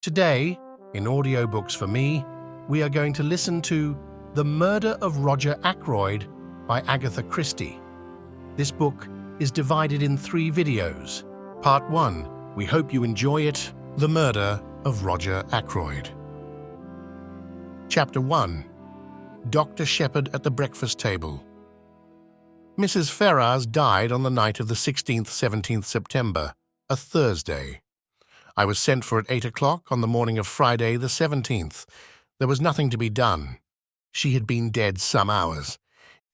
Today, in Audiobooks for Me, we are going to listen to The Murder of Roger Ackroyd by Agatha Christie. This book is divided in 3 videos. Part 1, we hope you enjoy it, The Murder of Roger Ackroyd. Chapter 1, Dr. Sheppard at the Breakfast Table. Mrs. Ferrars died on the night of the 16th-17th September, a Thursday. I was sent for at 8 o'clock on the morning of Friday the 17th. There was nothing to be done. She had been dead some hours.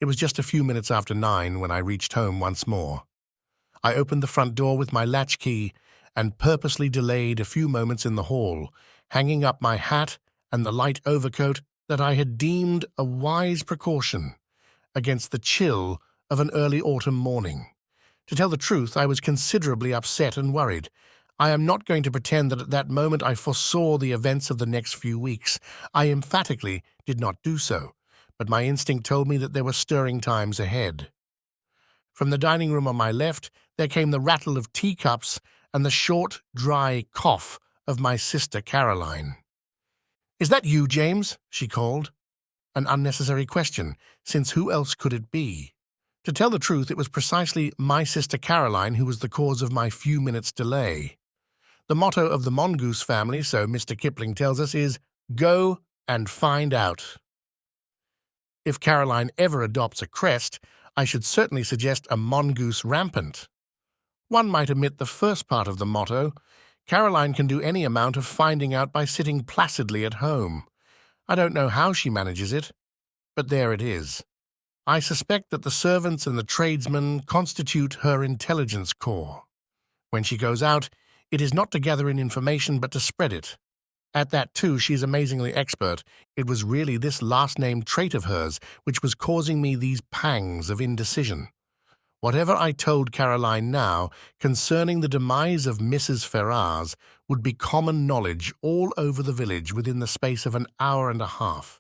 It was just a few minutes after 9 when I reached home once more. I opened the front door with my latchkey and purposely delayed a few moments in the hall, hanging up my hat and the light overcoat that I had deemed a wise precaution against the chill of an early autumn morning. To tell the truth, I was considerably upset and worried. I am not going to pretend that at that moment I foresaw the events of the next few weeks. I emphatically did not do so, but my instinct told me that there were stirring times ahead. From the dining room on my left, there came the rattle of teacups and the short, dry cough of my sister Caroline. "Is that you, James?" she called. An unnecessary question, since who else could it be? To tell the truth, it was precisely my sister Caroline who was the cause of my few minutes' delay. The motto of the mongoose family, so Mr. Kipling tells us, is, "Go and find out." If Caroline ever adopts a crest, I should certainly suggest a mongoose rampant. One might omit the first part of the motto. Caroline can do any amount of finding out by sitting placidly at home. I don't know how she manages it, but there it is. I suspect that the servants and the tradesmen constitute her intelligence corps. When she goes out, it is not to gather in information but to spread it. At that, too, she is amazingly expert. It was really this last-named trait of hers which was causing me these pangs of indecision. Whatever I told Caroline now concerning the demise of Mrs. Ferrars would be common knowledge all over the village within the space of an hour and a half.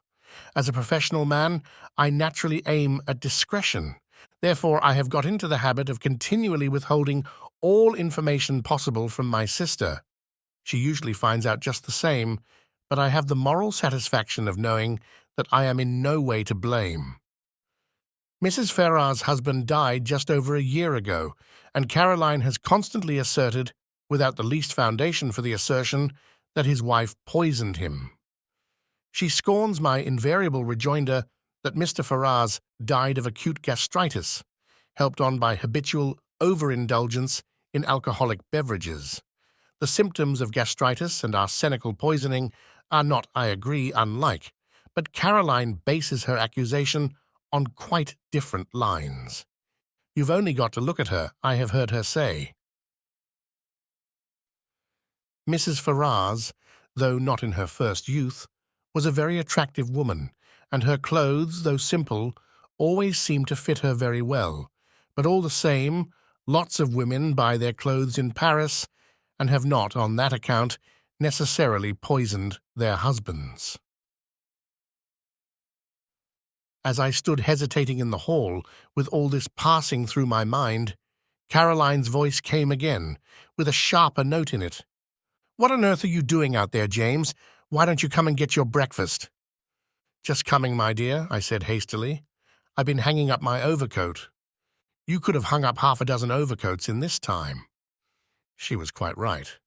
As a professional man, I naturally aim at discretion. Therefore, I have got into the habit of continually withholding all information possible from my sister. She usually finds out just the same, but I have the moral satisfaction of knowing that I am in no way to blame. Mrs. Ferrars' husband died just over a year ago, and Caroline has constantly asserted, without the least foundation for the assertion, that his wife poisoned him. She scorns my invariable rejoinder that Mr. Ferrars died of acute gastritis, helped on by habitual overindulgence in alcoholic beverages. The symptoms of gastritis and arsenical poisoning are not, I agree, unlike, but Caroline bases her accusation on quite different lines. You've only got to look at her, I have heard her say. Mrs. Ferrars, though not in her first youth, was a very attractive woman, and her clothes, though simple, always seemed to fit her very well. But all the same, lots of women buy their clothes in Paris and have not, on that account, necessarily poisoned their husbands. As I stood hesitating in the hall, with all this passing through my mind, Caroline's voice came again, with a sharper note in it. "What on earth are you doing out there, James? Why don't you come and get your breakfast?" "Just coming, my dear," I said hastily. "I've been hanging up my overcoat." "You could have hung up half a dozen overcoats in this time." She was quite right.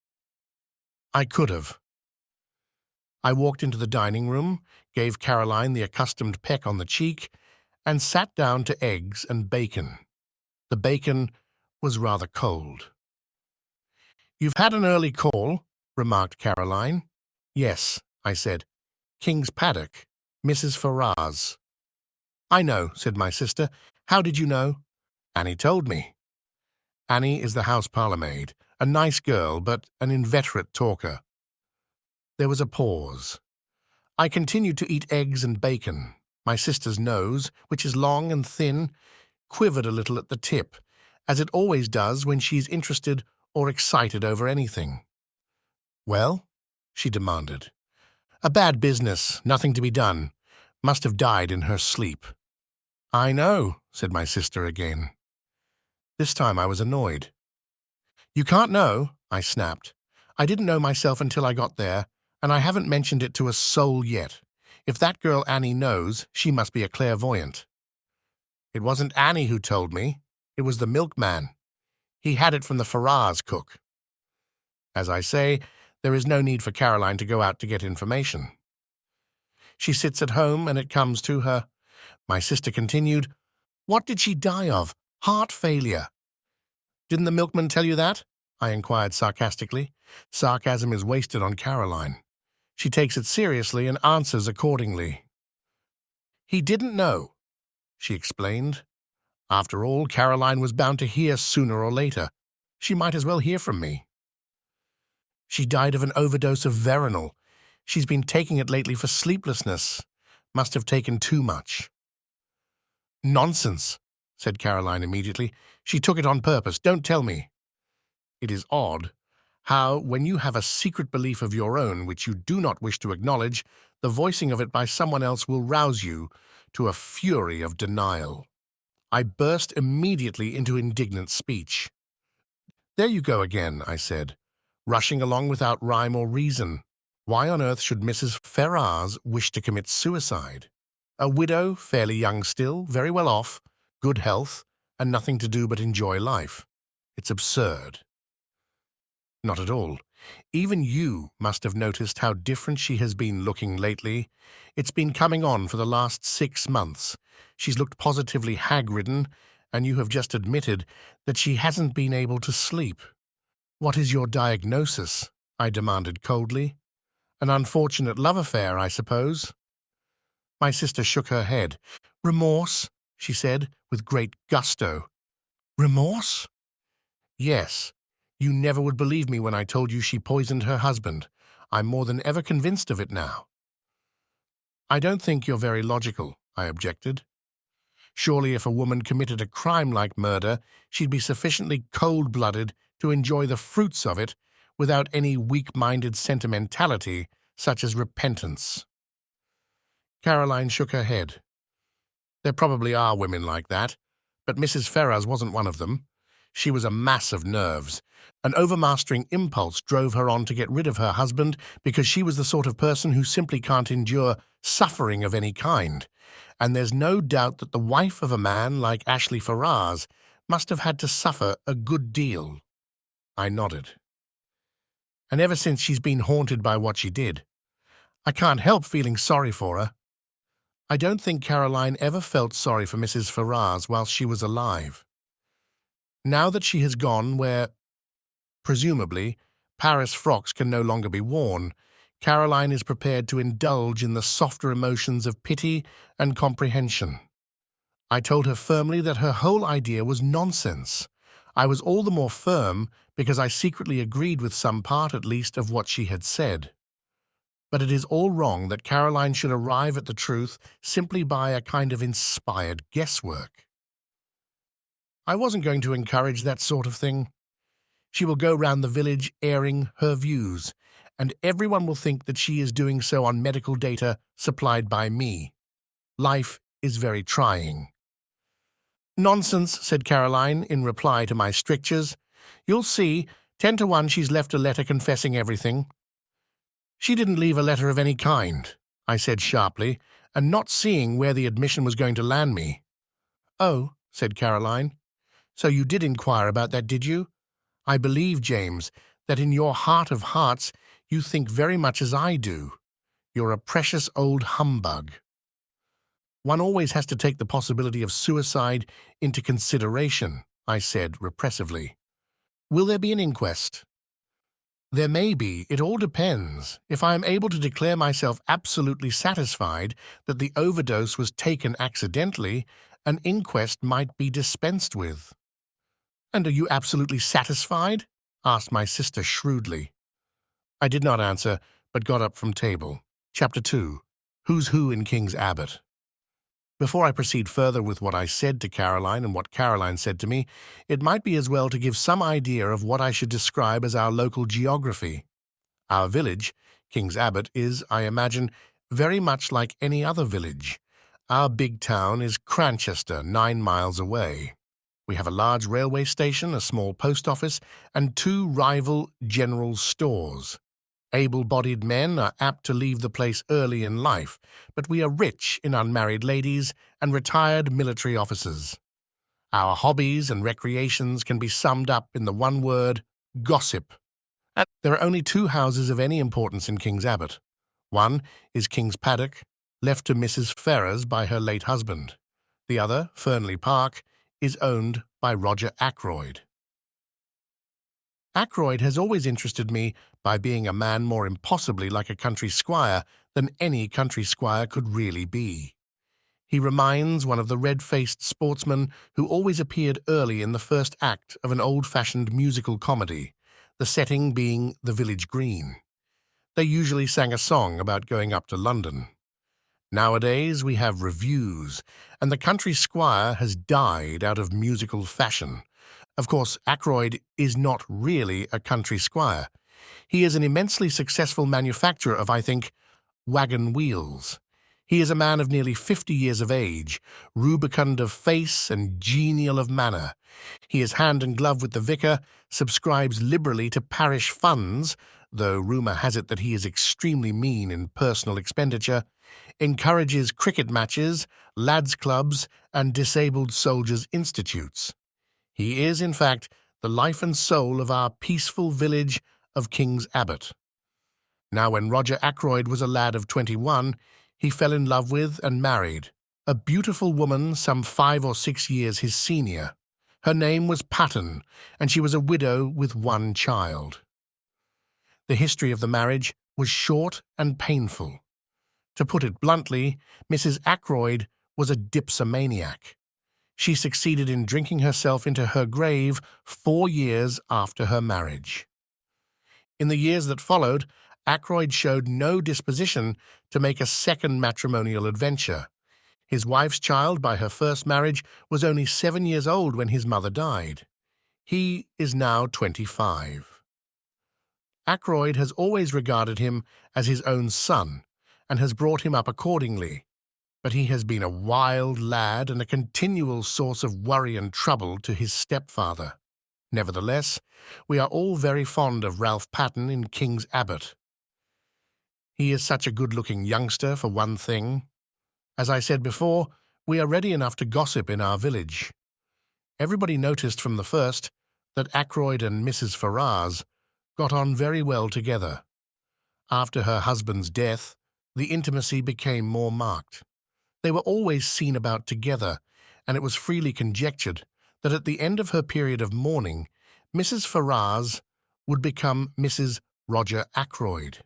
I could have. I walked into the dining room, gave Caroline the accustomed peck on the cheek, and sat down to eggs and bacon. The bacon was rather cold. "You've had an early call," remarked Caroline. "Yes," I said. "King's Paddock, Mrs. Ferrars." "I know," said my sister. "How did you know?" "Annie told me." Annie is the house parlour-maid, a nice girl, but an inveterate talker. There was a pause. I continued to eat eggs and bacon. My sister's nose, which is long and thin, quivered a little at the tip, as it always does when she's interested or excited over anything. "Well?" she demanded. "A bad business, nothing to be done. Must have died in her sleep." "I know," said my sister again. This time I was annoyed. "You can't know," I snapped. I didn't know myself until I got there, and I haven't mentioned it to a soul yet. If that girl Annie knows, she must be a clairvoyant. It wasn't Annie who told me. It was the milkman. He had it from the Ferrars cook. As I say, there is no need for Caroline to go out to get information. She sits at home, and it comes to her. My sister continued, "What did she die of? Heart failure." "Didn't the milkman tell you that?" I inquired sarcastically. Sarcasm is wasted on Caroline. She takes it seriously and answers accordingly. "He didn't know," she explained. After all, Caroline was bound to hear sooner or later. She might as well hear from me. "She died of an overdose of veronal. She's been taking it lately for sleeplessness. Must have taken too much." "Nonsense," said Caroline immediately. "She took it on purpose. Don't tell me." It is odd how, when you have a secret belief of your own which you do not wish to acknowledge, the voicing of it by someone else will rouse you to a fury of denial. I burst immediately into indignant speech. "There you go again," I said, "rushing along without rhyme or reason. Why on earth should Mrs. Ferrars wish to commit suicide? A widow, fairly young still, very well off, good health, and nothing to do but enjoy life. It's absurd." "Not at all. Even you must have noticed how different she has been looking lately. It's been coming on for the last 6 months. She's looked positively hag-ridden, and you have just admitted that she hasn't been able to sleep." "What is your diagnosis?" I demanded coldly. "An unfortunate love affair, I suppose?" My sister shook her head. "Remorse," she said, with great gusto. "Remorse?" "Yes. You never would believe me when I told you she poisoned her husband. I'm more than ever convinced of it now." "I don't think you're very logical," I objected. "Surely if a woman committed a crime like murder, she'd be sufficiently cold-blooded to enjoy the fruits of it without any weak-minded sentimentality such as repentance." Caroline shook her head. "There probably are women like that, but Mrs. Ferrars wasn't one of them. She was a mass of nerves. An overmastering impulse drove her on to get rid of her husband because she was the sort of person who simply can't endure suffering of any kind. And there's no doubt that the wife of a man like Ashley Ferrars must have had to suffer a good deal." I nodded. "And ever since she's been haunted by what she did. I can't help feeling sorry for her." I don't think Caroline ever felt sorry for Mrs. Ferrars whilst she was alive. Now that she has gone where, presumably, Paris frocks can no longer be worn, Caroline is prepared to indulge in the softer emotions of pity and comprehension. I told her firmly that her whole idea was nonsense. I was all the more firm because I secretly agreed with some part, at least, of what she had said. But it is all wrong that Caroline should arrive at the truth simply by a kind of inspired guesswork. I wasn't going to encourage that sort of thing. She will go round the village airing her views, and everyone will think that she is doing so on medical data supplied by me. Life is very trying." "Nonsense," said Caroline, in reply to my strictures. "You'll see, 10 to 1 she's left a letter confessing everything." "She didn't leave a letter of any kind," I said sharply, and not seeing where the admission was going to land me. "Oh," said Caroline. "So you did inquire about that, did you? I believe, James, that in your heart of hearts you think very much as I do. You're a precious old humbug." "One always has to take the possibility of suicide into consideration," I said repressively. "Will there be an inquest?" "There may be. It all depends. If I am able to declare myself absolutely satisfied that the overdose was taken accidentally, an inquest might be dispensed with." "And are you absolutely satisfied?" asked my sister shrewdly. I did not answer, but got up from table. Chapter 2. Who's Who in King's Abbot. Before I proceed further with what I said to Caroline and what Caroline said to me, it might be as well to give some idea of what I should describe as our local geography. Our village, King's Abbot, is, I imagine, very much like any other village. Our big town is Cranchester, 9 miles away. We have a large railway station, a small post office, and 2 rival general stores. Able-bodied men are apt to leave the place early in life, but we are rich in unmarried ladies and retired military officers. Our hobbies and recreations can be summed up in the one word, gossip. And there are only 2 houses of any importance in King's Abbot. One is King's Paddock, left to Mrs. Ferrars by her late husband. The other, Fernley Park, is owned by Roger Ackroyd. Ackroyd has always interested me by being a man more impossibly like a country squire than any country squire could really be. He reminds one of the red-faced sportsmen who always appeared early in the first act of an old-fashioned musical comedy, the setting being the village green. They usually sang a song about going up to London. Nowadays we have revues, and the country squire has died out of musical fashion. Of course, Ackroyd is not really a country squire. He is an immensely successful manufacturer of, I think, wagon wheels. He is a man of nearly 50 years of age, rubicund of face and genial of manner. He is hand and glove with the vicar, subscribes liberally to parish funds, though rumour has it that he is extremely mean in personal expenditure, encourages cricket matches, lads' clubs, and disabled soldiers' institutes. He is, in fact, the life and soul of our peaceful village of King's Abbot. Now, when Roger Ackroyd was a lad of 21, he fell in love with and married a beautiful woman some 5 or 6 years his senior. Her name was Patton, and she was a widow with 1 child. The history of the marriage was short and painful. To put it bluntly, Mrs. Ackroyd was a dipsomaniac. She succeeded in drinking herself into her grave 4 years after her marriage. In the years that followed, Ackroyd showed no disposition to make a second matrimonial adventure. His wife's child by her first marriage was only 7 years old when his mother died. He is now 25. Ackroyd has always regarded him as his own son and has brought him up accordingly, but he has been a wild lad and a continual source of worry and trouble to his stepfather. Nevertheless, we are all very fond of Ralph Patten in King's Abbot. He is such a good-looking youngster, for one thing. As I said before, we are ready enough to gossip in our village. Everybody noticed from the first that Ackroyd and Mrs. Ferrars got on very well together. After her husband's death, the intimacy became more marked. They were always seen about together, and it was freely conjectured that at the end of her period of mourning, Mrs. Ferrars would become Mrs. Roger Ackroyd.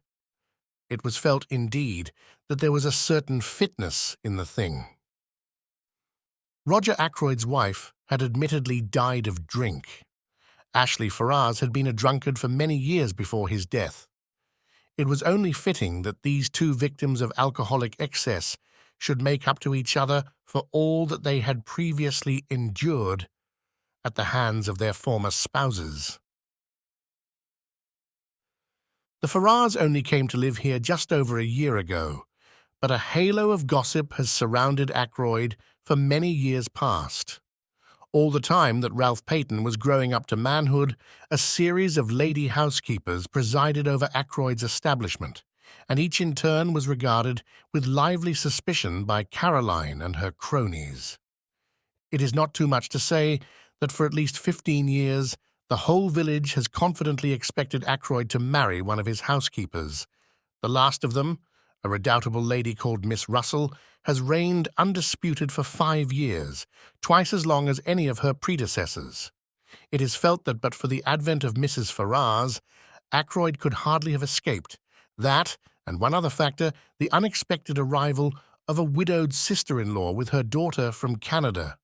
It was felt, indeed, that there was a certain fitness in the thing. Roger Ackroyd's wife had admittedly died of drink. Ashley Ferrars had been a drunkard for many years before his death. It was only fitting that these 2 victims of alcoholic excess should make up to each other for all that they had previously endured at the hands of their former spouses. The Ferrars only came to live here just over a year ago, but a halo of gossip has surrounded Ackroyd for many years past. All the time that Ralph Paton was growing up to manhood, a series of lady housekeepers presided over Ackroyd's establishment, and each in turn was regarded with lively suspicion by Caroline and her cronies. It is not too much to say that for at least 15 years, the whole village has confidently expected Ackroyd to marry one of his housekeepers. The last of them, a redoubtable lady called Miss Russell, has reigned undisputed for 5 years, twice as long as any of her predecessors. It is felt that but for the advent of Mrs. Ferrars, Ackroyd could hardly have escaped. That, and one other factor, the unexpected arrival of a widowed sister-in-law with her daughter from Canada.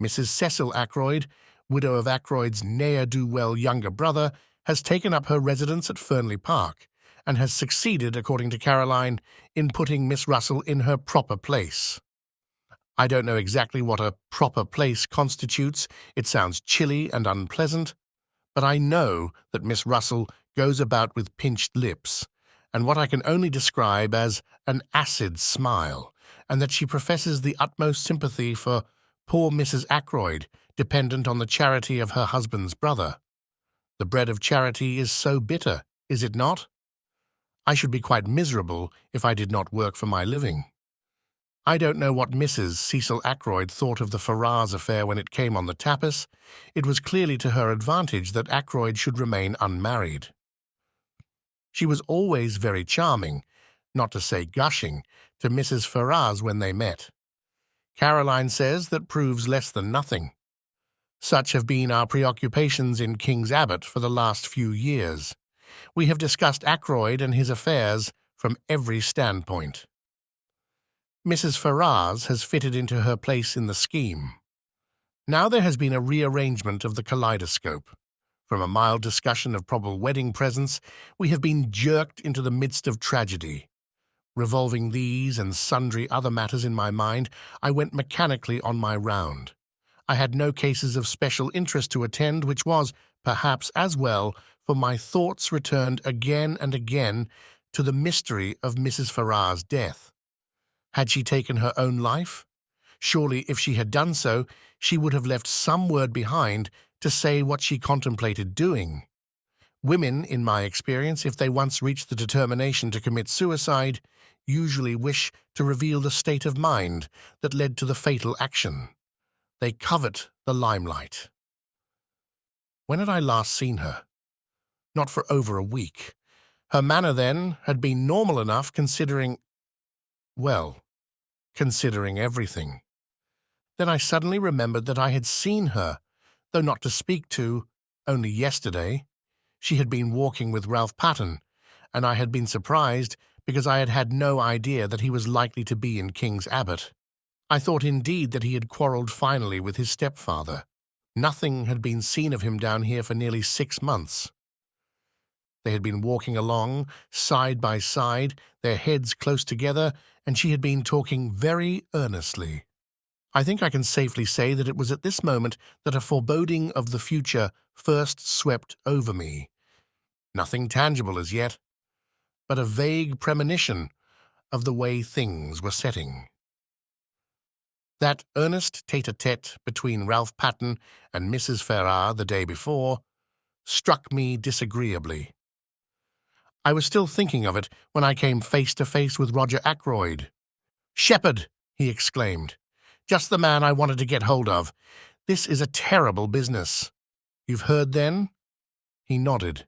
Mrs. Cecil Ackroyd, widow of Ackroyd's ne'er-do-well younger brother, has taken up her residence at Fernley Park, and has succeeded, according to Caroline, in putting Miss Russell in her proper place. I don't know exactly what a proper place constitutes. It sounds chilly and unpleasant, but I know that Miss Russell goes about with pinched lips, and what I can only describe as an acid smile, and that she professes the utmost sympathy for poor Mrs. Ackroyd, dependent on the charity of her husband's brother. The bread of charity is so bitter, is it not? I should be quite miserable if I did not work for my living. I don't know what Mrs. Cecil Ackroyd thought of the Ferrars affair when it came on the tapis. It was clearly to her advantage that Ackroyd should remain unmarried. She was always very charming, not to say gushing, to Mrs. Ferrars when they met. Caroline says that proves less than nothing. Such have been our preoccupations in King's Abbot for the last few years. We have discussed Ackroyd and his affairs from every standpoint. Mrs. Ferrars has fitted into her place in the scheme. Now there has been a rearrangement of the kaleidoscope. From a mild discussion of probable wedding presents, we have been jerked into the midst of tragedy. Revolving these and sundry other matters in my mind, I went mechanically on my round. I had no cases of special interest to attend, which was, perhaps as well, for my thoughts returned again and again to the mystery of Mrs. Ferrars' death. Had she taken her own life? Surely, if she had done so, she would have left some word behind to say what she contemplated doing. Women, in my experience, if they once reach the determination to commit suicide, usually wish to reveal the state of mind that led to the fatal action. They covet the limelight. When had I last seen her? Not for over a week. Her manner then had been normal enough considering everything. Then I suddenly remembered that I had seen her, though not to speak to, only yesterday. She had been walking with Ralph Patten, and I had been surprised because I had had no idea that he was likely to be in King's Abbot. I thought indeed that he had quarrelled finally with his stepfather. Nothing had been seen of him down here for nearly 6 months. They had been walking along, side by side, their heads close together, and she had been talking very earnestly. I think I can safely say that it was at this moment that a foreboding of the future first swept over me. Nothing tangible as yet, but a vague premonition of the way things were setting. That earnest tete-a-tete between Ralph Patten and Mrs. Ferrars the day before struck me disagreeably. I was still thinking of it when I came face to face with Roger Ackroyd. "Sheppard!" he exclaimed. "Just the man I wanted to get hold of. This is a terrible business." "You've heard, then?" He nodded.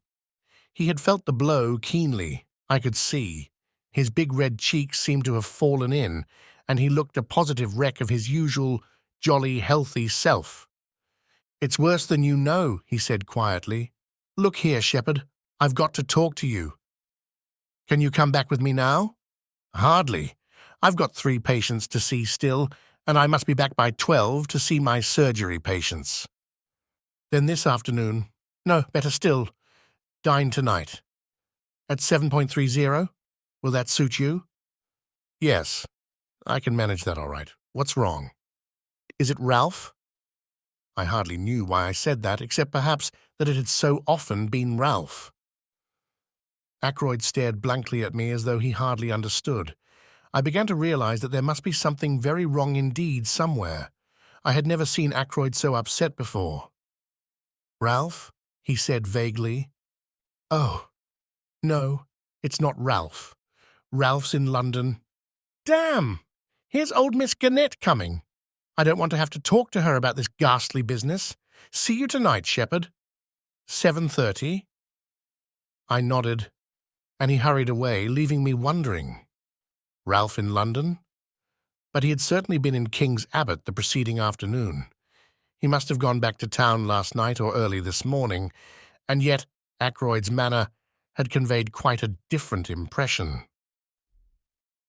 He had felt the blow keenly, I could see. His big red cheeks seemed to have fallen in, and he looked a positive wreck of his usual, jolly, healthy self. "It's worse than you know," he said quietly. "Look here, Sheppard, I've got to talk to you." "Can you come back with me now?" "Hardly. I've got 3 patients to see still, and I must be back by 12 to see my surgery patients." "Then this afternoon. No, better still. Dine tonight. At 7.30? Will that suit you?" "Yes, I can manage that all right. What's wrong?" "Is it Ralph?" I hardly knew why I said that, except perhaps that it had so often been Ralph. Ackroyd stared blankly at me as though he hardly understood. I began to realize that there must be something very wrong indeed somewhere. I had never seen Ackroyd so upset before. "Ralph?" he said vaguely. "Oh, no, it's not Ralph. Ralph's in London. Damn! Here's old Miss Gannett coming. I don't want to have to talk to her about this ghastly business. See you tonight, Sheppard. 7:30? I nodded, and he hurried away, leaving me wondering. Ralph in London? But he had certainly been in King's Abbot the preceding afternoon. He must have gone back to town last night or early this morning, and yet Ackroyd's manner had conveyed quite a different impression.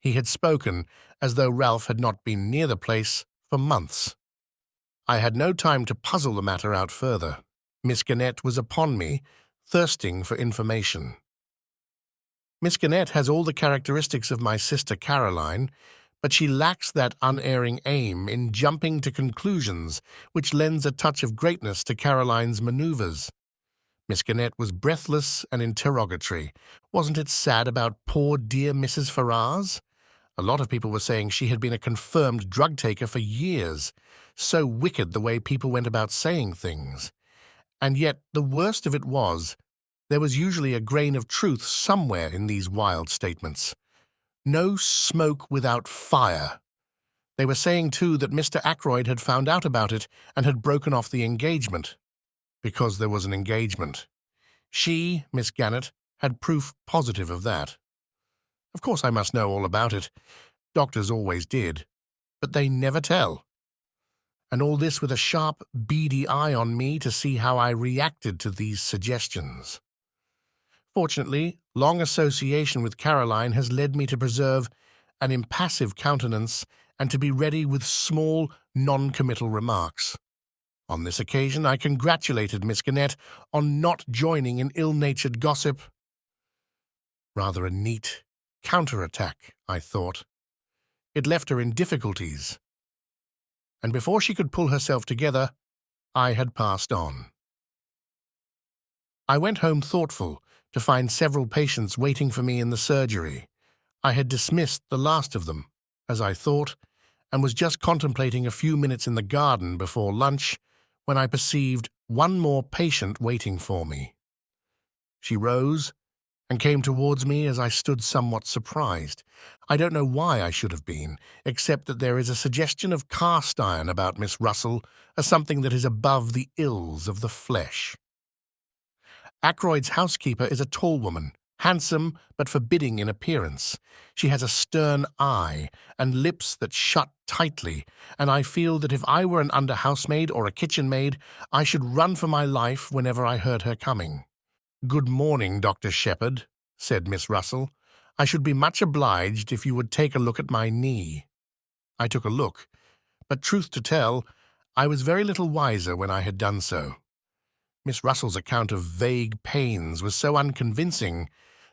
He had spoken as though Ralph had not been near the place for months. I had no time to puzzle the matter out further. Miss Gannett was upon me, thirsting for information. Miss Gannett has all the characteristics of my sister Caroline, but she lacks that unerring aim in jumping to conclusions which lends a touch of greatness to Caroline's manoeuvres. Miss Gannett was breathless and interrogatory. Wasn't it sad about poor dear Mrs. Ferrars? A lot of people were saying she had been a confirmed drug taker for years. So wicked the way people went about saying things. And yet the worst of it was, there was usually a grain of truth somewhere in these wild statements. No smoke without fire. They were saying, too, that Mr. Ackroyd had found out about it and had broken off the engagement. Because there was an engagement. She, Miss Gannett, had proof positive of that. Of course I must know all about it. Doctors always did. But they never tell. And all this with a sharp, beady eye on me to see how I reacted to these suggestions. Fortunately, long association with Caroline has led me to preserve an impassive countenance and to be ready with small, non-committal remarks. On this occasion, I congratulated Miss Gannett on not joining in ill-natured gossip. Rather a neat counter-attack, I thought. It left her in difficulties. And before she could pull herself together, I had passed on. I went home thoughtful to find several patients waiting for me in the surgery. I had dismissed the last of them, as I thought, and was just contemplating a few minutes in the garden before lunch when I perceived one more patient waiting for me. She rose and came towards me as I stood somewhat surprised. I don't know why I should have been, except that there is a suggestion of cast iron about Miss Russell as something that is above the ills of the flesh. Ackroyd's housekeeper is a tall woman, handsome but forbidding in appearance. She has a stern eye and lips that shut tightly, and I feel that if I were an under-housemaid or a kitchen maid, I should run for my life whenever I heard her coming. "Good morning, Dr. Sheppard," said Miss Russell. "I should be much obliged if you would take a look at my knee." I took a look, but truth to tell, I was very little wiser when I had done so. Miss Russell's account of vague pains was so unconvincing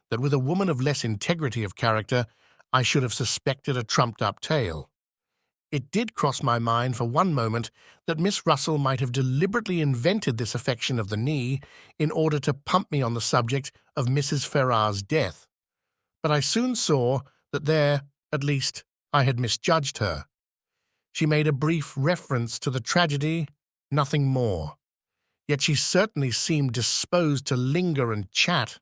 that with a woman of less integrity of character, I should have suspected a trumped-up tale. It did cross my mind for one moment that Miss Russell might have deliberately invented this affection of the knee in order to pump me on the subject of Mrs. Ferrars' death. But I soon saw that there, at least, I had misjudged her. She made a brief reference to the tragedy, nothing more. Yet she certainly seemed disposed to linger and chat.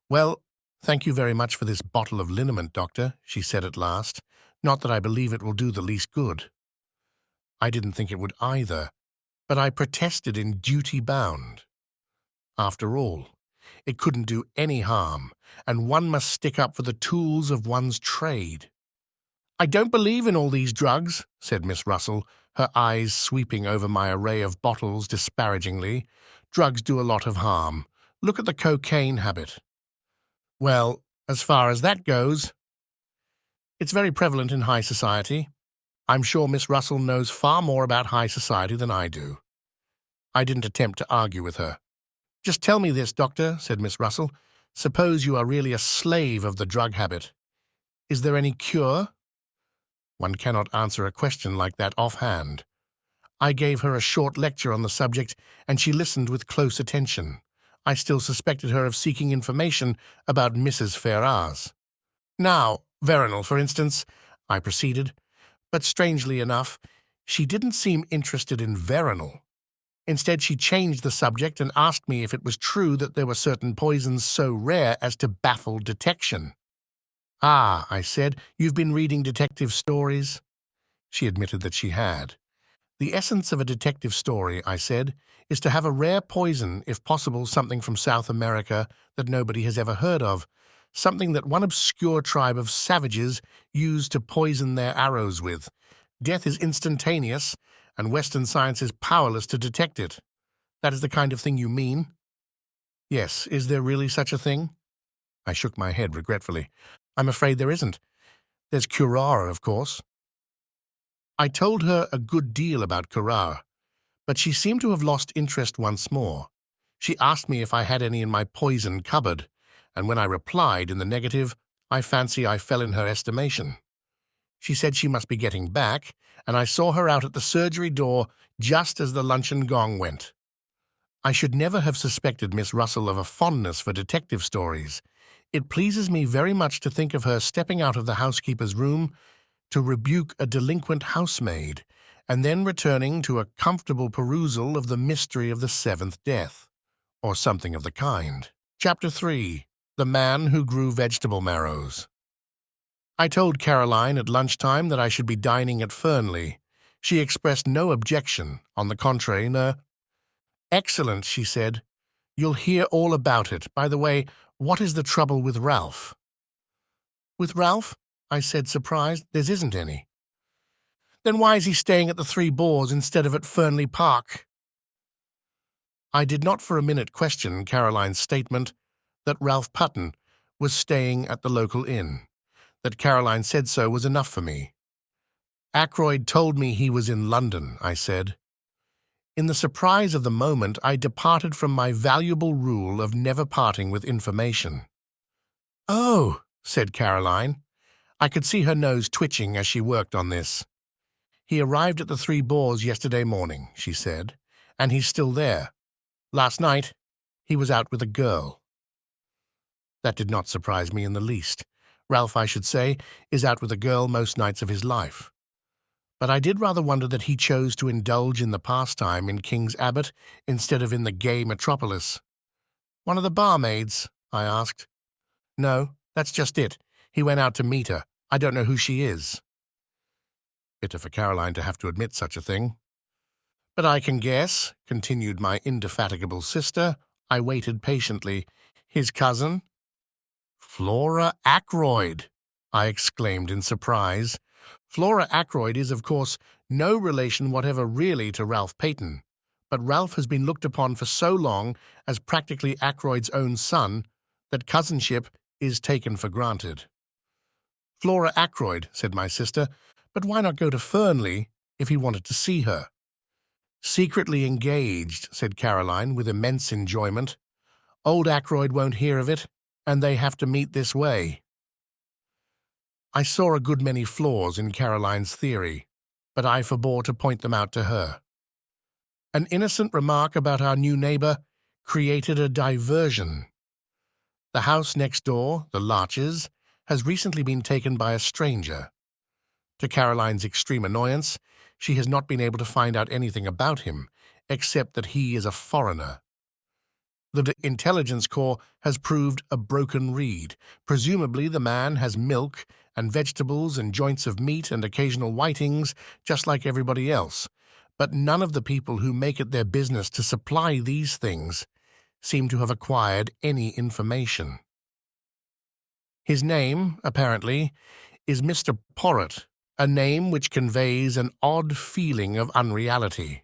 "Well, thank you very much for this bottle of liniment, Doctor," she said at last. "Not that I believe it will do the least good." I didn't think it would either, but I protested in duty bound. After all, it couldn't do any harm, and one must stick up for the tools of one's trade. "I don't believe in all these drugs," said Miss Russell, her eyes sweeping over my array of bottles disparagingly. "Drugs do a lot of harm. Look at the cocaine habit." "Well, as far as that goes, it's very prevalent in high society. I'm sure Miss Russell knows far more about high society than I do." I didn't attempt to argue with her. "Just tell me this, Doctor," said Miss Russell. "Suppose you are really a slave of the drug habit. Is there any cure?" One cannot answer a question like that offhand. I gave her a short lecture on the subject, and she listened with close attention. I still suspected her of seeking information about Mrs. Ferrars. "Now, veronal, for instance," I proceeded, but strangely enough, she didn't seem interested in veronal. Instead, she changed the subject and asked me if it was true that there were certain poisons so rare as to baffle detection. "Ah," I said, "you've been reading detective stories?" She admitted that she had. "The essence of a detective story," I said, "is to have a rare poison, if possible something from South America that nobody has ever heard of, something that one obscure tribe of savages used to poison their arrows with. Death is instantaneous, and Western science is powerless to detect it. That is the kind of thing you mean?" "Yes, is there really such a thing?" I shook my head regretfully. "I'm afraid there isn't. There's curare, of course." I told her a good deal about curare, but she seemed to have lost interest once more. She asked me if I had any in my poison cupboard, and when I replied in the negative, I fancy I fell in her estimation. She said she must be getting back, and I saw her out at the surgery door just as the luncheon gong went. I should never have suspected Miss Russell of a fondness for detective stories. It pleases me very much to think of her stepping out of the housekeeper's room to rebuke a delinquent housemaid, and then returning to a comfortable perusal of the mystery of the seventh death, or something of the kind. Chapter 3. The Man Who Grew Vegetable Marrows. I told Caroline at lunchtime that I should be dining at Fernley. She expressed no objection. On the contrary, no. "Excellent," she said. "You'll hear all about it. By the way, what is the trouble with Ralph?" "With Ralph?" I said, surprised. "There isn't any." "Then why is he staying at the Three Boars instead of at Fernley Park?" I did not for a minute question Caroline's statement that Ralph Putton was staying at the local inn. That Caroline said so was enough for me. "Ackroyd told me he was in London," I said. In the surprise of the moment, I departed from my valuable rule of never parting with information. "Oh," said Caroline. I could see her nose twitching as she worked on this. "He arrived at the Three Boars yesterday morning," she said, "and he's still there. Last night, he was out with a girl." That did not surprise me in the least. Ralph, I should say, is out with a girl most nights of his life. But I did rather wonder that he chose to indulge in the pastime in King's Abbot instead of in the gay metropolis. "One of the barmaids?" I asked. "No, that's just it. He went out to meet her. I don't know who she is." Bitter for Caroline to have to admit such a thing. "But I can guess," continued my indefatigable sister. I waited patiently. "His cousin?" "Flora Ackroyd!" I exclaimed in surprise. Flora Ackroyd is, of course, no relation whatever really to Ralph Peyton, but Ralph has been looked upon for so long as practically Ackroyd's own son that cousinship is taken for granted. "Flora Ackroyd," said my sister, "but why not go to Fernley if he wanted to see her?" "Secretly engaged," said Caroline with immense enjoyment. "Old Ackroyd won't hear of it, and they have to meet this way." I saw a good many flaws in Caroline's theory, but I forbore to point them out to her. An innocent remark about our new neighbour created a diversion. The house next door, the Larches, has recently been taken by a stranger. To Caroline's extreme annoyance, she has not been able to find out anything about him, except that he is a foreigner. The intelligence corps has proved a broken reed. Presumably the man has milk and vegetables and joints of meat and occasional whitings, just like everybody else. But none of the people who make it their business to supply these things seem to have acquired any information. His name, apparently, is Mr. Porret, a name which conveys an odd feeling of unreality.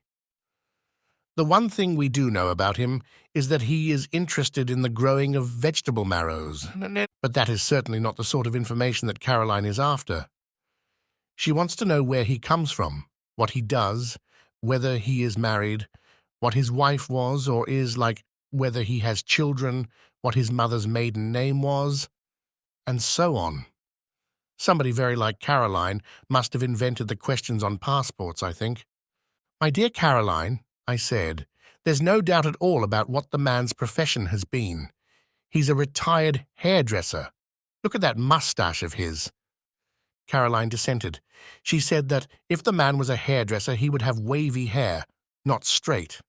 The one thing we do know about him is that he is interested in the growing of vegetable marrows, but that is certainly not the sort of information that Caroline is after. She wants to know where he comes from, what he does, whether he is married, what his wife was or is like, whether he has children, what his mother's maiden name was, and so on. Somebody very like Caroline must have invented the questions on passports, I think. "My dear Caroline," I said, "there's no doubt at all about what the man's profession has been. He's a retired hairdresser. Look at that mustache of his." Caroline dissented. She said that if the man was a hairdresser, he would have wavy hair, not straight.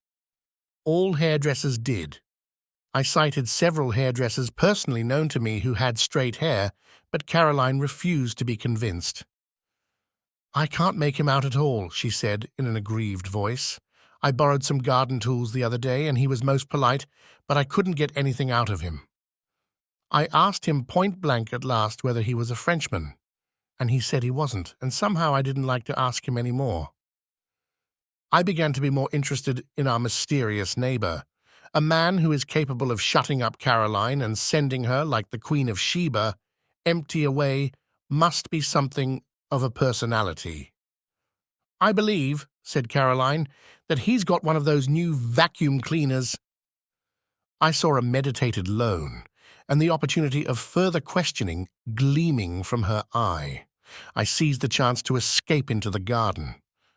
All hairdressers did. I cited several hairdressers personally known to me who had straight hair, but Caroline refused to be convinced. "I can't make him out at all," she said in an aggrieved voice. "I borrowed some garden tools the other day, and he was most polite, but I couldn't get anything out of him. I asked him point-blank at last whether he was a Frenchman, and he said he wasn't, and somehow I didn't like to ask him any more." I began to be more interested in our mysterious neighbour. A man who is capable of shutting up Caroline and sending her, like the Queen of Sheba, empty away must be something of a personality. "I believe," said Caroline, "that he's got one of those new vacuum cleaners." I saw a meditated loan, and the opportunity of further questioning gleaming from her eye. I seized the chance to escape into the garden.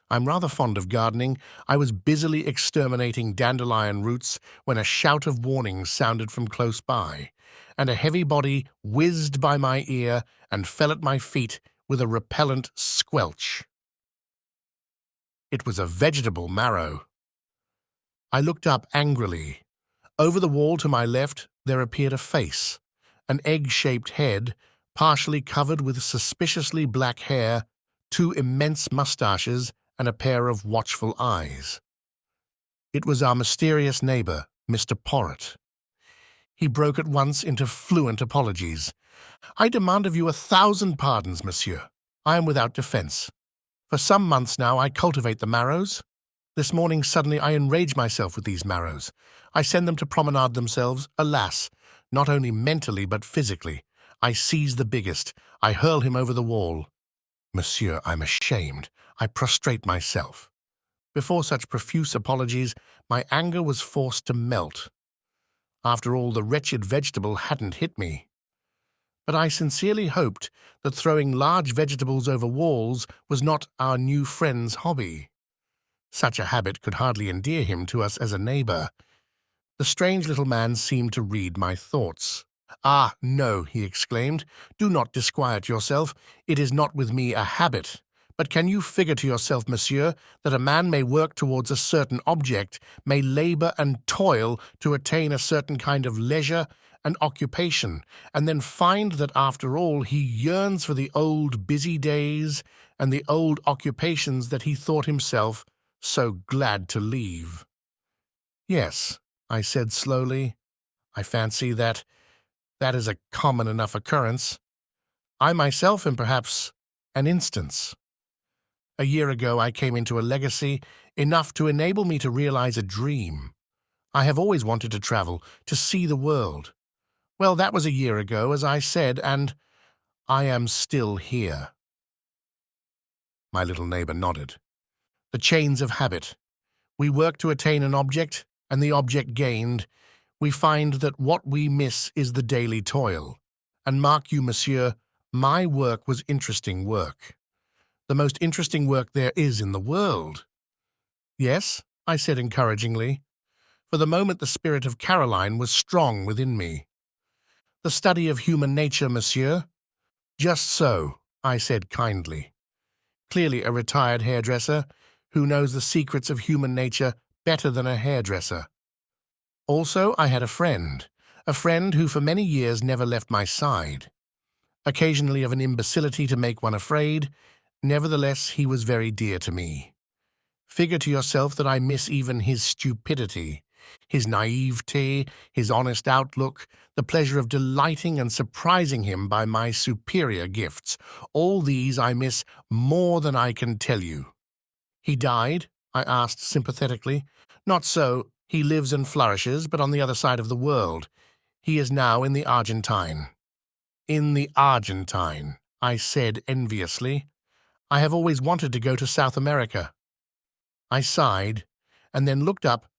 I'm rather fond of gardening. I was busily exterminating dandelion roots when a shout of warning sounded from close by. and a heavy body whizzed by my ear and fell at my feet with a repellent squelch. It was a vegetable marrow. I looked up angrily. Over the wall to my left there appeared a face, an egg-shaped head, partially covered with suspiciously black hair, two immense moustaches, and a pair of watchful eyes. It was our mysterious neighbour, Mr. Porritt. He broke at once into fluent apologies. "I demand of you 1,000 pardons, monsieur. I am without defence. For some months now I cultivate the marrows. This morning suddenly I enrage myself with these marrows. I send them to promenade themselves. Alas, not only mentally but physically. I seize the biggest. I hurl him over the wall. Monsieur, I'm ashamed. I prostrate myself." Before such profuse apologies, my anger was forced to melt. After all, the wretched vegetable hadn't hit me. But I sincerely hoped that throwing large vegetables over walls was not our new friend's hobby. Such a habit could hardly endear him to us as a neighbour. The strange little man seemed to read my thoughts. "Ah, no," he exclaimed, "do not disquiet yourself. It is not with me a habit. But can you figure to yourself, monsieur, that a man may work towards a certain object, may labour and toil to attain a certain kind of leisure and occupation, and then find that after all he yearns for the old busy days and the old occupations that he thought himself so glad to leave?" "Yes," I said slowly, "I fancy that is a common enough occurrence. I myself am perhaps an instance. A year ago I came into a legacy enough to enable me to realize a dream. I have always wanted to travel, to see the world. Well, that was a year ago, as I said, and I am still here." My little neighbour nodded. "The chains of habit. We work to attain an object, and the object gained, we find that what we miss is the daily toil. And mark you, monsieur, my work was interesting work. The most interesting work there is in the world." "Yes," I said encouragingly. For the moment the spirit of Caroline was strong within me. "The study of human nature, monsieur." "Just so," I said kindly. Clearly a retired hairdresser who knows the secrets of human nature better than a hairdresser. Also, I had a friend who for many years never left my side. Occasionally of an imbecility to make one afraid, nevertheless he was very dear to me. Figure to yourself that I miss even his stupidity, his naivete, his honest outlook, the pleasure of delighting and surprising him by my superior gifts. All these I miss more than I can tell you." "He died?" I asked sympathetically. "Not so. He lives and flourishes, but on the other side of the world. He is now in the Argentine." "In the Argentine," I said enviously. "I have always wanted to go to South America." I sighed, and then looked up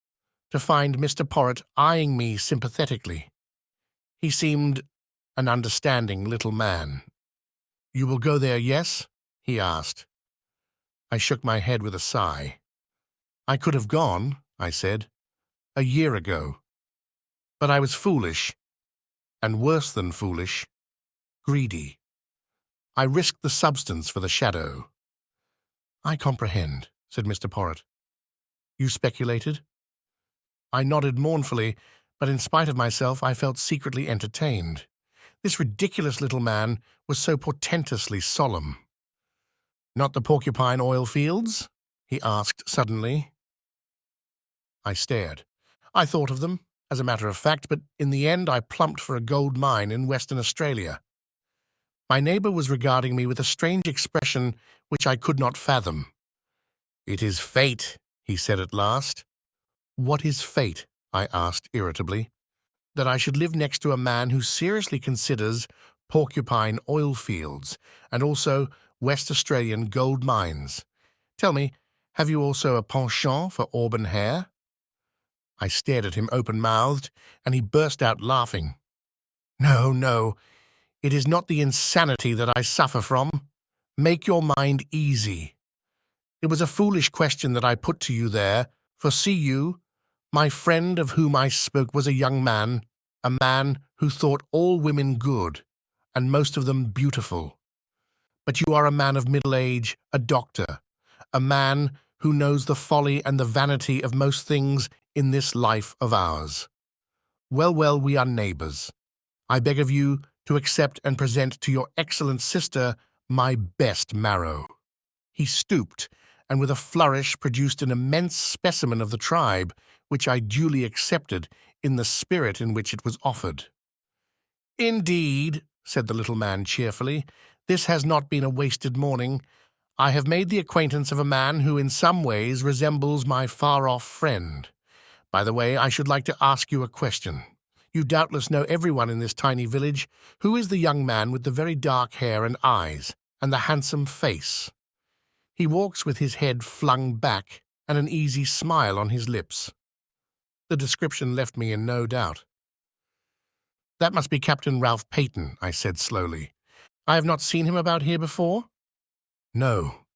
to find Mr. Porritt eyeing me sympathetically. He seemed an understanding little man. "You will go there, yes?" he asked. I shook my head with a sigh. "I could have gone," I said, "a year ago. But I was foolish, and worse than foolish, greedy. I risked the substance for the shadow." "I comprehend," said Mr. Porritt. "You speculated?" I nodded mournfully, but in spite of myself I felt secretly entertained. This ridiculous little man was so portentously solemn. "Not the porcupine oil fields?" he asked suddenly. I stared. "I thought of them, as a matter of fact, but in the end I plumped for a gold mine in Western Australia." My neighbour was regarding me with a strange expression which I could not fathom. "It is fate," he said at last. "What is fate?" I asked irritably. "That I should live next to a man who seriously considers porcupine oil fields and also West Australian gold mines. Tell me, have you also a penchant for auburn hair?" I stared at him open-mouthed, and he burst out laughing. "No, no, it is not the insanity that I suffer from. Make your mind easy. It was a foolish question that I put to you there, for see you, my friend of whom I spoke was a young man, a man who thought all women good, and most of them beautiful. But you are a man of middle age, a doctor, a man who knows the folly and the vanity of most things in this life of ours. Well, we are neighbours. I beg of you to accept and present to your excellent sister my best marrow." He stooped, and with a flourish produced an immense specimen of the tribe, which I duly accepted in the spirit in which it was offered. "Indeed," said the little man cheerfully, "this has not been a wasted morning. I have made the acquaintance of a man who in some ways resembles my far-off friend. By the way, I should like to ask you a question. You doubtless know everyone in this tiny village. Who is the young man with the very dark hair and eyes, and the handsome face? He walks with his head flung back and an easy smile on his lips." The description left me in no doubt. "That must be Captain Ralph Peyton," I said slowly. "I have not seen him about here before?" "No.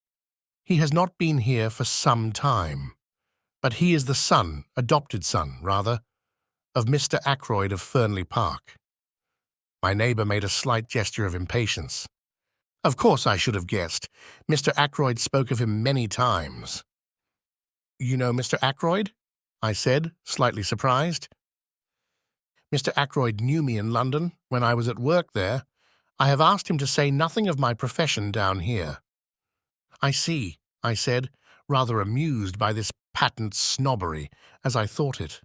He has not been here for some time. But he is the son, adopted son, rather, of Mr. Ackroyd of Fernley Park." My neighbour made a slight gesture of impatience. "Of course I should have guessed. Mr. Ackroyd spoke of him many times." "You know Mr. Ackroyd?" I said, slightly surprised. "Mr. Ackroyd knew me in London when I was at work there. I have asked him to say nothing of my profession down here." "I see," I said, rather amused by this patent snobbery, as I thought it.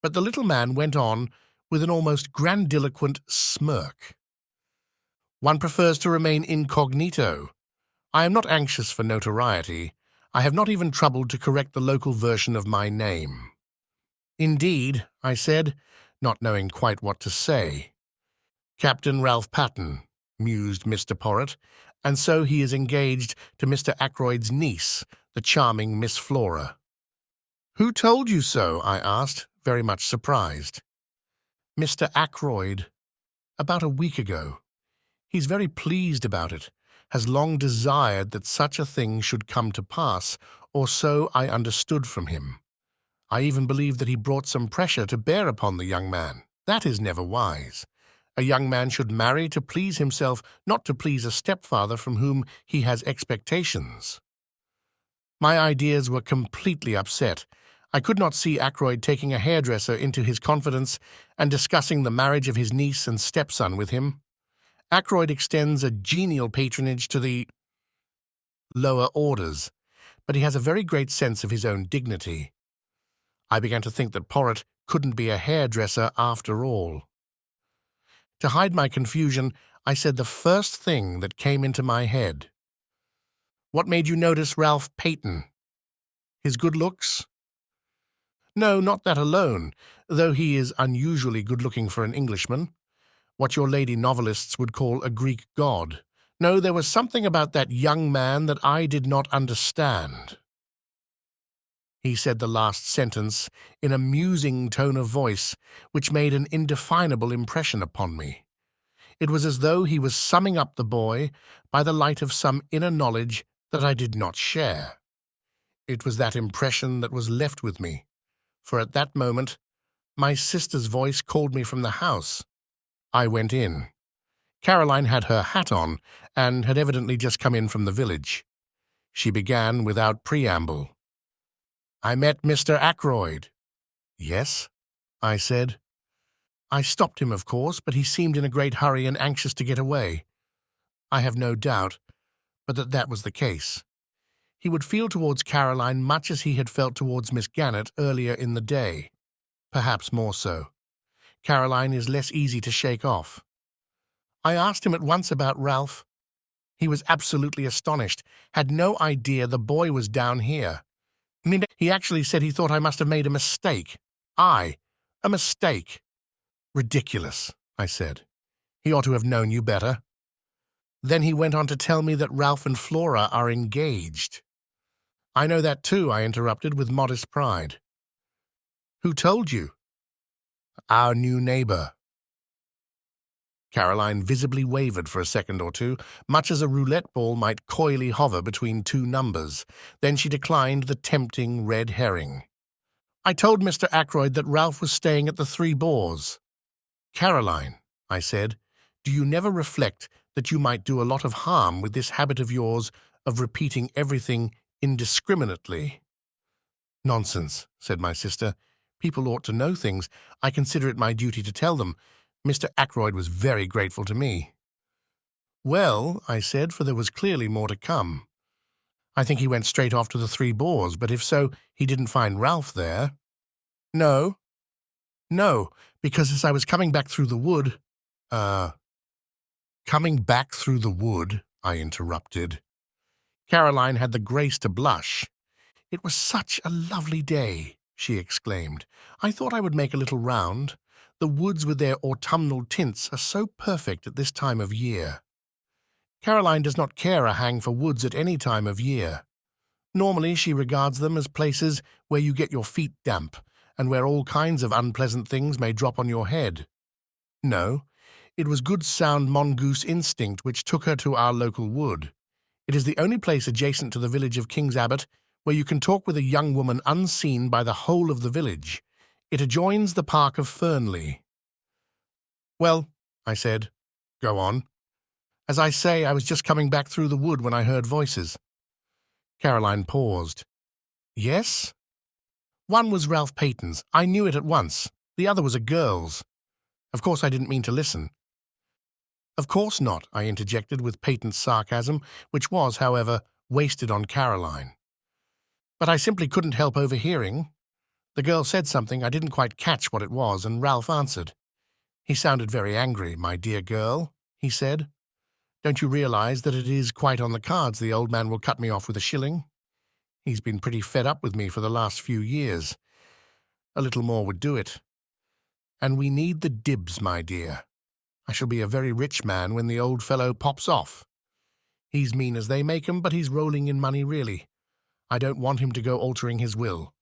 But the little man went on with an almost grandiloquent smirk. "One prefers to remain incognito. I am not anxious for notoriety. I have not even troubled to correct the local version of my name." "Indeed," I said, not knowing quite what to say. "Captain Ralph Patten," mused Mr. Porritt, "and so he is engaged to Mr. Ackroyd's niece, the charming Miss Flora." "Who told you so?" I asked, very much surprised. "Mr. Ackroyd, about a week ago. He's very pleased about it, has long desired that such a thing should come to pass, or so I understood from him. I even believe that he brought some pressure to bear upon the young man. That is never wise. A young man should marry to please himself, not to please a stepfather from whom he has expectations." My ideas were completely upset. I could not see Ackroyd taking a hairdresser into his confidence and discussing the marriage of his niece and stepson with him. Ackroyd extends a genial patronage to the lower orders, but he has a very great sense of his own dignity. I began to think that Porritt couldn't be a hairdresser after all. To hide my confusion, I said the first thing that came into my head. "What made you notice Ralph Peyton? His good looks?" "No, not that alone, though he is unusually good-looking for an Englishman. What your lady novelists would call a Greek god. No, there was something about that young man that I did not understand." He said the last sentence in a musing tone of voice which made an indefinable impression upon me. It was as though he was summing up the boy by the light of some inner knowledge that I did not share. It was that impression that was left with me, for at that moment my sister's voice called me from the house. I went in. Caroline had her hat on and had evidently just come in from the village. She began without preamble. "I met Mr. Ackroyd." "Yes?" I said. "I stopped him, of course, but he seemed in a great hurry and anxious to get away. I have no doubt but that that was the case. He would feel towards Caroline much as he had felt towards Miss Gannett earlier in the day, perhaps more so. Caroline is less easy to shake off. I asked him at once about Ralph. He was absolutely astonished, had no idea the boy was down here. He actually said he thought I must have made a mistake. A mistake. Ridiculous, I said. He ought to have known you better. Then he went on to tell me that Ralph and Flora are engaged. I know that too, I interrupted with modest pride. Who told you? Our new neighbour. Caroline visibly wavered for a second or two, much as a roulette ball might coyly hover between two numbers. Then she declined the tempting red herring. I told Mr. Ackroyd that Ralph was staying at the Three Boars. "Caroline," I said, "do you never reflect that you might do a lot of harm with this habit of yours of repeating everything indiscriminately?" "Nonsense," said my sister. "People ought to know things. I consider it my duty to tell them. Mr. Ackroyd was very grateful to me." "Well," I said, for there was clearly more to come, "I think he went straight off to the Three Boars, but if so, he didn't find Ralph there." "No, no, because as I was coming back through the wood—" "Coming back through the wood," I interrupted. Caroline had the grace to blush. "It was such a lovely day," she exclaimed. "I thought I would make a little round. The woods with their autumnal tints are so perfect at this time of year." Caroline does not care a hang for woods at any time of year. Normally she regards them as places where you get your feet damp and where all kinds of unpleasant things may drop on your head. No, it was good sound mongoose instinct which took her to our local wood. It is the only place adjacent to the village of King's Abbot where you can talk with a young woman unseen by the whole of the village. It adjoins the park of Fernley. "Well," I said, "go on." "As I say, I was just coming back through the wood when I heard voices." Caroline paused. "Yes?" "One was Ralph Peyton's. I knew it at once. The other was a girl's. Of course I didn't mean to listen." "Of course not," I interjected with patent sarcasm, which was, however, wasted on Caroline. "But I simply couldn't help overhearing. The girl said something, I didn't quite catch what it was, and Ralph answered. He sounded very angry. 'My dear girl,' he said, 'don't you realize that it is quite on the cards the old man will cut me off with a shilling? He's been pretty fed up with me for the last few years. A little more would do it. And we need the dibs, my dear. I shall be a very rich man when the old fellow pops off. He's mean as they make 'em, but he's rolling in money really. I don't want him to go altering his will.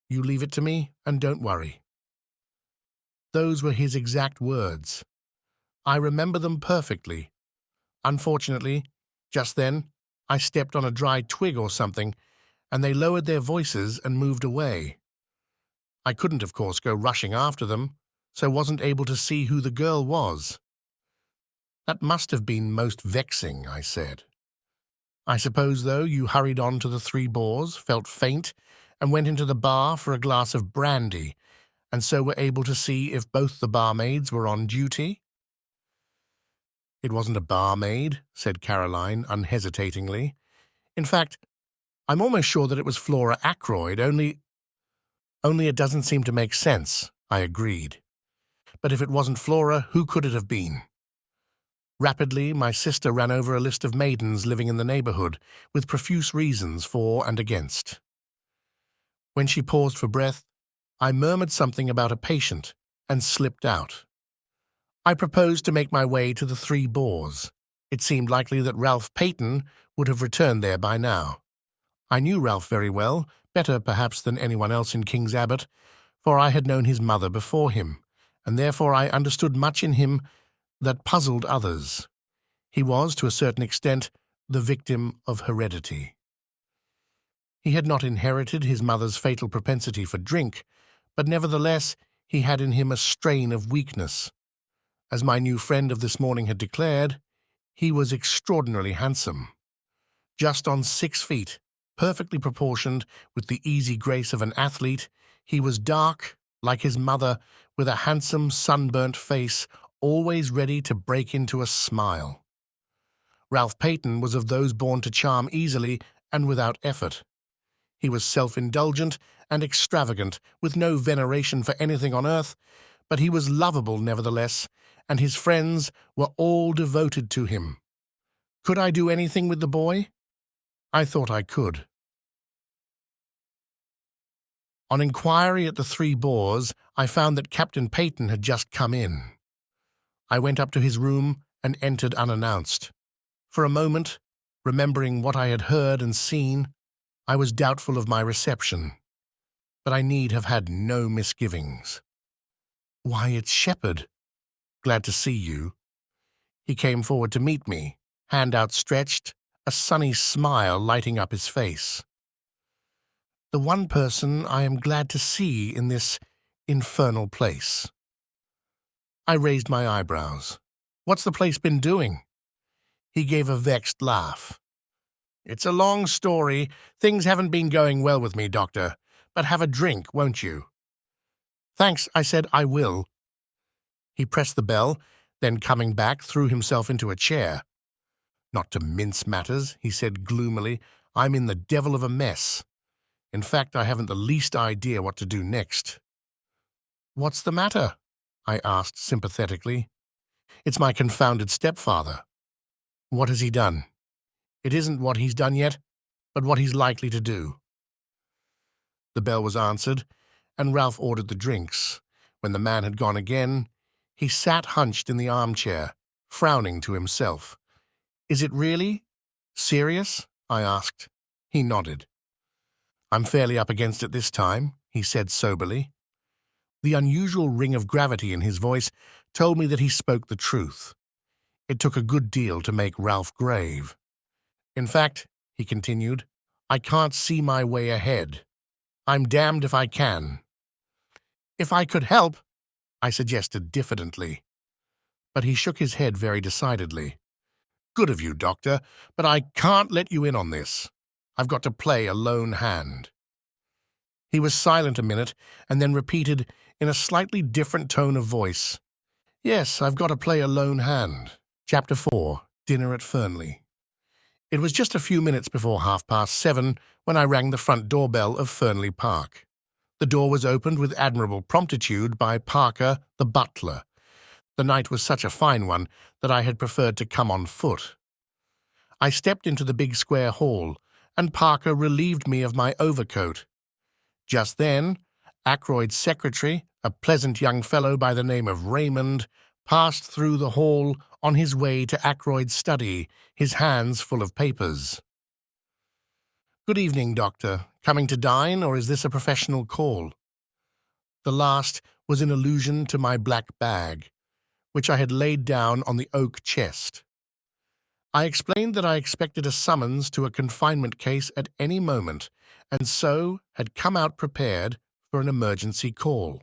You leave it to me, and don't worry.' Those were his exact words. I remember them perfectly. Unfortunately, just then, I stepped on a dry twig or something, and they lowered their voices and moved away. I couldn't, of course, go rushing after them, so wasn't able to see who the girl was." "That must have been most vexing," I said. "I suppose, though, you hurried on to the Three Boars, felt faint, and went into the bar for a glass of brandy, and so were able to see if both the barmaids were on duty?" "It wasn't a barmaid," said Caroline unhesitatingly. "In fact, I'm almost sure that it was Flora Ackroyd, only it doesn't seem to make sense," I agreed. "But if it wasn't Flora, who could it have been?" Rapidly, my sister ran over a list of maidens living in the neighborhood, with profuse reasons for and against. When she paused for breath, I murmured something about a patient and slipped out. I proposed to make my way to the Three Boars. It seemed likely that Ralph Peyton would have returned there by now. I knew Ralph very well, better perhaps than anyone else in King's Abbot, for I had known his mother before him, and therefore I understood much in him that puzzled others. He was, to a certain extent, the victim of heredity. He had not inherited his mother's fatal propensity for drink, but nevertheless he had in him a strain of weakness. As my new friend of this morning had declared, he was extraordinarily handsome. Just on 6 feet, perfectly proportioned, with the easy grace of an athlete, he was dark, like his mother, with a handsome, sunburnt face, always ready to break into a smile. Ralph Peyton was of those born to charm easily and without effort. He was self-indulgent and extravagant, with no veneration for anything on earth, but he was lovable nevertheless, and his friends were all devoted to him. Could I do anything with the boy? I thought I could. On inquiry at the Three Boars, I found that Captain Peyton had just come in. I went up to his room and entered unannounced. For a moment, remembering what I had heard and seen, I was doubtful of my reception, but I need have had no misgivings. "Why, it's Sheppard. Glad to see you." He came forward to meet me, hand outstretched, a sunny smile lighting up his face. "The one person I am glad to see in this infernal place." I raised my eyebrows. "What's the place been doing?" He gave a vexed laugh. "It's a long story. Things haven't been going well with me, Doctor. But have a drink, won't you?" "Thanks," I said. "I will." He pressed the bell, then coming back, threw himself into a chair. "Not to mince matters," he said gloomily, "I'm in the devil of a mess. In fact, I haven't the least idea what to do next." "What's the matter?" I asked sympathetically. "It's my confounded stepfather." "What has he done?" "It isn't what he's done yet, but what he's likely to do." The bell was answered, and Ralph ordered the drinks. When the man had gone again, he sat hunched in the armchair, frowning to himself. "Is it really serious?" I asked. He nodded. "I'm fairly up against it this time," he said soberly. The unusual ring of gravity in his voice told me that he spoke the truth. It took a good deal to make Ralph grave. "In fact," he continued, "I can't see my way ahead. I'm damned if I can." "If I could help," I suggested diffidently. But he shook his head very decidedly. "Good of you, Doctor, but I can't let you in on this. I've got to play a lone hand." He was silent a minute, and then repeated, in a slightly different tone of voice, "Yes, I've got to play a lone hand." Chapter 4. Dinner at Fernley. It was just a few minutes before 7:30 when I rang the front doorbell of Fernley Park. The door was opened with admirable promptitude by Parker, the butler. The night was such a fine one that I had preferred to come on foot. I stepped into the big square hall, and Parker relieved me of my overcoat. Just then, Ackroyd's secretary, a pleasant young fellow by the name of Raymond, passed through the hall on his way to Ackroyd's study, his hands full of papers. "Good evening, Doctor. Coming to dine, or is this a professional call?" The last was in allusion to my black bag, which I had laid down on the oak chest. I explained that I expected a summons to a confinement case at any moment, and so had come out prepared for an emergency call.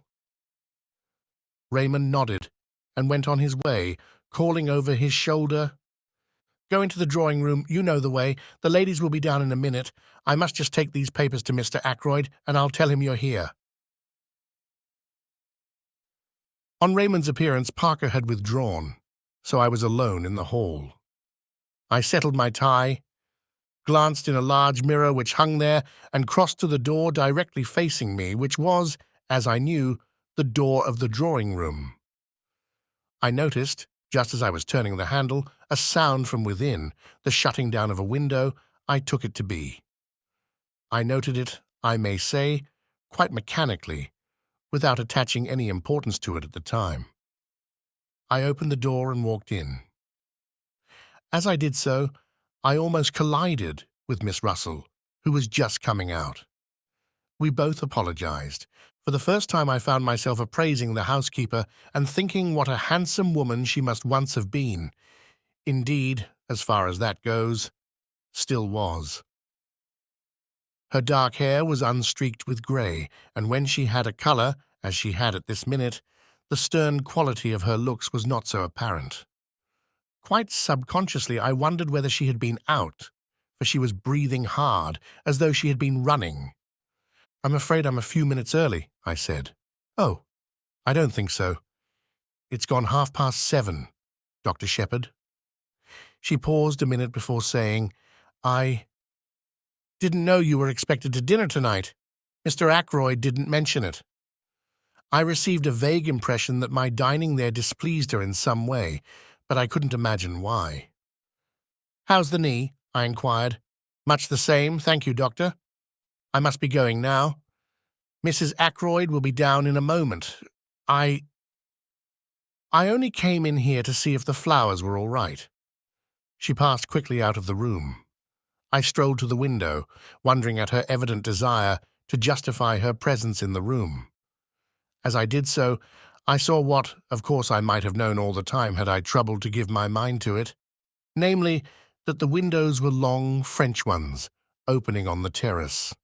Raymond nodded and went on his way, calling over his shoulder, "Go into the drawing-room, you know the way. The ladies will be down in a minute. I must just take these papers to Mr. Ackroyd, and I'll tell him you're here." On Raymond's appearance, Parker had withdrawn, so I was alone in the hall. I settled my tie, glanced in a large mirror which hung there, and crossed to the door directly facing me, which was, as I knew, the door of the drawing-room. I noticed, just as I was turning the handle, a sound from within, the shutting down of a window. I took it to be. I noted it, I may say, quite mechanically, without attaching any importance to it at the time. I opened the door and walked in. As I did so, I almost collided with Miss Russell, who was just coming out. We both apologized. For the first time I found myself appraising the housekeeper and thinking what a handsome woman she must once have been. Indeed, as far as that goes, still was. Her dark hair was unstreaked with grey, and when she had a colour, as she had at this minute, the stern quality of her looks was not so apparent. Quite subconsciously I wondered whether she had been out, for she was breathing hard, as though she had been running. "I'm afraid I'm a few minutes early," I said. "Oh, I don't think so. It's gone 7:30, Dr. Sheppard." She paused a minute before saying, "I didn't know you were expected to dinner tonight. Mr. Ackroyd didn't mention it." I received a vague impression that my dining there displeased her in some way, but I couldn't imagine why. "How's the knee?" I inquired. "Much the same, thank you, Doctor. I must be going now. Mrs. Ackroyd will be down in a moment. I only came in here to see if the flowers were all right." She passed quickly out of the room. I strolled to the window, wondering at her evident desire to justify her presence in the room. As I did so, I saw what, of course, I might have known all the time had I troubled to give my mind to it, namely, that the windows were long French ones, opening on the terrace.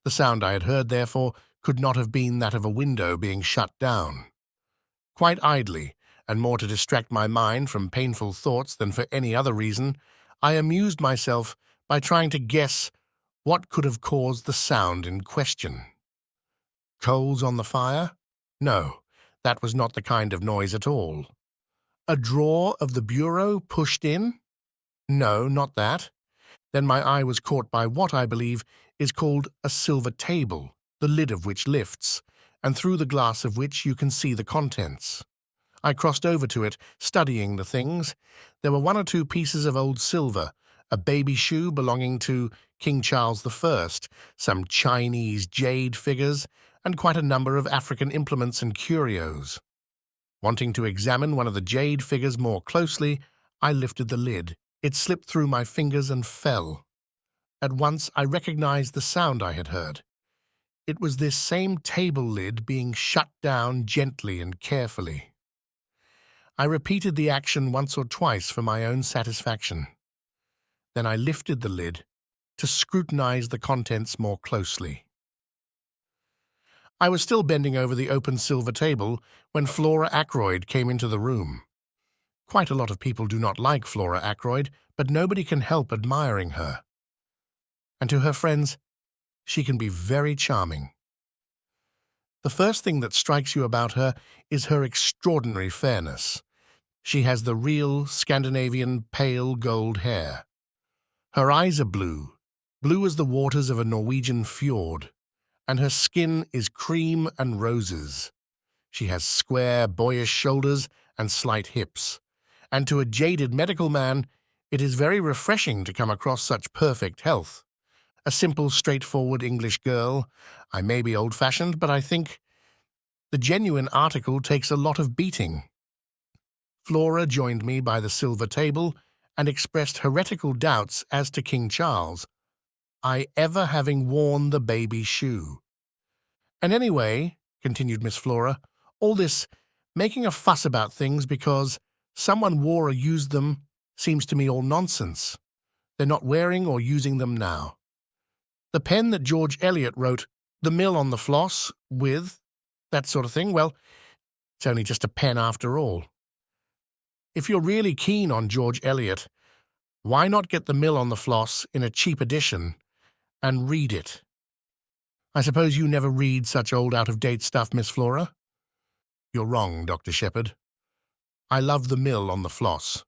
The sound I had heard, therefore, could not have been that of a window being shut down. Quite idly, and more to distract my mind from painful thoughts than for any other reason, I amused myself by trying to guess what could have caused the sound in question. Coals on the fire? No, that was not the kind of noise at all. A drawer of the bureau pushed in? No, not that. Then my eye was caught by what I believe is called a silver table, the lid of which lifts, and through the glass of which you can see the contents. I crossed over to it, studying the things. There were one or two pieces of old silver, a baby shoe belonging to King Charles I, some Chinese jade figures, and quite a number of African implements and curios. Wanting to examine one of the jade figures more closely, I lifted the lid. It slipped through my fingers and fell. At once I recognized the sound I had heard. It was this same table lid being shut down gently and carefully. I repeated the action once or twice for my own satisfaction. Then I lifted the lid to scrutinize the contents more closely. I was still bending over the open silver table when Flora Ackroyd came into the room. Quite a lot of people do not like Flora Ackroyd, but nobody can help admiring her. And to her friends, she can be very charming. The first thing that strikes you about her is her extraordinary fairness. She has the real Scandinavian pale gold hair. Her eyes are blue, blue as the waters of a Norwegian fjord, and her skin is cream and roses. She has square, boyish shoulders and slight hips, and to a jaded medical man, it is very refreshing to come across such perfect health. A simple, straightforward English girl. I may be old-fashioned, but I think the genuine article takes a lot of beating. Flora joined me by the silver table and expressed heretical doubts as to King Charles, I ever having worn the baby shoe. And anyway, continued Miss Flora, all this making a fuss about things because someone wore or used them seems to me all nonsense. They're not wearing or using them now. The pen that George Eliot wrote, "The mill on the floss," with, that sort of thing, well, it's only just a pen after all. If you're really keen on George Eliot, why not get The Mill on the Floss in a cheap edition and read it? I suppose you never read such old out-of-date stuff, Miss Flora? You're wrong, Dr. Sheppard. I love The Mill on the Floss.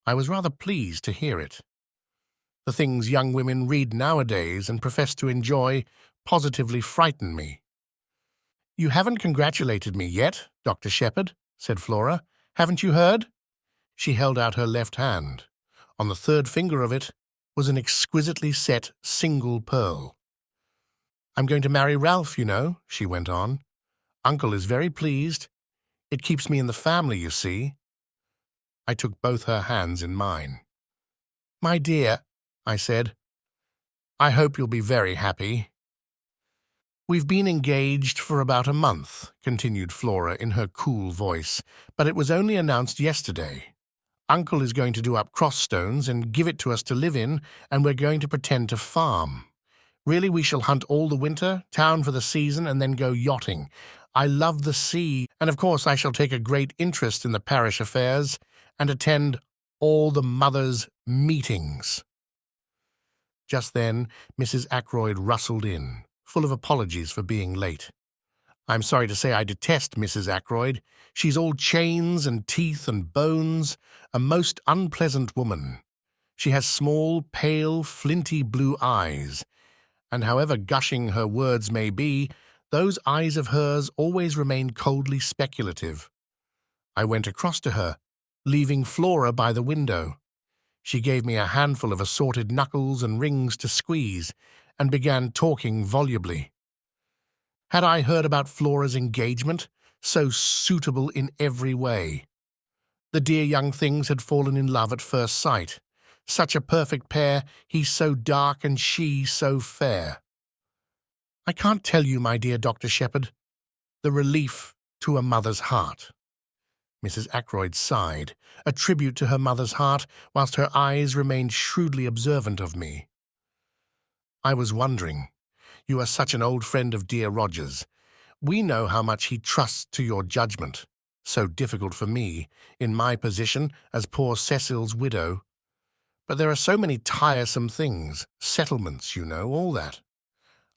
I was rather pleased to hear it. The things young women read nowadays and profess to enjoy positively frighten me. You haven't congratulated me yet, Dr. Sheppard, said Flora. Haven't you heard? She held out her left hand. On the third finger of it was an exquisitely set single pearl. I'm going to marry Ralph, you know, she went on. Uncle is very pleased. It keeps me in the family, you see. I took both her hands in mine. My dear, I said, I hope you'll be very happy. We've been engaged for about a month, continued Flora in her cool voice, but it was only announced yesterday. Uncle is going to do up Crossstones and give it to us to live in, and we're going to pretend to farm. Really, we shall hunt all the winter, town for the season, and then go yachting. I love the sea, and of course I shall take a great interest in the parish affairs and attend all the mothers' meetings. Just then, Mrs. Ackroyd rustled in, full of apologies for being late. I'm sorry to say I detest Mrs. Ackroyd. She's all chains and teeth and bones, a most unpleasant woman. She has small, pale, flinty blue eyes, and however gushing her words may be, those eyes of hers always remain coldly speculative. I went across to her, leaving Flora by the window. She gave me a handful of assorted knuckles and rings to squeeze, and began talking volubly. Had I heard about Flora's engagement, so suitable in every way? The dear young things had fallen in love at first sight. Such a perfect pair, he so dark and she so fair. I can't tell you, my dear Dr. Sheppard, the relief to a mother's heart. Mrs. Ackroyd sighed, a tribute to her mother's heart, whilst her eyes remained shrewdly observant of me. I was wondering. You are such an old friend of dear Roger's. We know how much he trusts to your judgment. So difficult for me, in my position as poor Cecil's widow. But there are so many tiresome things, settlements, you know, all that.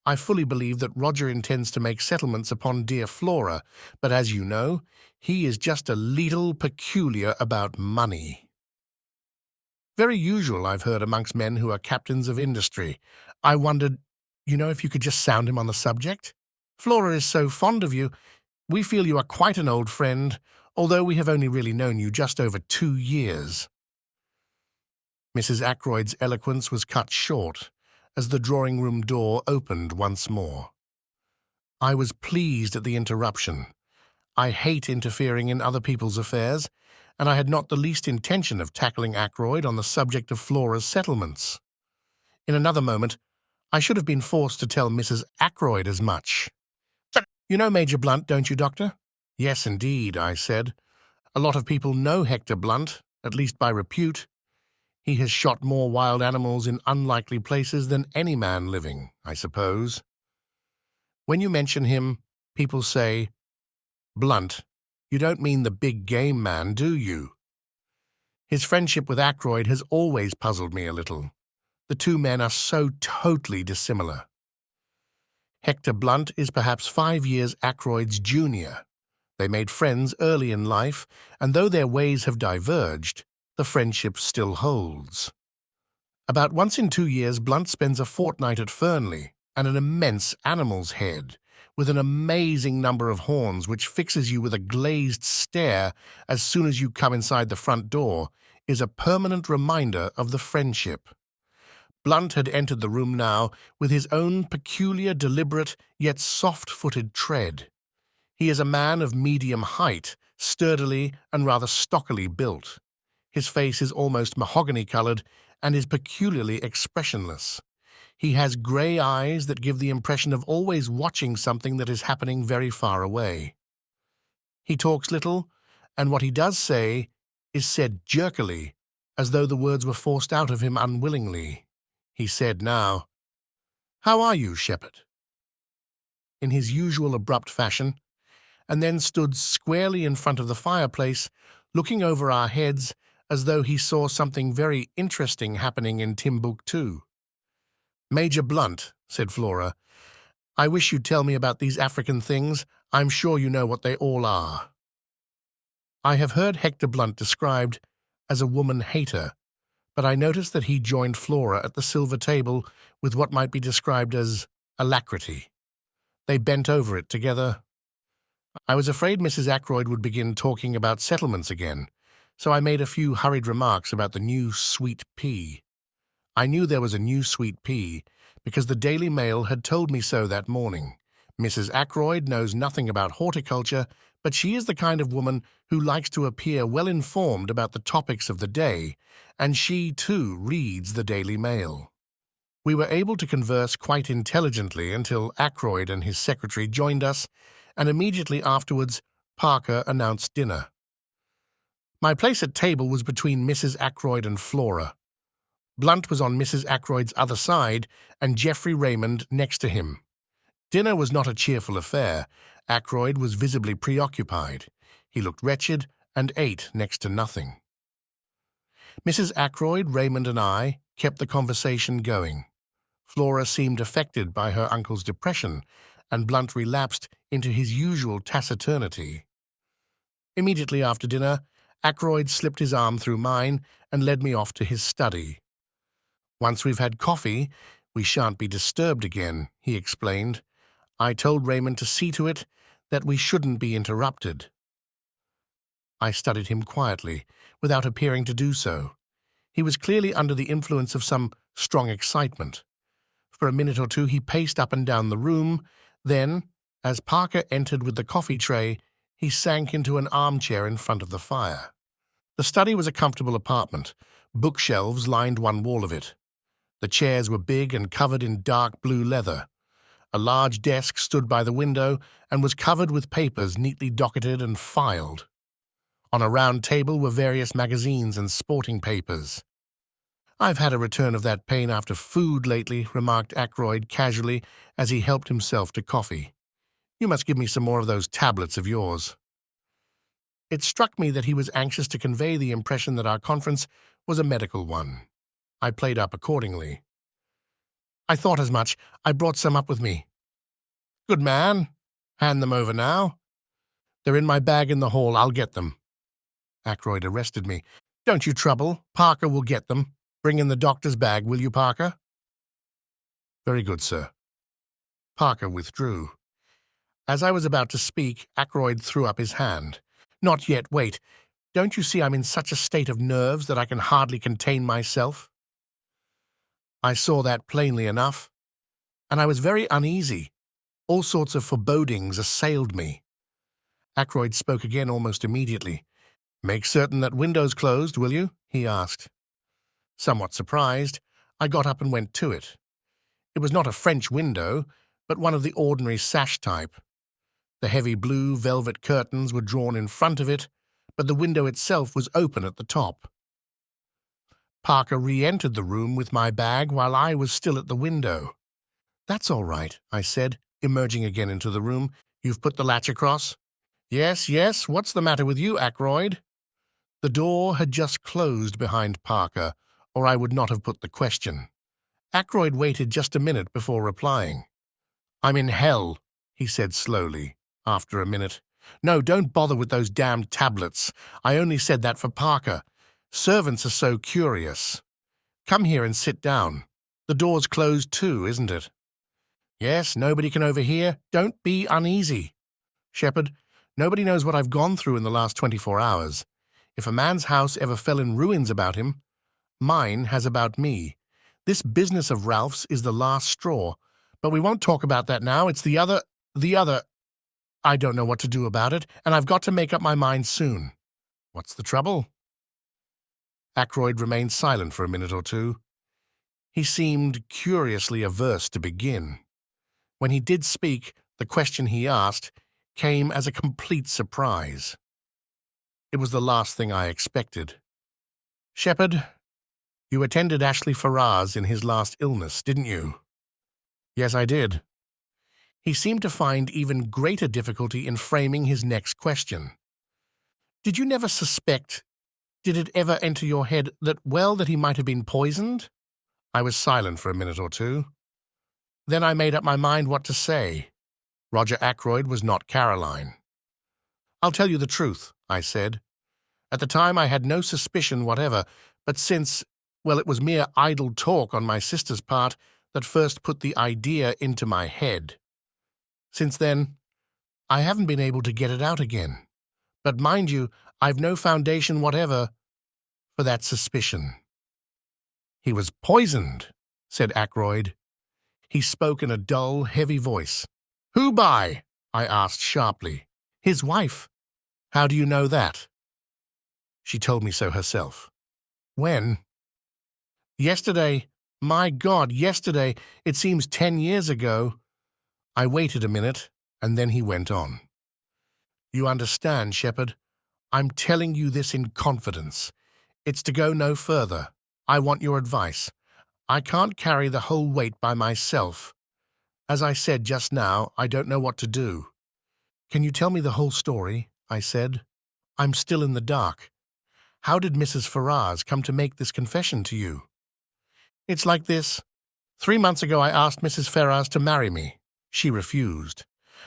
I fully believe that Roger intends to make settlements upon dear Flora, but as you know, he is just a little peculiar about money. Very usual, I've heard, amongst men who are captains of industry. I wondered, if you could just sound him on the subject? Flora is so fond of you. We feel you are quite an old friend, although we have only really known you just over 2 years. Mrs. Ackroyd's eloquence was cut short as the drawing-room door opened once more. I was pleased at the interruption. I hate interfering in other people's affairs, and I had not the least intention of tackling Ackroyd on the subject of Flora's settlements. In another moment, I should have been forced to tell Mrs. Ackroyd as much. You know Major Blunt, don't you, Doctor? Yes, indeed, I said. A lot of people know Hector Blunt, at least by repute. He has shot more wild animals in unlikely places than any man living, I suppose. When you mention him, people say, Blunt, you don't mean the big game man, do you? His friendship with Ackroyd has always puzzled me a little. The two men are so totally dissimilar. Hector Blunt is perhaps 5 years Ackroyd's junior. They made friends early in life, and though their ways have diverged, the friendship still holds. About once in 2 years, Blunt spends a fortnight at Fernley, and an immense animal's head, with an amazing number of horns which fixes you with a glazed stare as soon as you come inside the front door, is a permanent reminder of the friendship. Blunt had entered the room now with his own peculiar, deliberate, yet soft-footed tread. He is a man of medium height, sturdily and rather stockily built. His face is almost mahogany-colored and is peculiarly expressionless. He has grey eyes that give the impression of always watching something that is happening very far away. He talks little, and what he does say is said jerkily, as though the words were forced out of him unwillingly. He said now, "How are you, Sheppard?" in his usual abrupt fashion, and then stood squarely in front of the fireplace, looking over our heads as though he saw something very interesting happening in Timbuktu. "Major Blunt," said Flora, "I wish you'd tell me about these African things. I'm sure you know what they all are." I have heard Hector Blunt described as a woman-hater, but I noticed that he joined Flora at the silver table with what might be described as alacrity. They bent over it together. I was afraid Mrs. Ackroyd would begin talking about settlements again, so I made a few hurried remarks about the new sweet pea. I knew there was a new sweet pea because the Daily Mail had told me so that morning. Mrs. Ackroyd knows nothing about horticulture, but she is the kind of woman who likes to appear well-informed about the topics of the day, and she, too, reads the Daily Mail. We were able to converse quite intelligently until Ackroyd and his secretary joined us, and immediately afterwards Parker announced dinner. My place at table was between Mrs. Ackroyd and Flora. Blunt was on Mrs. Ackroyd's other side, and Geoffrey Raymond next to him. Dinner was not a cheerful affair. Ackroyd was visibly preoccupied. He looked wretched and ate next to nothing. Mrs. Ackroyd, Raymond, and I kept the conversation going. Flora seemed affected by her uncle's depression, and Blunt relapsed into his usual taciturnity. Immediately after dinner, Ackroyd slipped his arm through mine and led me off to his study. "Once we've had coffee, we shan't be disturbed again," he explained. "I told Raymond to see to it that we shouldn't be interrupted." I studied him quietly, without appearing to do so. He was clearly under the influence of some strong excitement. For a minute or two he paced up and down the room. Then, as Parker entered with the coffee tray, he sank into an armchair in front of the fire. The study was a comfortable apartment. Bookshelves lined one wall of it. The chairs were big and covered in dark blue leather. A large desk stood by the window and was covered with papers neatly docketed and filed. On a round table were various magazines and sporting papers. "I've had a return of that pain after food lately," remarked Ackroyd casually as he helped himself to coffee. You must give me some more of those tablets of yours." It struck me that he was anxious to convey the impression that our conference was a medical one. I played up accordingly. "I thought as much. I brought some up with me." "Good man. Hand them over now." "They're in my bag in the hall. I'll get them." Ackroyd arrested me. "Don't you trouble. Parker will get them. Bring in the doctor's bag, will you, Parker?" "Very good, sir." Parker withdrew. As I was about to speak, Ackroyd threw up his hand. "Not yet, wait. Don't you see I'm in such a state of nerves that I can hardly contain myself?" I saw that plainly enough, and I was very uneasy. All sorts of forebodings assailed me. Ackroyd spoke again almost immediately. "Make certain that window's closed, will you?" he asked. Somewhat surprised, I got up and went to it. It was not a French window, but one of the ordinary sash type. The heavy blue velvet curtains were drawn in front of it, but the window itself was open at the top. Parker re-entered the room with my bag while I was still at the window. "That's all right," I said, emerging again into the room. "You've put the latch across?" "Yes, yes. What's the matter with you, Ackroyd?" The door had just closed behind Parker, or I would not have put the question. Ackroyd waited just a minute before replying. "I'm in hell," he said slowly, after a minute. "No, don't bother with those damned tablets. I only said that for Parker. Servants are so curious. Come here and sit down. The door's closed too, isn't it?" "Yes, nobody can overhear. Don't be uneasy. Sheppard, nobody knows what I've gone through in the last 24 hours. If a man's house ever fell in ruins about him, mine has about me. This business of Ralph's is the last straw. But we won't talk about that now. It's the other... I don't know what to do about it, and I've got to make up my mind soon." "What's the trouble?" Ackroyd remained silent for a minute or two. He seemed curiously averse to begin. When he did speak, the question he asked came as a complete surprise. It was the last thing I expected. "Sheppard, you attended Ashley Ferrars in his last illness, didn't you?" "Yes, I did." He seemed to find even greater difficulty in framing his next question. "Did you never suspect, did it ever enter your head that he might have been poisoned?" I was silent for a minute or two. Then I made up my mind what to say. Roger Ackroyd was not Caroline. "I'll tell you the truth," I said. "At the time I had no suspicion whatever, but since, well, it was mere idle talk on my sister's part that first put the idea into my head. Since then, I haven't been able to get it out again. But mind you, I've no foundation whatever for that suspicion." "He was poisoned," said Ackroyd. He spoke in a dull, heavy voice. "Who by?" I asked sharply. "His wife." "How do you know that?" "She told me so herself." "When?" "Yesterday. My God, yesterday. It seems 10 years ago." I waited a minute, and then he went on. "You understand, Sheppard. I'm telling you this in confidence. It's to go no further. I want your advice. I can't carry the whole weight by myself. As I said just now, I don't know what to do." "Can you tell me the whole story?" I said. "I'm still in the dark. How did Mrs. Ferrars come to make this confession to you?" "It's like this. 3 months ago I asked Mrs. Ferrars to marry me. She refused.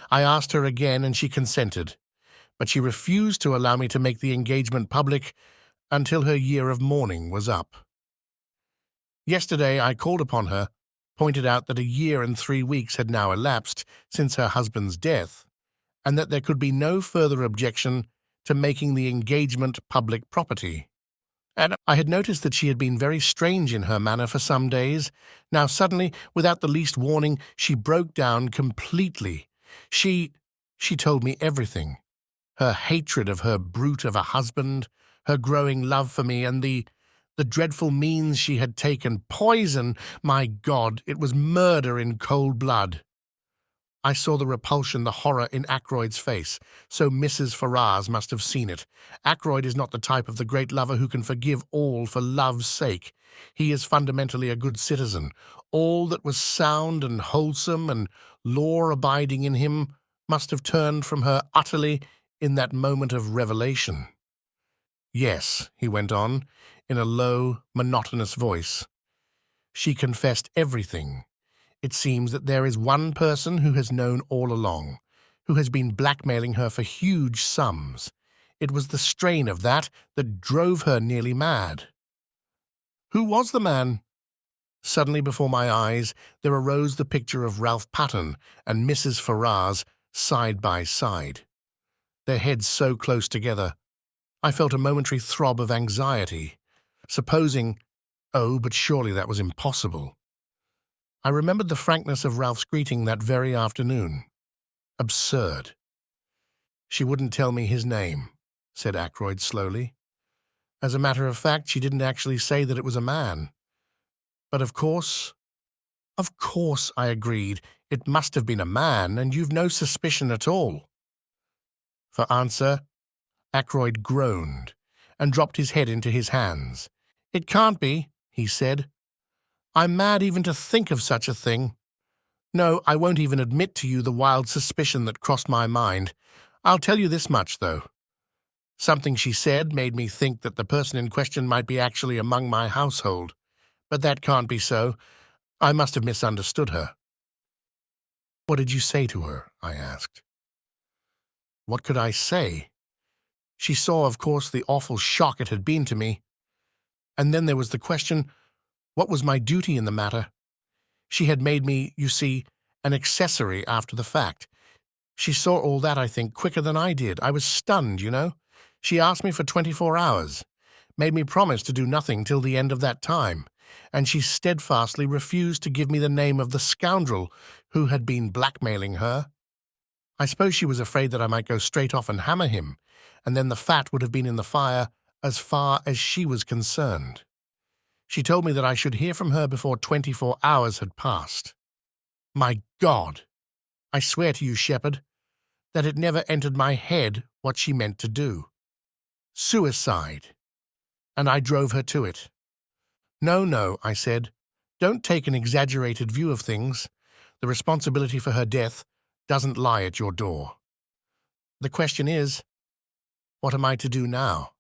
I asked her again and she consented, but she refused to allow me to make the engagement public until her year of mourning was up. Yesterday I called upon her, pointed out that a year and 3 weeks had now elapsed since her husband's death, and that there could be no further objection to making the engagement public property. And I had noticed that she had been very strange in her manner for some days. Now suddenly, without the least warning, she broke down completely. She told me everything. Her hatred of her brute of a husband, her growing love for me, and the dreadful means she had taken. Poison! My God, it was murder in cold blood. I saw the repulsion, the horror in Ackroyd's face. So Mrs. Ferrars must have seen it. Ackroyd is not the type of the great lover who can forgive all for love's sake. He is fundamentally a good citizen. All that was sound and wholesome and law-abiding in him must have turned from her utterly in that moment of revelation. Yes, he went on, in a low, monotonous voice. She confessed everything. It seems that there is one person who has known all along, who has been blackmailing her for huge sums. It was the strain of that drove her nearly mad. Who was the man? Suddenly before my eyes there arose the picture of Ralph Patten and Mrs. Ferrars side by side, their heads so close together. I felt a momentary throb of anxiety. But surely that was impossible. I remembered the frankness of Ralph's greeting that very afternoon. Absurd. She wouldn't tell me his name, said Ackroyd slowly. As a matter of fact, she didn't actually say that it was a man. But of course, I agreed, it must have been a man, and you've no suspicion at all. For answer, Ackroyd groaned and dropped his head into his hands. It can't be, he said. I'm mad even to think of such a thing. No, I won't even admit to you the wild suspicion that crossed my mind. I'll tell you this much, though. Something she said made me think that the person in question might be actually among my household. But that can't be so. I must have misunderstood her. What did you say to her? I asked. What could I say? She saw, of course, the awful shock it had been to me. And then there was the question, what was my duty in the matter? She had made me, you see, an accessory after the fact. She saw all that, I think, quicker than I did. I was stunned, you know. She asked me for 24 hours, made me promise to do nothing till the end of that time, and she steadfastly refused to give me the name of the scoundrel who had been blackmailing her. I suppose she was afraid that I might go straight off and hammer him, and then the fat would have been in the fire as far as she was concerned. She told me that I should hear from her before 24 hours had passed. My God! I swear to you, Sheppard, that it never entered my head what she meant to do. Suicide. And I drove her to it. No, I said. Don't take an exaggerated view of things. The responsibility for her death doesn't lie at your door. The question is, what am I to do now?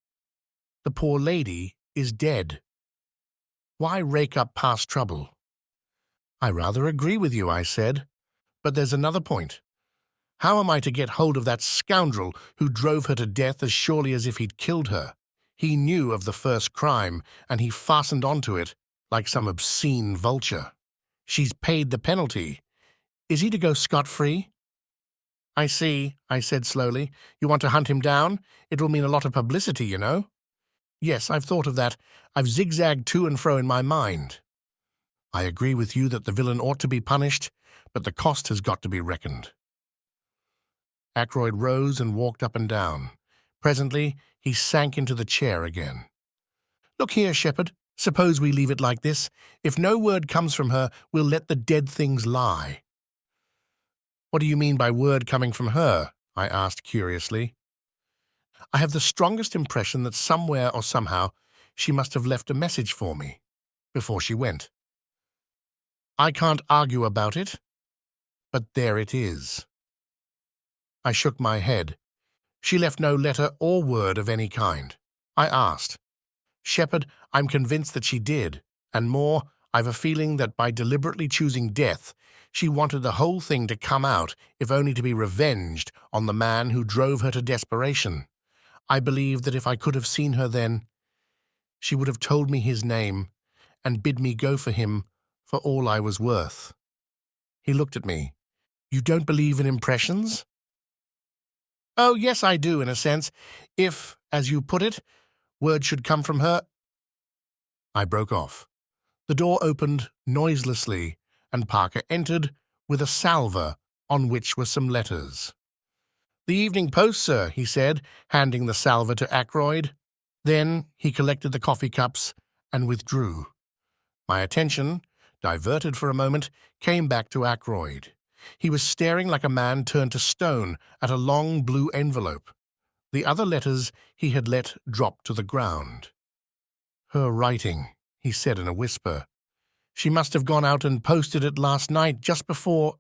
The poor lady is dead. Why rake up past trouble? I rather agree with you, I said. But there's another point. How am I to get hold of that scoundrel who drove her to death as surely as if he'd killed her? He knew of the first crime, and he fastened onto it like some obscene vulture. She's paid the penalty. Is he to go scot-free? I see, I said slowly. You want to hunt him down? It will mean a lot of publicity, you know. Yes, I've thought of that. I've zigzagged to and fro in my mind. I agree with you that the villain ought to be punished, but the cost has got to be reckoned. Ackroyd rose and walked up and down. Presently, he sank into the chair again. Look here, Sheppard, suppose we leave it like this. If no word comes from her, we'll let the dead things lie. What do you mean by word coming from her? I asked curiously. I have the strongest impression that somewhere or somehow she must have left a message for me before she went. I can't argue about it, but there it is. I shook my head. She left no letter or word of any kind. I asked. Sheppard, I'm convinced that she did, and more, I've a feeling that by deliberately choosing death, she wanted the whole thing to come out, if only to be revenged on the man who drove her to desperation. I believe that if I could have seen her then, she would have told me his name and bid me go for him for all I was worth. He looked at me. You don't believe in impressions? Oh, yes, I do, in a sense. If, as you put it, word should come from her. I broke off. The door opened noiselessly, and Parker entered with a salver on which were some letters. The Evening Post, sir, he said, handing the salver to Ackroyd. Then he collected the coffee cups and withdrew. My attention, diverted for a moment, came back to Ackroyd. He was staring like a man turned to stone at a long blue envelope. The other letters he had let drop to the ground. Her writing, he said in a whisper. She must have gone out and posted it last night, just before...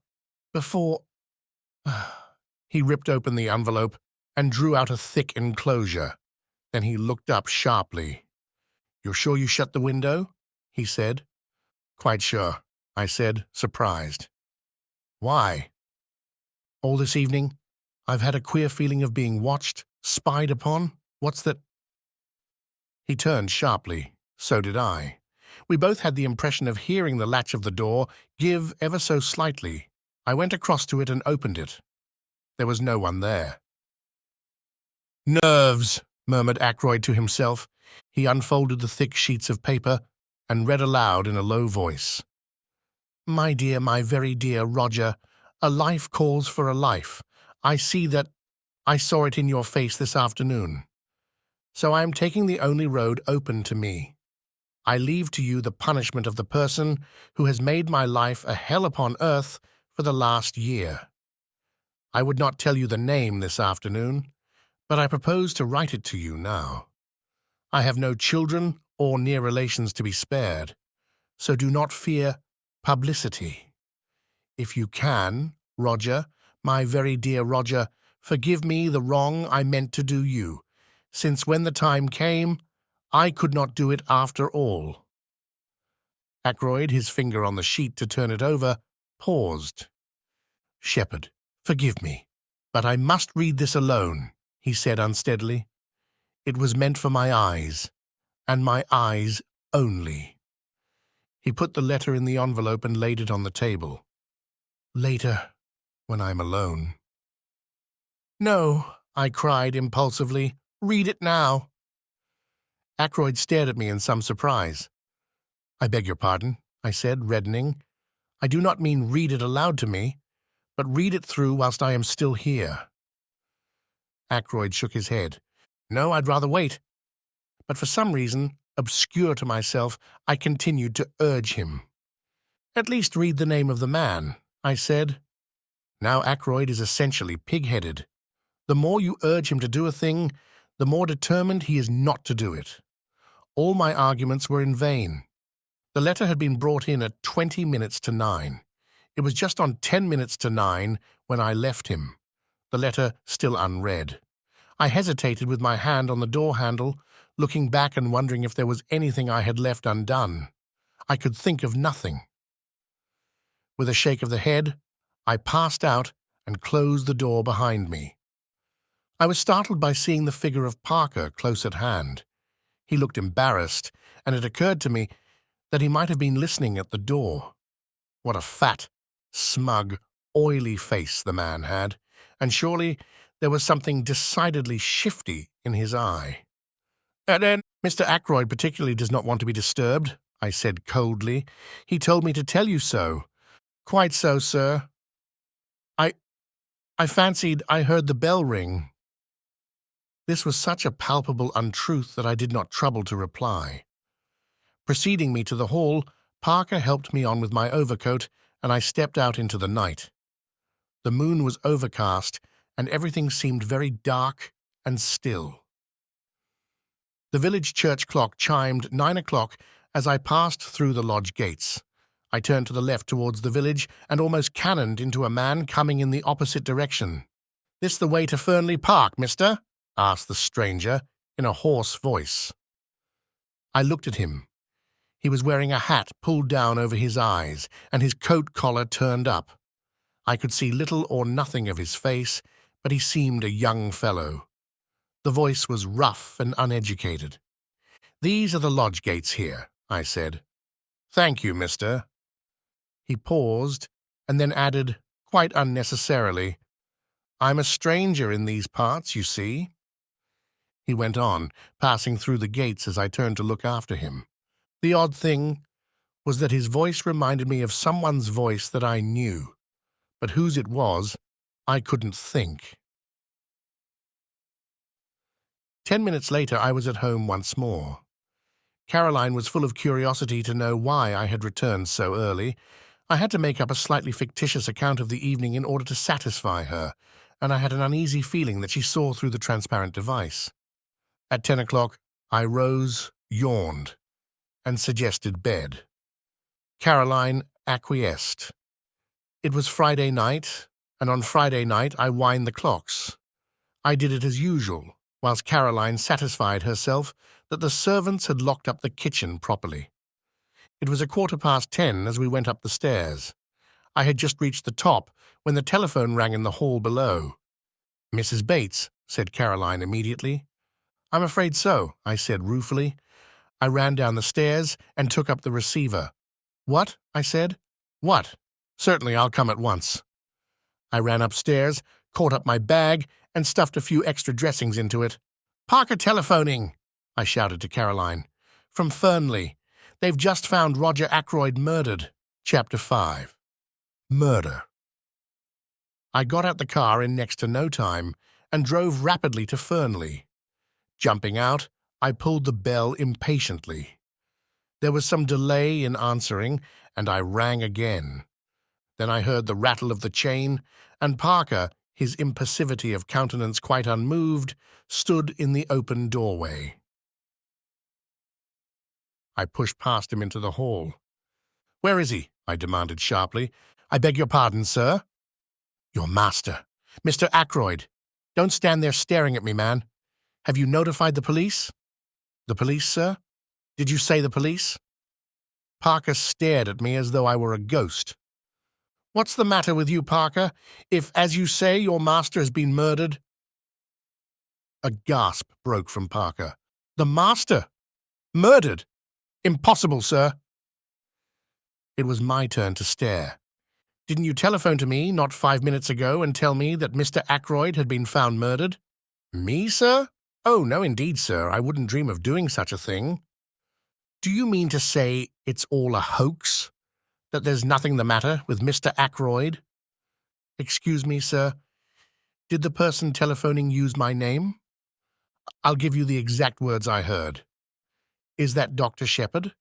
He ripped open the envelope and drew out a thick enclosure. Then he looked up sharply. "You're sure you shut the window?" he said. "Quite sure," I said, surprised. "Why?" "All this evening, I've had a queer feeling of being watched, spied upon. What's that?" He turned sharply. So did I. We both had the impression of hearing the latch of the door give ever so slightly. I went across to it and opened it. There was no one there. "Nerves," murmured Ackroyd to himself. He unfolded the thick sheets of paper and read aloud in a low voice. "My dear, my very dear Roger, a life calls for a life. I see that. I saw it in your face this afternoon. So I am taking the only road open to me. I leave to you the punishment of the person who has made my life a hell upon earth for the last year. I would not tell you the name this afternoon, but I propose to write it to you now. I have no children or near relations to be spared, so do not fear publicity. If you can, Roger, my very dear Roger, forgive me the wrong I meant to do you, since when the time came, I could not do it after all." Ackroyd, his finger on the sheet to turn it over, paused. "Sheppard, forgive me, but I must read this alone," he said unsteadily. "It was meant for my eyes, and my eyes only." He put the letter in the envelope and laid it on the table. "Later, when I'm alone." "No," I cried impulsively. "Read it now." Ackroyd stared at me in some surprise. "I beg your pardon," I said, reddening. "I do not mean read it aloud to me, but read it through whilst I am still here." Ackroyd shook his head. "No, I'd rather wait." But for some reason, obscure to myself, I continued to urge him. "At least read the name of the man," I said. Now Ackroyd is essentially pig-headed. The more you urge him to do a thing, the more determined he is not to do it. All my arguments were in vain. The letter had been brought in at 20 minutes to 9. It was just on 10 minutes to 9 when I left him, the letter still unread. I hesitated with my hand on the door handle, looking back and wondering if there was anything I had left undone. I could think of nothing. With a shake of the head, I passed out and closed the door behind me. I was startled by seeing the figure of Parker close at hand. He looked embarrassed, and it occurred to me that he might have been listening at the door. What a fat, smug, oily face the man had, and surely there was something decidedly shifty in his eye. "And then Mr. Ackroyd particularly does not want to be disturbed," I said coldly. "He told me to tell you so." "Quite so, sir. I fancied I heard the bell ring." This was such a palpable untruth that I did not trouble to reply. Preceding me to the hall, Parker helped me on with my overcoat, and I stepped out into the night. The moon was overcast, and everything seemed very dark and still. The village church clock chimed 9 o'clock as I passed through the lodge gates. I turned to the left towards the village and almost cannoned into a man coming in the opposite direction. "This the way to Fernley Park, mister?" asked the stranger in a hoarse voice. I looked at him. He was wearing a hat pulled down over his eyes and his coat collar turned up. I could see little or nothing of his face, but he seemed a young fellow. The voice was rough and uneducated. "These are the lodge gates here," I said. "Thank you, mister." He paused and then added, quite unnecessarily, "I'm a stranger in these parts, you see." He went on, passing through the gates as I turned to look after him. The odd thing was that his voice reminded me of someone's voice that I knew, but whose it was, I couldn't think. 10 minutes later, I was at home once more. Caroline was full of curiosity to know why I had returned so early. I had to make up a slightly fictitious account of the evening in order to satisfy her, and I had an uneasy feeling that she saw through the transparent device. At 10 o'clock, I rose, yawned, and suggested bed. Caroline acquiesced. It was Friday night, and on Friday night I wind the clocks. I did it as usual, whilst Caroline satisfied herself that the servants had locked up the kitchen properly. It was 10:15 as we went up the stairs. I had just reached the top when the telephone rang in the hall below. "Mrs. Bates," said Caroline immediately. "I'm afraid so," I said ruefully. I ran down the stairs and took up the receiver. "What?" I said. "What? Certainly, I'll come at once." I ran upstairs, caught up my bag, and stuffed a few extra dressings into it. "Parker telephoning," I shouted to Caroline. "From Fernley. They've just found Roger Ackroyd murdered." Chapter 5. Murder. I got out the car in next to no time and drove rapidly to Fernley. Jumping out, I pulled the bell impatiently. There was some delay in answering, and I rang again. Then I heard the rattle of the chain, and Parker, his impassivity of countenance quite unmoved, stood in the open doorway. I pushed past him into the hall. "Where is he?" I demanded sharply. "I beg your pardon, sir?" "Your master. Mr. Ackroyd. Don't stand there staring at me, man. Have you notified the police?" "The police, sir? Did you say the police?" Parker stared at me as though I were a ghost. "What's the matter with you, Parker, if, as you say, your master has been murdered?" A gasp broke from Parker. "The master? Murdered? Impossible, sir." It was my turn to stare. "Didn't you telephone to me not 5 minutes ago and tell me that Mr. Ackroyd had been found murdered?" "Me, sir? Oh, no indeed, sir. I wouldn't dream of doing such a thing." "Do you mean to say it's all a hoax? That there's nothing the matter with Mr. Ackroyd?" "Excuse me, sir. Did the person telephoning use my name?" "I'll give you the exact words I heard. Is that Dr. Sheppard?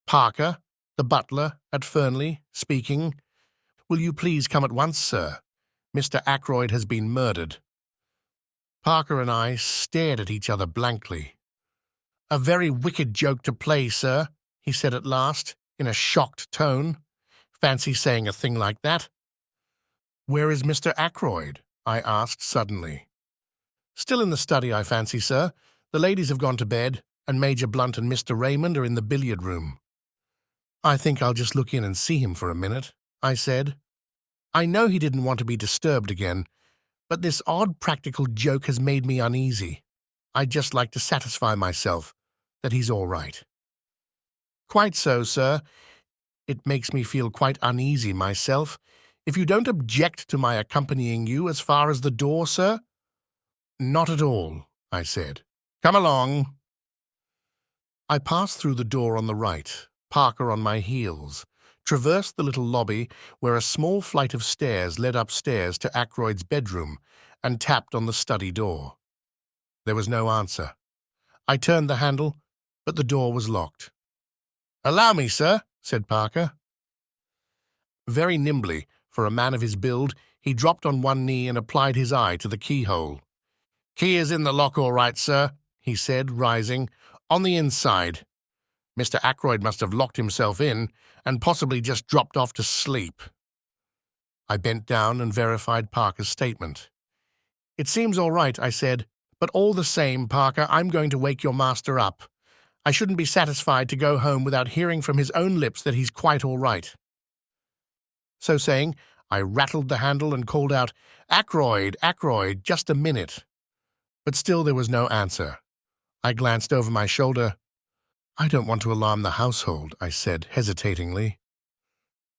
Parker, the butler at Fernley, speaking. Will you please come at once, sir? Mr. Ackroyd has been murdered." Parker and I stared at each other blankly. "A very wicked joke to play, sir," he said at last, in a shocked tone. "Fancy saying a thing like that." "Where is Mr. Ackroyd?" I asked suddenly. "Still in the study, I fancy, sir. The ladies have gone to bed, and Major Blunt and Mr. Raymond are in the billiard room." "I think I'll just look in and see him for a minute," I said. I know he didn't want to be disturbed again, but this odd practical joke has made me uneasy. I'd just like to satisfy myself that he's all right. "Quite so, sir. It makes me feel quite uneasy myself. If you don't object to my accompanying you as far as the door, sir?" "Not at all," I said. "Come along." I passed through the door on the right, Parker on my heels, traversed the little lobby where a small flight of stairs led upstairs to Ackroyd's bedroom, and tapped on the study door. There was no answer. I turned the handle, but the door was locked. "Allow me, sir," said Parker. Very nimbly, for a man of his build, he dropped on one knee and applied his eye to the keyhole. "Key is in the lock all right, sir," he said, rising. "On the inside. Mr. Ackroyd must have locked himself in and possibly just dropped off to sleep." I bent down and verified Parker's statement. "It seems all right," I said, "but all the same, Parker, I'm going to wake your master up. I shouldn't be satisfied to go home without hearing from his own lips that he's quite all right." So saying, I rattled the handle and called out, "Ackroyd, Ackroyd, just a minute." But still there was no answer. I glanced over my shoulder. "I don't want to alarm the household," I said hesitatingly.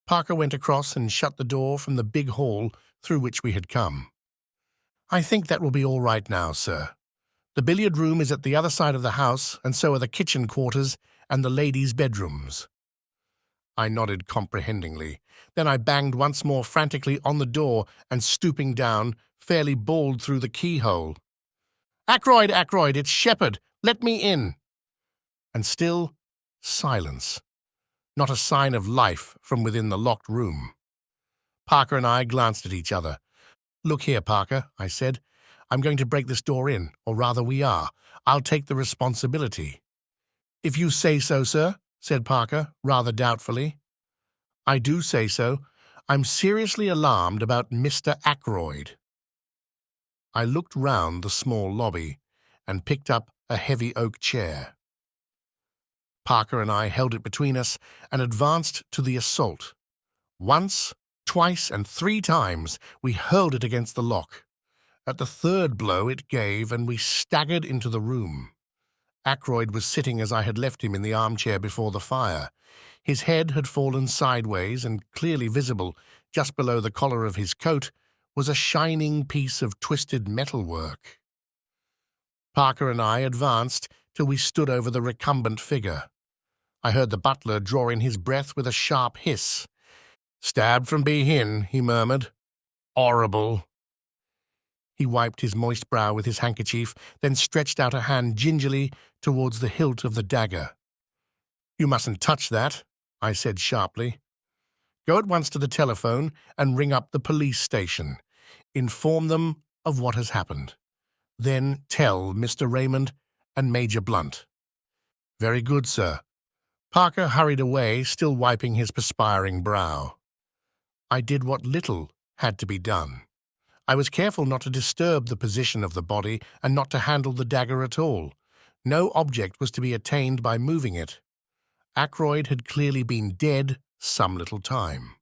Parker went across and shut the door from the big hall through which we had come. "I think that will be all right now, sir. The billiard room is at the other side of the house, and so are the kitchen quarters and the ladies' bedrooms." I nodded comprehendingly. Then I banged once more frantically on the door and, stooping down, fairly bawled through the keyhole, "Ackroyd, Ackroyd, it's Sheppard. Let me in." And still silence. Not a sign of life from within the locked room. Parker and I glanced at each other. "Look here, Parker," I said. "I'm going to break this door in, or rather we are. I'll take the responsibility." "If you say so, sir," said Parker, rather doubtfully. "I do say so. I'm seriously alarmed about Mr. Ackroyd." I looked round the small lobby and picked up a heavy oak chair. Parker and I held it between us and advanced to the assault. Once, twice, and 3 times we hurled it against the lock. At the 3rd blow it gave, and we staggered into the room. Ackroyd was sitting as I had left him in the armchair before the fire. His head had fallen sideways, and clearly visible, just below the collar of his coat, was a shining piece of twisted metalwork. Parker and I advanced till we stood over the recumbent figure. I heard the butler draw in his breath with a sharp hiss. "Stabbed from behin," he murmured. "Horrible." He wiped his moist brow with his handkerchief, then stretched out a hand gingerly towards the hilt of the dagger. "You mustn't touch that," I said sharply. "Go at once to the telephone and ring up the police station. Inform them of what has happened. Then tell Mr. Raymond and Major Blunt." "Very good, sir." Parker hurried away, still wiping his perspiring brow. I did what little had to be done. I was careful not to disturb the position of the body and not to handle the dagger at all. No object was to be attained by moving it. Ackroyd had clearly been dead some little time.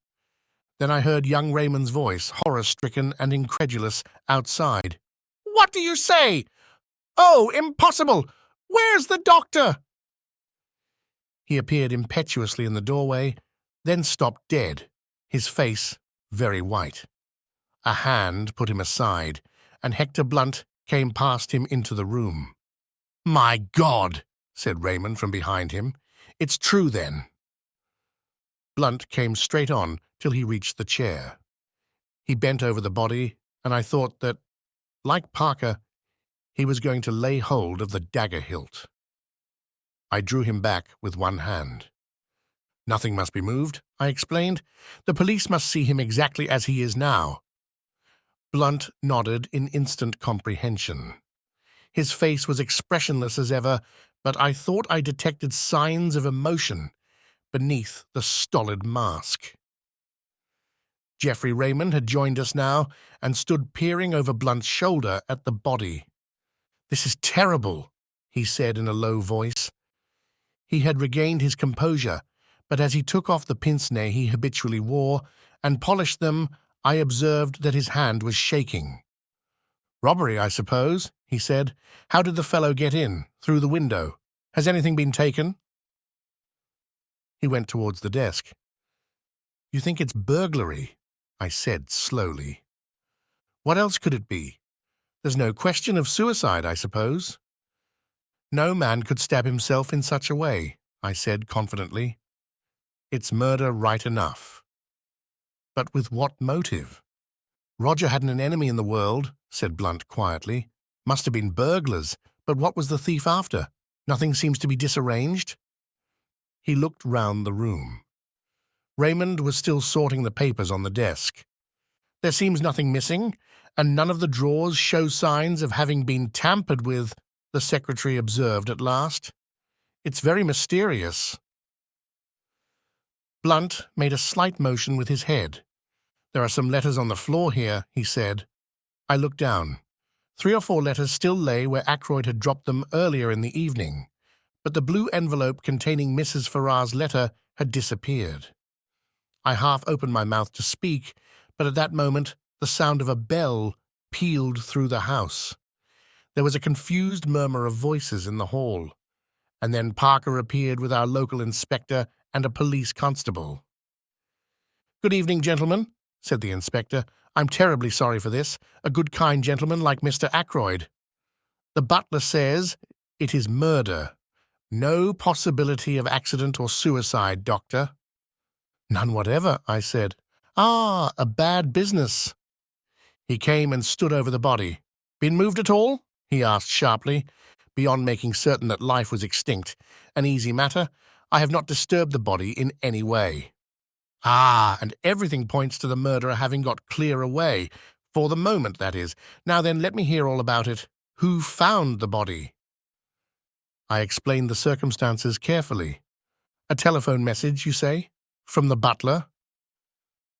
Then I heard young Raymond's voice, horror-stricken and incredulous, outside. "What do you say? Oh, impossible! Where's the doctor?" He appeared impetuously in the doorway, then stopped dead, his face very white. A hand put him aside, and Hector Blunt came past him into the room. "My God!" said Raymond from behind him. "It's true, then." Blunt came straight on till he reached the chair. He bent over the body, and I thought that, like Parker, he was going to lay hold of the dagger hilt. I drew him back with one hand. "Nothing must be moved," I explained. "The police must see him exactly as he is now." Blunt nodded in instant comprehension. His face was expressionless as ever, but I thought I detected signs of emotion beneath the stolid mask. Geoffrey Raymond had joined us now and stood peering over Blunt's shoulder at the body. "This is terrible," he said in a low voice. He had regained his composure, but as he took off the pince-nez he habitually wore and polished them, I observed that his hand was shaking. "Robbery, I suppose," he said. "How did the fellow get in? Through the window? Has anything been taken?" He went towards the desk. "You think it's burglary?" I said slowly. "What else could it be? There's no question of suicide, I suppose." "No man could stab himself in such a way," I said confidently. "It's murder right enough." "But with what motive?" "Roger hadn't an enemy in the world," said Blunt quietly. "Must have been burglars, but what was the thief after? Nothing seems to be disarranged." He looked round the room. Raymond was still sorting the papers on the desk. "There seems nothing missing, and none of the drawers show signs of having been tampered with," the secretary observed at last. "It's very mysterious." Blunt made a slight motion with his head. "There are some letters on the floor here," he said. I looked down. 3 or 4 letters still lay where Ackroyd had dropped them earlier in the evening, but the blue envelope containing Mrs. Ferrars' letter had disappeared. I half opened my mouth to speak, but at that moment the sound of a bell pealed through the house. There was a confused murmur of voices in the hall, and then Parker appeared with our local inspector and a police constable. "Good evening, gentlemen," said the inspector. "I'm terribly sorry for this. A good, kind gentleman like Mr. Ackroyd. The butler says it is murder. No possibility of accident or suicide, Doctor." "None whatever," I said. "Ah, a bad business." He came and stood over the body. "Been moved at all?" he asked sharply. "Beyond making certain that life was extinct. An easy matter. I have not disturbed the body in any way." "Ah, and everything points to the murderer having got clear away. For the moment, that is. Now then, let me hear all about it. Who found the body?" I explained the circumstances carefully. "A telephone message, you say? From the butler?"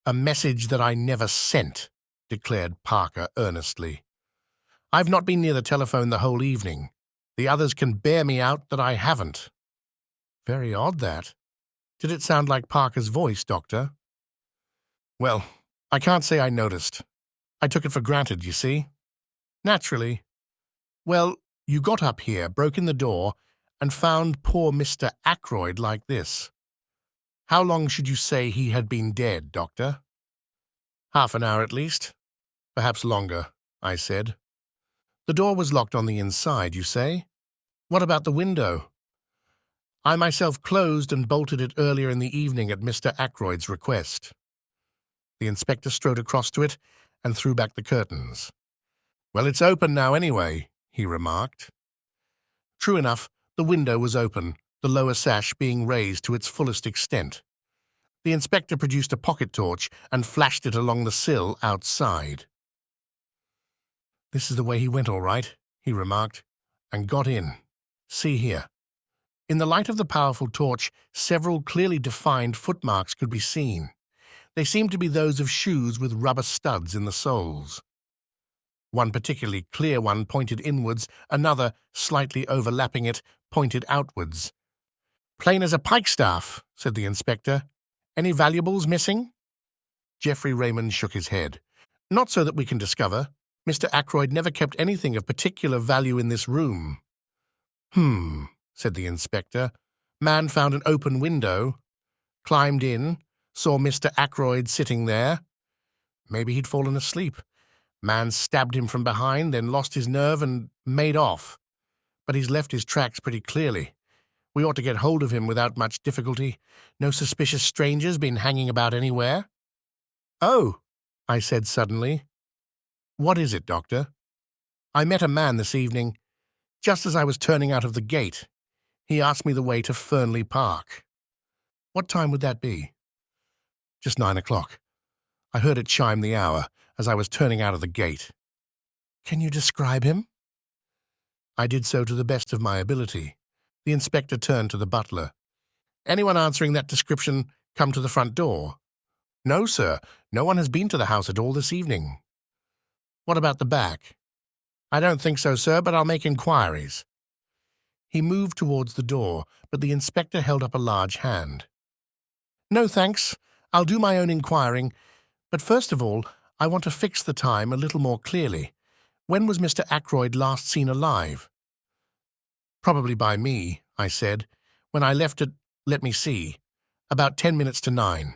A message that I never sent, declared Parker earnestly. I've not been near the telephone the whole evening. The others can bear me out that I haven't. Very odd, that. Did it sound like Parker's voice, Doctor? Well, I can't say I noticed. I took it for granted, you see. Naturally. Well, you got up here, broke in the door, and found poor Mr. Ackroyd like this. How long should you say he had been dead, Doctor? Half an hour at least. Perhaps longer, I said. The door was locked on the inside, you say? What about the window? I myself closed and bolted it earlier in the evening at Mr. Ackroyd's request. The inspector strode across to it and threw back the curtains. Well, it's open now anyway, he remarked. True enough, the window was open, the lower sash being raised to its fullest extent. The inspector produced a pocket torch and flashed it along the sill outside. This is the way he went, all right, he remarked, and got in. See here. In the light of the powerful torch, several clearly defined footmarks could be seen. They seemed to be those of shoes with rubber studs in the soles. One particularly clear one pointed inwards, another, slightly overlapping it, pointed outwards. Plain as a pikestaff, said the inspector. Any valuables missing? Geoffrey Raymond shook his head. Not so that we can discover. Mr. Ackroyd never kept anything of particular value in this room. Said the inspector. Man found an open window, climbed in, saw Mr. Ackroyd sitting there. Maybe he'd fallen asleep. Man stabbed him from behind, then lost his nerve and made off. But he's left his tracks pretty clearly. We ought to get hold of him without much difficulty. No suspicious strangers been hanging about anywhere? Oh, I said suddenly. What is it, Doctor? I met a man this evening, just as I was turning out of the gate. He asked me the way to Fernley Park. What time would that be? Just 9 o'clock. I heard it chime the hour as I was turning out of the gate. Can you describe him? I did so to the best of my ability. The inspector turned to the butler. Anyone answering that description come to the front door? No, sir. No one has been to the house at all this evening. What about the back? I don't think so, sir, but I'll make inquiries. He moved towards the door, but the inspector held up a large hand. No, thanks. I'll do my own inquiring. But first of all, I want to fix the time a little more clearly. When was Mr. Ackroyd last seen alive? Probably by me, I said. When I left at, let me see, about 10 minutes to 9.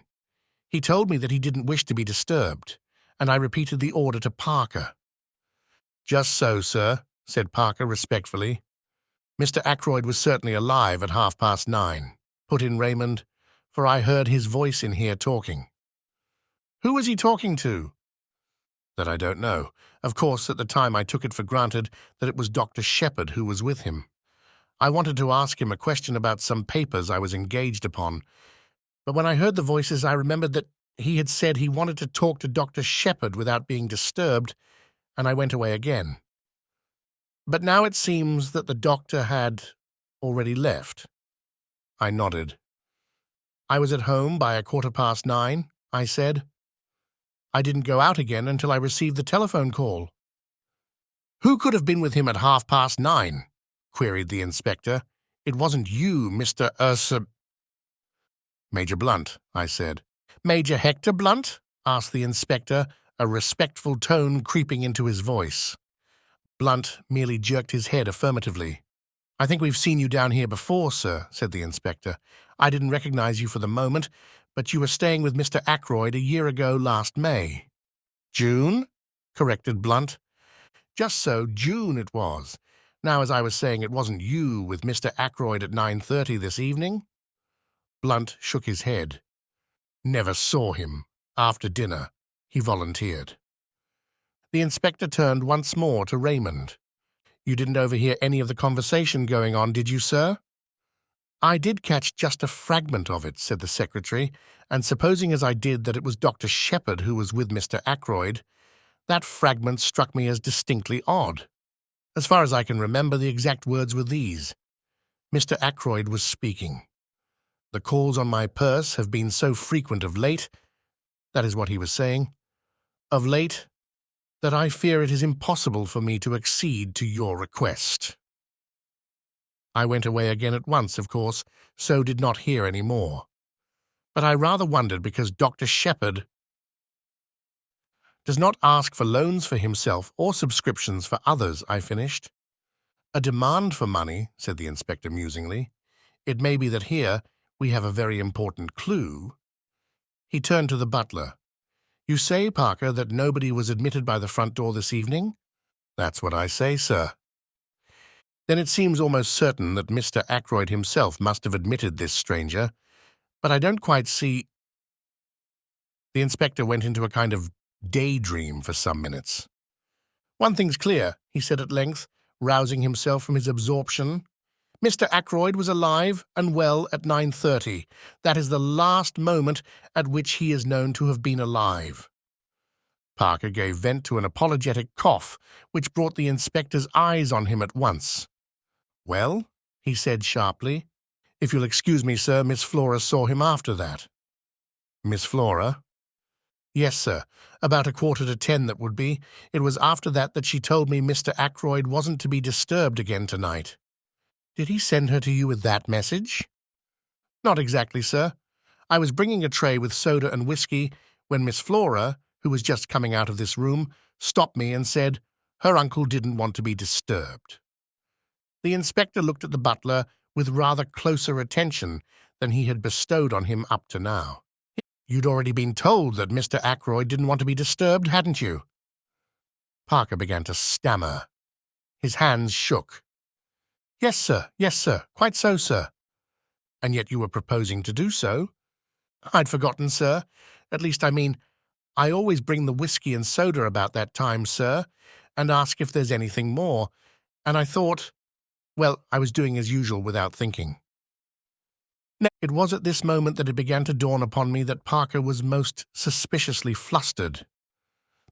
He told me that he didn't wish to be disturbed, and I repeated the order to Parker. Just so, sir, said Parker respectfully. Mr. Ackroyd was certainly alive at 9:30, put in Raymond, for I heard his voice in here talking. Who was he talking to? That I don't know. Of course, at the time I took it for granted that it was Dr. Sheppard who was with him. I wanted to ask him a question about some papers I was engaged upon, but when I heard the voices I remembered that he had said he wanted to talk to Dr. Sheppard without being disturbed, and I went away again. But now it seems that the doctor had already left. I nodded. I was at home by 9:15, I said. I didn't go out again until I received the telephone call. Who could have been with him at 9:30? Queried the inspector. It wasn't you, Mr. Major Blunt, I said. Major Hector Blunt? Asked the inspector, a respectful tone creeping into his voice. Blunt merely jerked his head affirmatively. I think we've seen you down here before, sir, said the inspector. I didn't recognize you for the moment, but you were staying with Mr. Ackroyd a year ago last May. June? Corrected Blunt. Just so, June it was. Now, as I was saying, it wasn't you with Mr. Ackroyd at 9:30 this evening? Blunt shook his head. Never saw him. After dinner, he volunteered. The inspector turned once more to Raymond. You didn't overhear any of the conversation going on, did you, sir? I did catch just a fragment of it, said the secretary, and supposing as I did that it was Dr. Sheppard who was with Mr. Ackroyd, that fragment struck me as distinctly odd. As far as I can remember, the exact words were these. Mr. Ackroyd was speaking. The calls on my purse have been so frequent of late. That is what he was saying. Of late, that I fear it is impossible for me to accede to your request. I went away again at once, of course, so did not hear any more. But I rather wondered because Dr. Sheppard does not ask for loans for himself or subscriptions for others, I finished. A demand for money, said the inspector musingly. It may be that here we have a very important clue. He turned to the butler. You say, Parker, that nobody was admitted by the front door this evening? That's what I say, sir. Then it seems almost certain that Mr. Ackroyd himself must have admitted this stranger, but I don't quite see— The inspector went into a kind of daydream for some minutes. One thing's clear, he said at length, rousing himself from his absorption. Mr. Ackroyd was alive and well at 9:30. That is the last moment at which he is known to have been alive. Parker gave vent to an apologetic cough, which brought the inspector's eyes on him at once. Well, he said sharply, if you'll excuse me, sir, Miss Flora saw him after that. Miss Flora? Yes, sir. About 9:45, that would be. It was after that she told me Mr. Ackroyd wasn't to be disturbed again tonight. Did he send her to you with that message? Not exactly, sir. I was bringing a tray with soda and whiskey when Miss Flora, who was just coming out of this room, stopped me and said her uncle didn't want to be disturbed. The inspector looked at the butler with rather closer attention than he had bestowed on him up to now. You'd already been told that Mr. Ackroyd didn't want to be disturbed, hadn't you? Parker began to stammer. His hands shook. Yes, sir, quite so, sir. And yet you were proposing to do so? I'd forgotten, sir. At least, I always bring the whiskey and soda about that time, sir, and ask if there's anything more. And I thought, well, I was doing as usual without thinking. It was at this moment that it began to dawn upon me that Parker was most suspiciously flustered.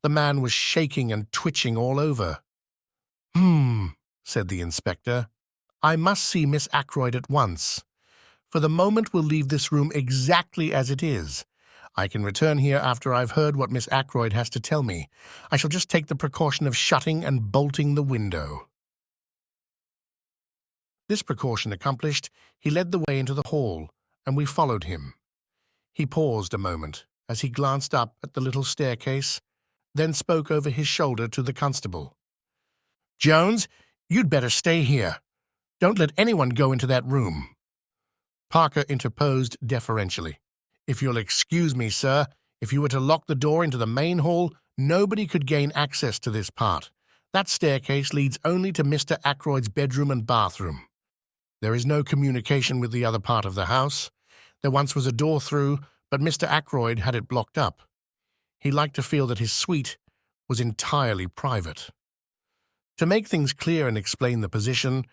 The man was shaking and twitching all over. Said the inspector. I must see Miss Ackroyd at once. For the moment we'll leave this room exactly as it is. I can return here after I've heard what Miss Ackroyd has to tell me. I shall just take the precaution of shutting and bolting the window. This precaution accomplished, he led the way into the hall, and we followed him. He paused a moment as he glanced up at the little staircase, then spoke over his shoulder to the constable. Jones, you'd better stay here. Don't let anyone go into that room. Parker interposed deferentially. If you'll excuse me, sir, if you were to lock the door into the main hall, nobody could gain access to this part. That staircase leads only to Mr. Ackroyd's bedroom and bathroom. There is no communication with the other part of the house. There once was a door through, but Mr. Ackroyd had it blocked up. He liked to feel that his suite was entirely private. To make things clear and explain the position,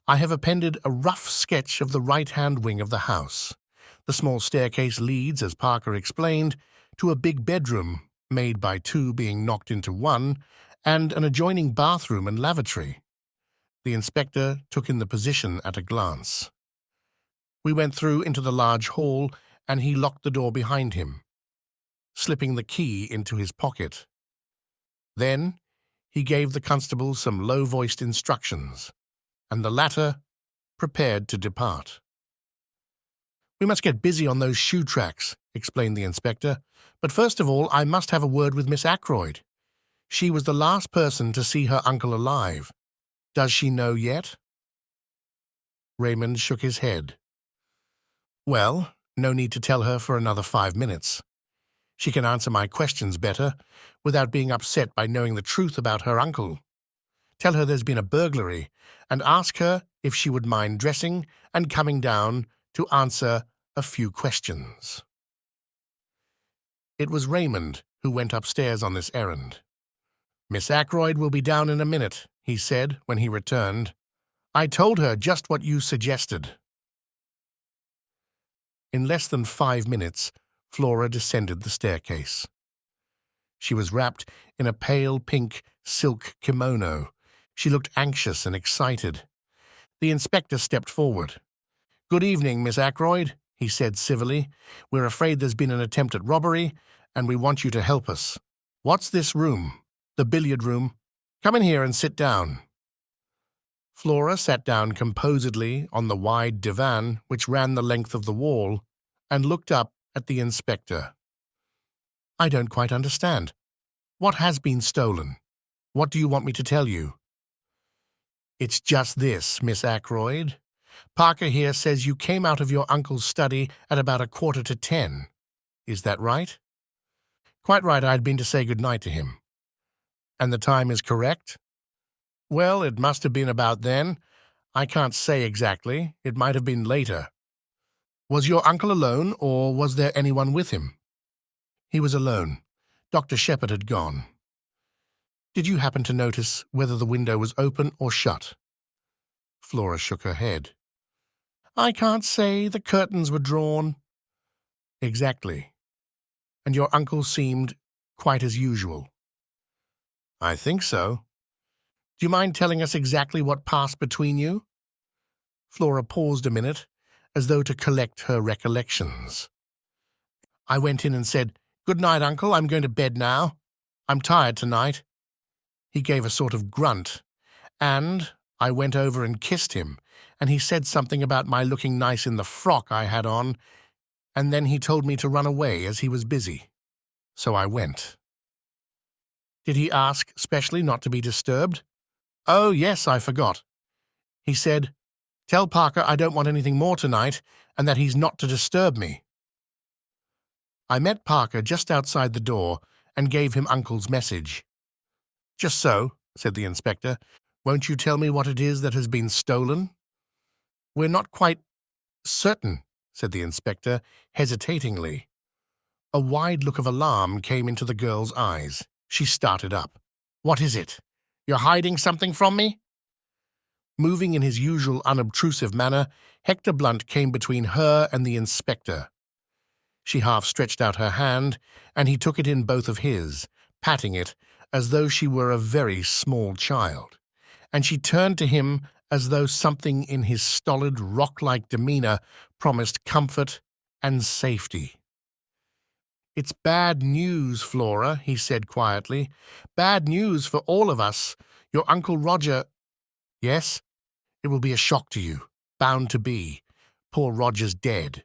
I have appended a rough sketch of the right-hand wing of the house. The small staircase leads, as Parker explained, to a big bedroom, made by two being knocked into one, and an adjoining bathroom and lavatory. The inspector took in the position at a glance. We went through into the large hall, and he locked the door behind him, slipping the key into his pocket. Then he gave the constable some low-voiced instructions, and the latter prepared to depart. We must get busy on those shoe tracks, explained the inspector, but first of all I must have a word with Miss Ackroyd. She was the last person to see her uncle alive. Does she know yet? Raymond shook his head. Well, no need to tell her for another 5 minutes. She can answer my questions better, without being upset by knowing the truth about her uncle. Tell her there's been a burglary, and ask her if she would mind dressing and coming down to answer a few questions. It was Raymond who went upstairs on this errand. Miss Ackroyd will be down in a minute, he said when he returned. I told her just what you suggested. In less than 5 minutes, Flora descended the staircase. She was wrapped in a pale pink silk kimono. She looked anxious and excited. The inspector stepped forward. Good evening, Miss Ackroyd, he said civilly. We're afraid there's been an attempt at robbery, and we want you to help us. What's this room? The billiard room. Come in here and sit down. Flora sat down composedly on the wide divan which ran the length of the wall and looked up at the inspector. I don't quite understand. What has been stolen? What do you want me to tell you? It's just this, Miss Ackroyd. Parker here says you came out of your uncle's study at about 9:45. Is that right? Quite right, I'd been to say good night to him. And the time is correct? Well, it must have been about then. I can't say exactly. It might have been later. Was your uncle alone, or was there anyone with him? He was alone. Dr. Sheppard had gone. Did you happen to notice whether the window was open or shut? Flora shook her head. I can't say. The curtains were drawn. Exactly. And your uncle seemed quite as usual. I think so. Do you mind telling us exactly what passed between you? Flora paused a minute, as though to collect her recollections. I went in and said, Good night, Uncle, I'm going to bed now. I'm tired tonight. He gave a sort of grunt, and I went over and kissed him, and he said something about my looking nice in the frock I had on, and then he told me to run away as he was busy. So I went. Did he ask specially not to be disturbed? Oh, yes, I forgot. He said, Tell Parker I don't want anything more tonight, and that he's not to disturb me. I met Parker just outside the door and gave him Uncle's message. Just so, said the inspector. Won't you tell me what it is that has been stolen? We're not quite certain, said the inspector, hesitatingly. A wide look of alarm came into the girl's eyes. She started up. What is it? You're hiding something from me? Moving in his usual unobtrusive manner, Hector Blunt came between her and the inspector. She half stretched out her hand, and he took it in both of his, patting it as though she were a very small child, and she turned to him as though something in his stolid, rock-like demeanor promised comfort and safety. It's bad news, Flora, he said quietly. Bad news for all of us. Your Uncle Roger— Yes? It will be a shock to you. Bound to be. Poor Roger's dead.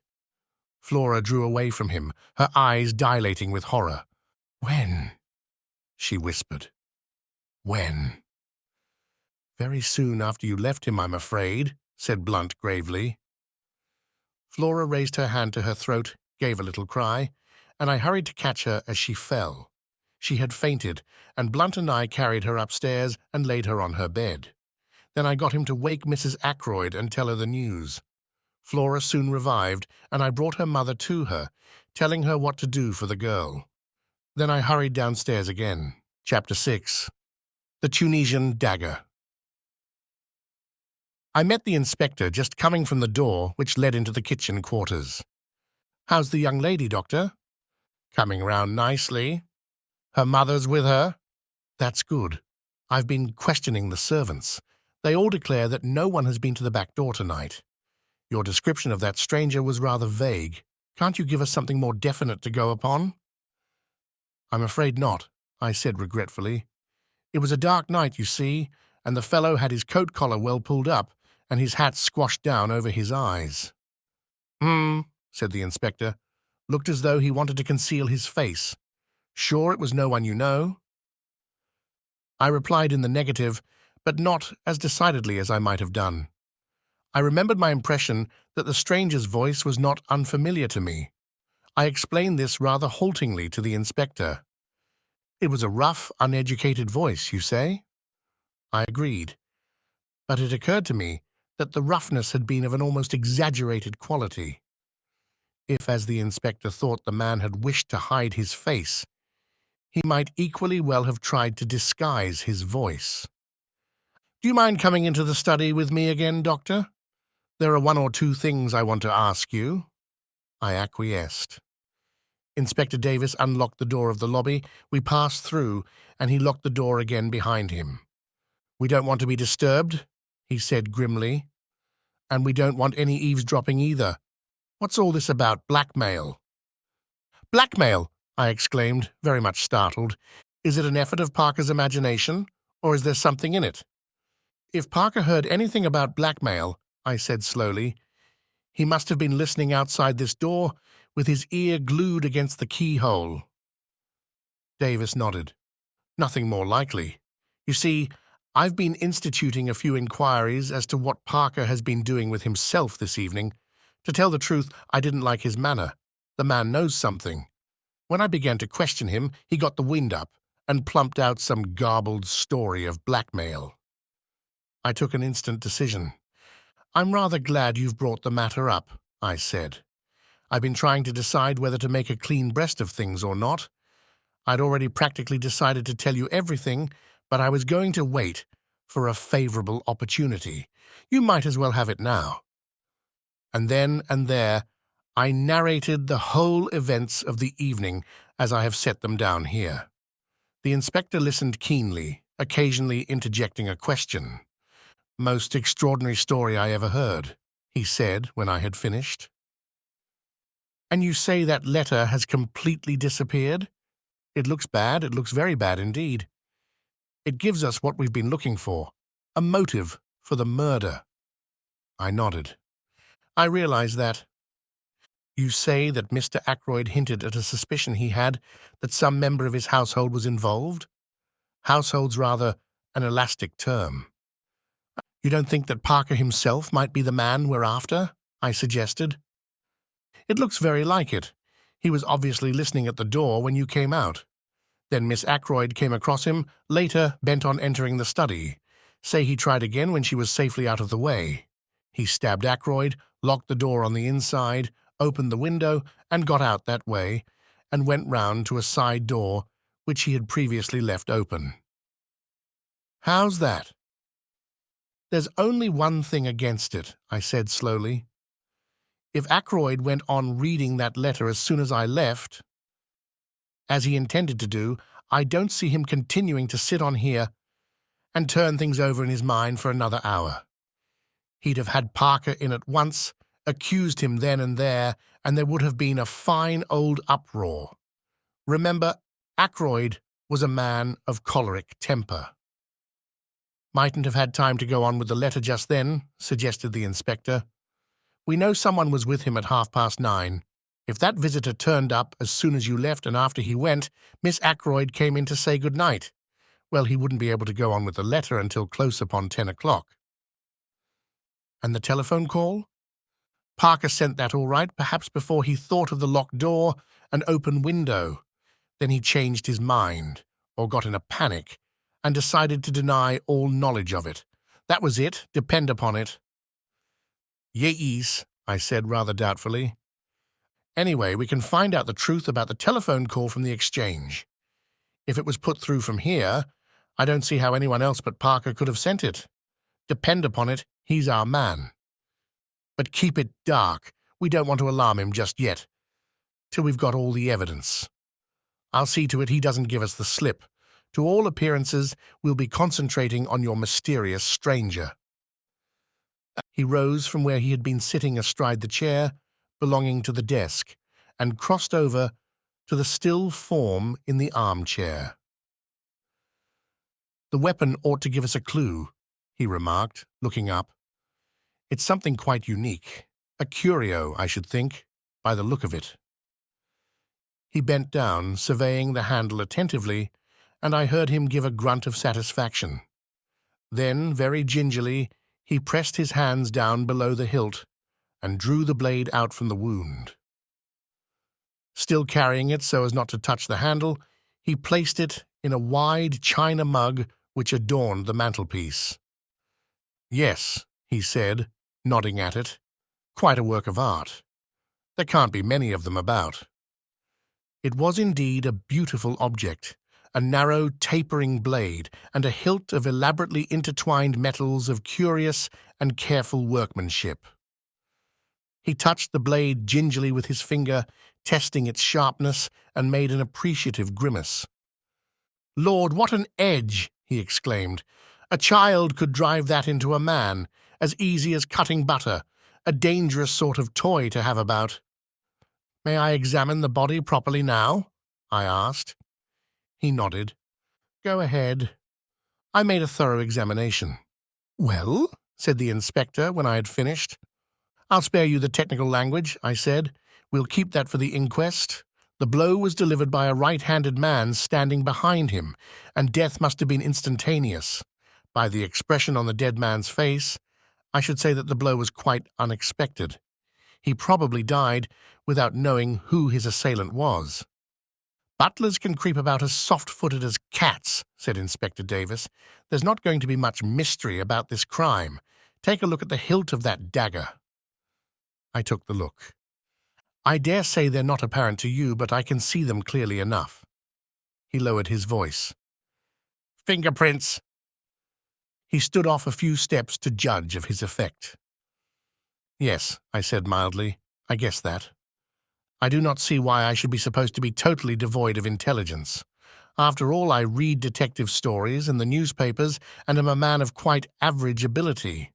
Flora drew away from him, her eyes dilating with horror. When? She whispered. When? Very soon after you left him, I'm afraid, said Blunt gravely. Flora raised her hand to her throat, gave a little cry, and I hurried to catch her as she fell. She had fainted, and Blunt and I carried her upstairs and laid her on her bed. Then I got him to wake Mrs. Ackroyd and tell her the news. Flora soon revived, and I brought her mother to her, telling her what to do for the girl. Then I hurried downstairs again. Chapter 6. The Tunisian Dagger. I met the inspector just coming from the door which led into the kitchen quarters. How's the young lady, Doctor? Coming round nicely. Her mother's with her? That's good. I've been questioning the servants. They all declare that no one has been to the back door tonight. Your description of that stranger was rather vague. Can't you give us something more definite to go upon? I'm afraid not, I said regretfully. It was a dark night, you see, and the fellow had his coat collar well pulled up and his hat squashed down over his eyes. Said the inspector. Looked as though he wanted to conceal his face. Sure it was no one you know? I replied in the negative, but not as decidedly as I might have done. I remembered my impression that the stranger's voice was not unfamiliar to me. I explained this rather haltingly to the inspector. It was a rough, uneducated voice, you say? I agreed. But it occurred to me that the roughness had been of an almost exaggerated quality. If, as the inspector thought, the man had wished to hide his face, he might equally well have tried to disguise his voice. Do you mind coming into the study with me again, Doctor? There are one or two things I want to ask you. I acquiesced. Inspector Davis unlocked the door of the lobby. We passed through, and he locked the door again behind him. We don't want to be disturbed, he said grimly. And we don't want any eavesdropping either. What's all this about blackmail? Blackmail? I exclaimed, very much startled. Is it an effort of Parker's imagination, or is there something in it? If Parker heard anything about blackmail, I said slowly, he must have been listening outside this door with his ear glued against the keyhole. Davis nodded. Nothing more likely. You see, I've been instituting a few inquiries as to what Parker has been doing with himself this evening. To tell the truth, I didn't like his manner. The man knows something. When I began to question him, he got the wind up and plumped out some garbled story of blackmail. I took an instant decision. I'm rather glad you've brought the matter up, I said. I've been trying to decide whether to make a clean breast of things or not. I'd already practically decided to tell you everything, but I was going to wait for a favorable opportunity. You might as well have it now. And then and there, I narrated the whole events of the evening as I have set them down here. The inspector listened keenly, occasionally interjecting a question. Most extraordinary story I ever heard, he said when I had finished. And you say that letter has completely disappeared? It looks bad, it looks very bad indeed. It gives us what we've been looking for, a motive for the murder. I nodded. I realize that. You say that Mr. Ackroyd hinted at a suspicion he had that some member of his household was involved? Household's rather an elastic term. You don't think that Parker himself might be the man we're after? I suggested. It looks very like it. He was obviously listening at the door when you came out. Then Miss Ackroyd came across him, later bent on entering the study. Say he tried again when she was safely out of the way. He stabbed Ackroyd, locked the door on the inside, opened the window, and got out that way, and went round to a side door which he had previously left open. How's that? There's only one thing against it, I said slowly. If Ackroyd went on reading that letter as soon as I left, as he intended to do, I don't see him continuing to sit on here and turn things over in his mind for another hour. He'd have had Parker in at once, accused him then and there, and there would have been a fine old uproar. Remember, Ackroyd was a man of choleric temper. Mightn't have had time to go on with the letter just then, suggested the inspector. We know someone was with him at 9:30. If that visitor turned up as soon as you left and after he went, Miss Ackroyd came in to say good night. Well, he wouldn't be able to go on with the letter until close upon 10 o'clock. And the telephone call? Parker sent that all right, perhaps before he thought of the locked door and open window. Then he changed his mind, or got in a panic, and decided to deny all knowledge of it. That was it, depend upon it. Yes, I said rather doubtfully. Anyway, we can find out the truth about the telephone call from the exchange. If it was put through from here, I don't see how anyone else but Parker could have sent it. Depend upon it, he's our man. But keep it dark. We don't want to alarm him just yet, till we've got all the evidence. I'll see to it he doesn't give us the slip. To all appearances, we'll be concentrating on your mysterious stranger. He rose from where he had been sitting astride the chair belonging to the desk and crossed over to the still form in the armchair. The weapon ought to give us a clue, he remarked, looking up. It's something quite unique, a curio, I should think, by the look of it. He bent down, surveying the handle attentively, and I heard him give a grunt of satisfaction. Then, very gingerly, he pressed his hands down below the hilt and drew the blade out from the wound. Still carrying it so as not to touch the handle, he placed it in a wide china mug which adorned the mantelpiece. Yes, he said, nodding at it, quite a work of art. There can't be many of them about. It was indeed a beautiful object, a narrow, tapering blade, and a hilt of elaborately intertwined metals of curious and careful workmanship. He touched the blade gingerly with his finger, testing its sharpness, and made an appreciative grimace. "Lord, what an edge!" he exclaimed. "A child could drive that into a man, as easy as cutting butter, a dangerous sort of toy to have about." "May I examine the body properly now?" I asked. He nodded. Go ahead. I made a thorough examination. Well, said the inspector when I had finished. I'll spare you the technical language, I said. We'll keep that for the inquest. The blow was delivered by a right-handed man standing behind him, and death must have been instantaneous. By the expression on the dead man's face, I should say that the blow was quite unexpected. He probably died without knowing who his assailant was. Butlers can creep about as soft-footed as cats, said Inspector Davis. There's not going to be much mystery about this crime. Take a look at the hilt of that dagger. I took the look. I dare say they're not apparent to you, but I can see them clearly enough. He lowered his voice. Fingerprints. He stood off a few steps to judge of his effect. Yes, I said mildly, I guess that. I do not see why I should be supposed to be totally devoid of intelligence. After all, I read detective stories in the newspapers and am a man of quite average ability.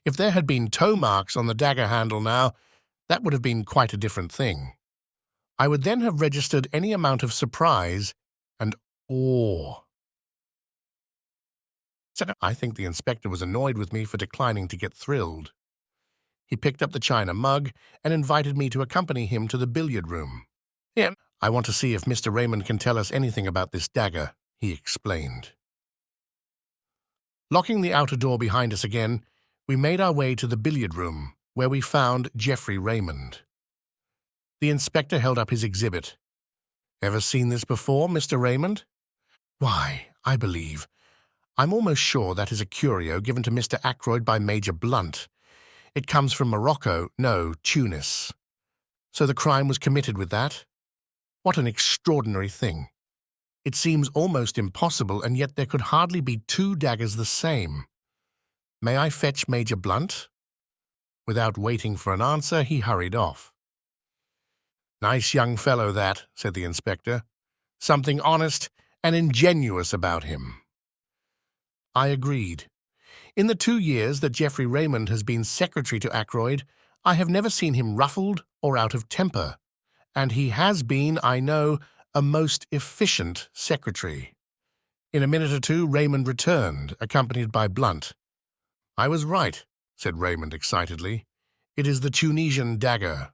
If there had been toe marks on the dagger handle now, that would have been quite a different thing. I would then have registered any amount of surprise and awe. I think the inspector was annoyed with me for declining to get thrilled. He picked up the china mug and invited me to accompany him to the billiard room. I want to see if Mr. Raymond can tell us anything about this dagger, he explained. Locking the outer door behind us again, we made our way to the billiard room, where we found Geoffrey Raymond. The inspector held up his exhibit. Ever seen this before, Mr. Raymond? Why, I believe. I'm almost sure that is a curio given to Mr. Ackroyd by Major Blunt. It comes from Morocco, no, Tunis. So the crime was committed with that? What an extraordinary thing. It seems almost impossible, and yet there could hardly be two daggers the same. May I fetch Major Blunt? Without waiting for an answer, he hurried off. Nice young fellow that, said the inspector. Something honest and ingenuous about him. I agreed. In the 2 years that Geoffrey Raymond has been secretary to Ackroyd, I have never seen him ruffled or out of temper, and he has been, I know, a most efficient secretary. In a minute or two, Raymond returned, accompanied by Blunt. I was right, said Raymond excitedly. It is the Tunisian dagger.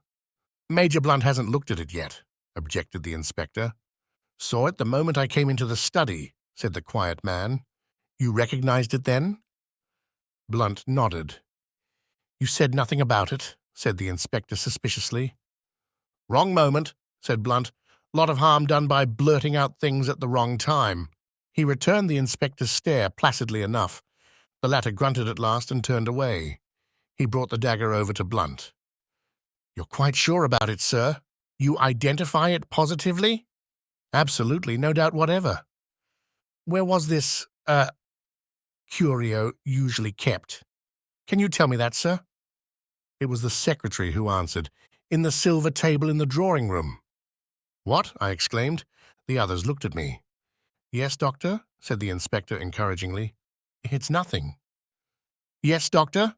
Major Blunt hasn't looked at it yet, objected the inspector. Saw it the moment I came into the study, said the quiet man. You recognized it then? Blunt nodded. You said nothing about it, said the inspector suspiciously. Wrong moment, said Blunt. Lot of harm done by blurting out things at the wrong time. He returned the inspector's stare placidly enough. The latter grunted at last and turned away. He brought the dagger over to Blunt. You're quite sure about it, sir? You identify it positively? Absolutely, no doubt whatever. Where was this, curio usually kept? Can you tell me that, sir? It was the secretary who answered. In the silver table in the drawing-room. What? I exclaimed. The others looked at me. Yes, doctor, said the inspector encouragingly. It's nothing. Yes, doctor,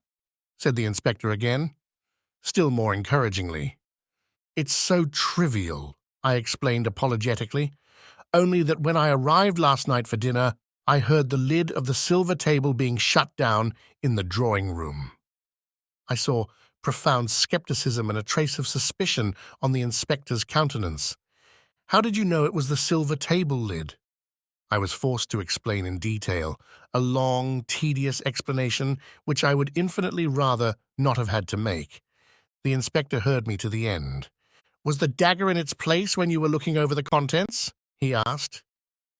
said the inspector again, still more encouragingly. It's so trivial, I explained apologetically, only that when I arrived last night for dinner, I heard the lid of the silver table being shut down in the drawing-room. I saw profound skepticism and a trace of suspicion on the inspector's countenance. How did you know it was the silver table lid? I was forced to explain in detail, a long, tedious explanation which I would infinitely rather not have had to make. The inspector heard me to the end. Was the dagger in its place when you were looking over the contents? He asked.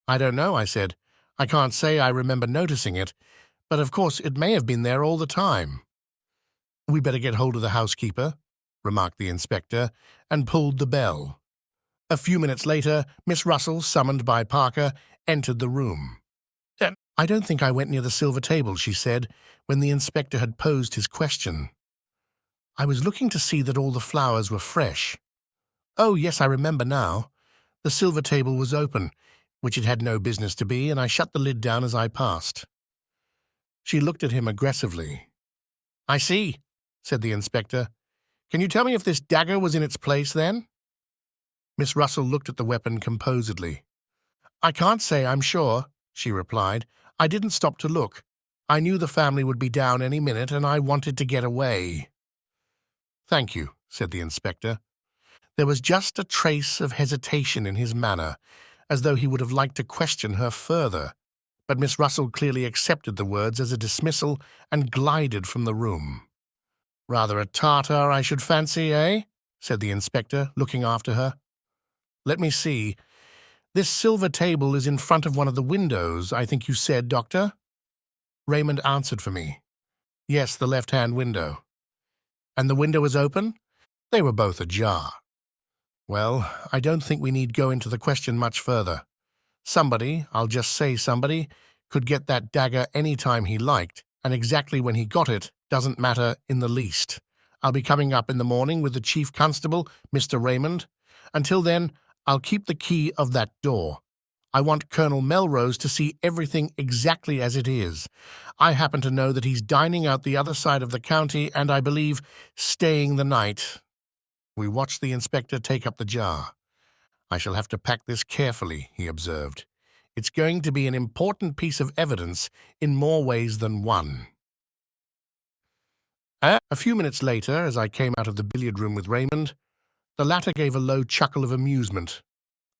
I don't know, I said. I can't say I remember noticing it, but of course it may have been there all the time. We better get hold of the housekeeper, remarked the inspector, and pulled the bell. A few minutes later, Miss Russell, summoned by Parker, entered the room. I don't think I went near the silver table, she said, when the inspector had posed his question. I was looking to see that all the flowers were fresh. Oh, yes, I remember now. The silver table was open, which it had no business to be, and I shut the lid down as I passed. She looked at him aggressively. I see, said the inspector. Can you tell me if this dagger was in its place then? Miss Russell looked at the weapon composedly. "I can't say I'm sure," she replied. "I didn't stop to look. I knew the family would be down any minute, and I wanted to get away." "Thank you," said the inspector. There was just a trace of hesitation in his manner, as though he would have liked to question her further, but Miss Russell clearly accepted the words as a dismissal and glided from the room. "Rather a Tartar, I should fancy, eh?" said the inspector, looking after her. "Let me see. This silver table is in front of one of the windows, I think you said, Doctor?" Raymond answered for me. "Yes, the left-hand window." "And the window was open?" "They were both ajar." "Well, I don't think we need go into the question much further. Somebody, I'll just say somebody, could get that dagger any time he liked, and exactly when he got it doesn't matter in the least. I'll be coming up in the morning with the chief constable, Mr. Raymond. Until then, I'll keep the key of that door. I want Colonel Melrose to see everything exactly as it is. I happen to know that he's dining out the other side of the county and, I believe, staying the night." We watched the inspector take up the jar. "I shall have to pack this carefully," he observed. "It's going to be an important piece of evidence in more ways than one." A few minutes later, as I came out of the billiard room with Raymond, the latter gave a low chuckle of amusement.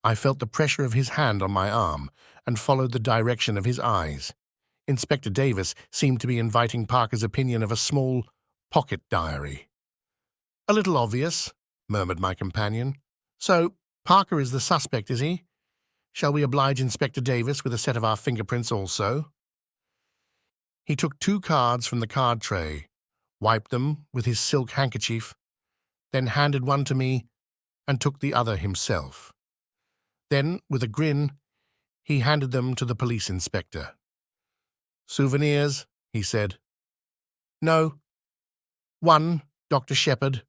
I felt the pressure of his hand on my arm and followed the direction of his eyes. Inspector Davis seemed to be inviting Parker's opinion of a small pocket diary. "A little obvious," murmured my companion. "So, Parker is the suspect, is he? Shall we oblige Inspector Davis with a set of our fingerprints also?" He took 2 cards from the card tray, wiped them with his silk handkerchief, then handed one to me and took the other himself. Then, with a grin, he handed them to the police inspector. "Souvenirs?" he said. "No. One, Dr. Sheppard."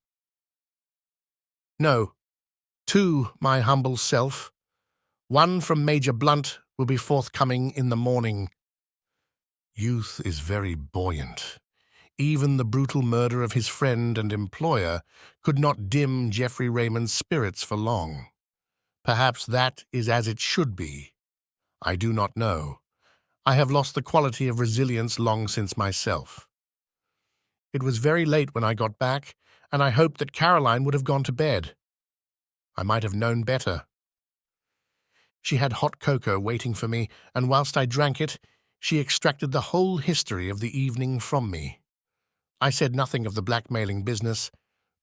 "No. 2, my humble self. One from Major Blunt will be forthcoming in the morning." Youth is very buoyant. Even the brutal murder of his friend and employer could not dim Geoffrey Raymond's spirits for long. Perhaps that is as it should be. I do not know. I have lost the quality of resilience long since myself. It was very late when I got back, and I hoped that Caroline would have gone to bed. I might have known better. She had hot cocoa waiting for me, and whilst I drank it, she extracted the whole history of the evening from me. I said nothing of the blackmailing business,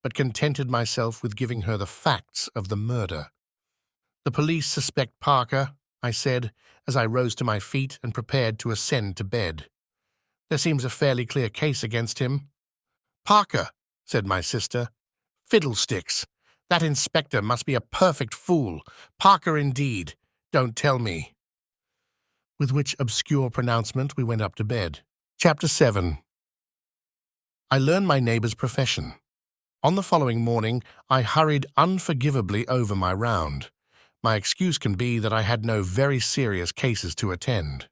but contented myself with giving her the facts of the murder. "The police suspect Parker," I said, as I rose to my feet and prepared to ascend to bed. "There seems a fairly clear case against him." "Parker," said my sister. "Fiddlesticks! That inspector must be a perfect fool. Parker indeed. Don't tell me." With which obscure pronouncement we went up to bed. Chapter 7. I learned my neighbour's profession. On the following morning, I hurried unforgivably over my round. My excuse can be that I had no very serious cases to attend.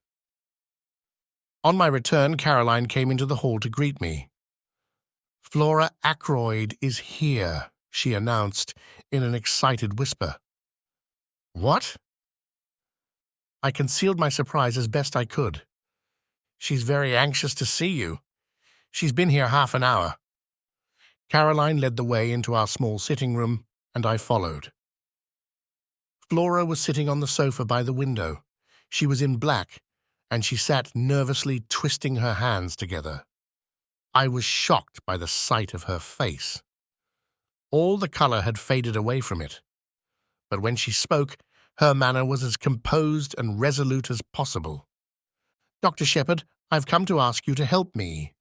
On my return, Caroline came into the hall to greet me. "Flora Ackroyd is here," she announced in an excited whisper. "What?" I concealed my surprise as best I could. "She's very anxious to see you. She's been here half an hour." Caroline led the way into our small sitting room, and I followed. Flora was sitting on the sofa by the window. She was in black, and she sat nervously twisting her hands together. I was shocked by the sight of her face. All the colour had faded away from it, but when she spoke, her manner was as composed and resolute as possible. "Dr. Sheppard, I've come to ask you to help me."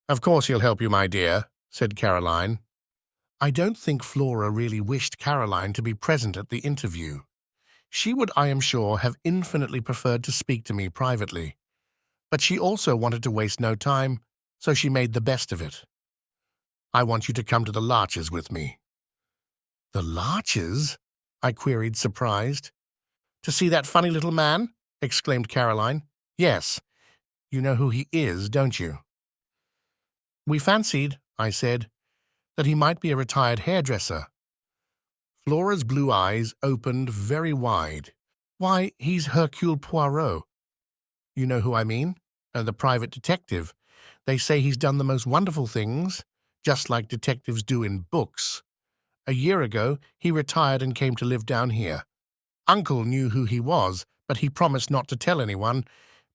"Of course he'll help you, my dear," said Caroline. I don't think Flora really wished Caroline to be present at the interview. She would, I am sure, have infinitely preferred to speak to me privately. But she also wanted to waste no time, so she made the best of it. "I want you to come to the Larches with me." "The Larches?" I queried, surprised. "To see that funny little man?" exclaimed Caroline. "Yes. You know who he is, don't you?" "We fancied," I said, "that he might be a retired hairdresser." Flora's blue eyes opened very wide. Why, he's Hercule Poirot. You know who I mean? The private detective. They say he's done the most wonderful things, just like detectives do in books. A year ago, he retired and came to live down here. Uncle knew who he was, but he promised not to tell anyone,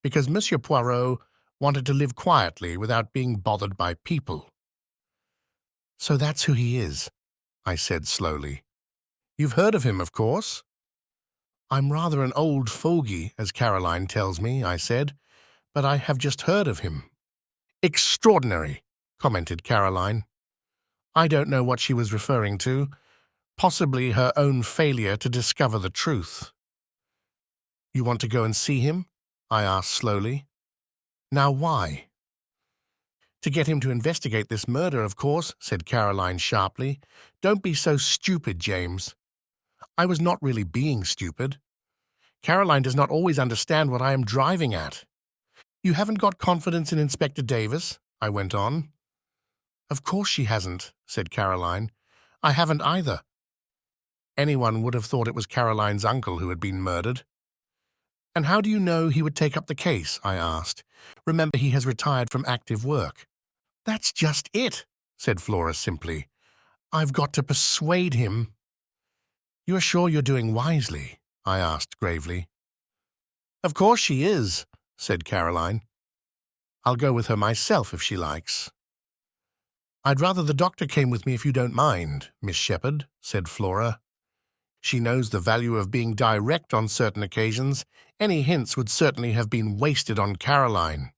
because Monsieur Poirot wanted to live quietly without being bothered by people. So that's who he is, I said slowly. You've heard of him, of course? I'm rather an old fogey, as Caroline tells me, I said, but I have just heard of him. Extraordinary, commented Caroline. I don't know what she was referring to, possibly her own failure to discover the truth. You want to go and see him? I asked slowly. Now why? To get him to investigate this murder, of course, said Caroline sharply. Don't be so stupid, James. I was not really being stupid. Caroline does not always understand what I am driving at. You haven't got confidence in Inspector Davis? I went on. Of course she hasn't, said Caroline. I haven't either. Anyone would have thought it was Caroline's uncle who had been murdered. And how do you know he would take up the case? I asked. Remember, he has retired from active work. That's just it, said Flora simply. I've got to persuade him. You're sure you're doing wisely? I asked gravely. Of course she is, said Caroline. I'll go with her myself if she likes. I'd rather the doctor came with me if you don't mind, Miss Sheppard, said Flora. She knows the value of being direct on certain occasions. Any hints would certainly have been wasted on Caroline.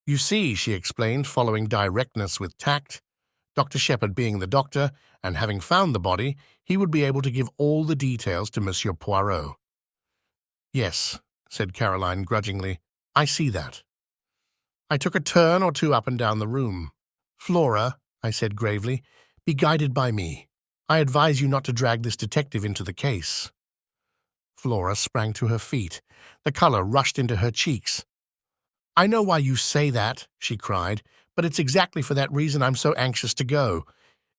You see, she explained, following directness with tact, Dr. Sheppard being the doctor, and having found the body, he would be able to give all the details to Monsieur Poirot. Yes, said Caroline grudgingly, I see that. I took a turn or two up and down the room. Flora, I said gravely, be guided by me. I advise you not to drag this detective into the case. Flora sprang to her feet. The color rushed into her cheeks. I know why you say that, she cried, but it's exactly for that reason I'm so anxious to go.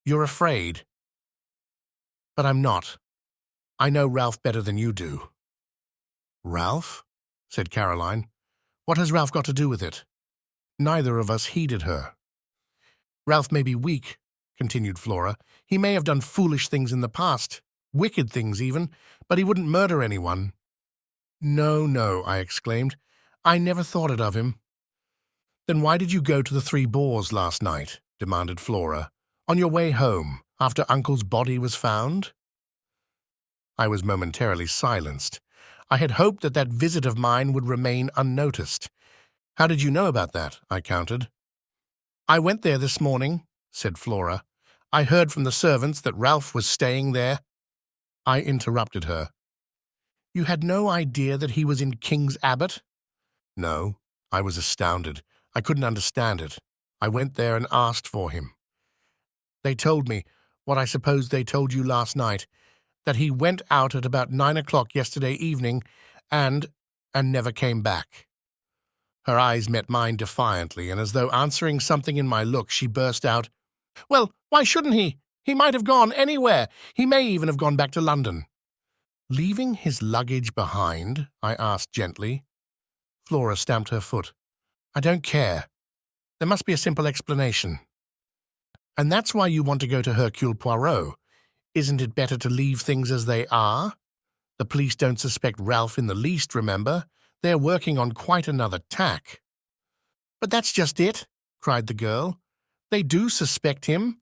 You're afraid. But I'm not. I know Ralph better than you do. Ralph? Said Caroline. What has Ralph got to do with it? Neither of us heeded her. Ralph may be weak, continued Flora. He may have done foolish things in the past, wicked things even, but he wouldn't murder anyone. No, no, I exclaimed. I never thought it of him. Then why did you go to the Three Boars last night? Demanded Flora. On your way home, after Uncle's body was found? I was momentarily silenced. I had hoped that that visit of mine would remain unnoticed. How did you know about that? I countered. I went there this morning, said Flora. I heard from the servants that Ralph was staying there. I interrupted her. You had no idea that he was in King's Abbot? No, I was astounded. I couldn't understand it. I went there and asked for him. They told me, what I suppose they told you last night, that he went out at about 9 o'clock yesterday evening and never came back. Her eyes met mine defiantly, and as though answering something in my look, she burst out, Well, why shouldn't he? He might have gone anywhere. He may even have gone back to London. Leaving his luggage behind? I asked gently. Flora stamped her foot. I don't care. There must be a simple explanation. And that's why you want to go to Hercule Poirot. Isn't it better to leave things as they are? The police don't suspect Ralph in the least, remember? They're working on quite another tack. But that's just it, cried the girl. They do suspect him.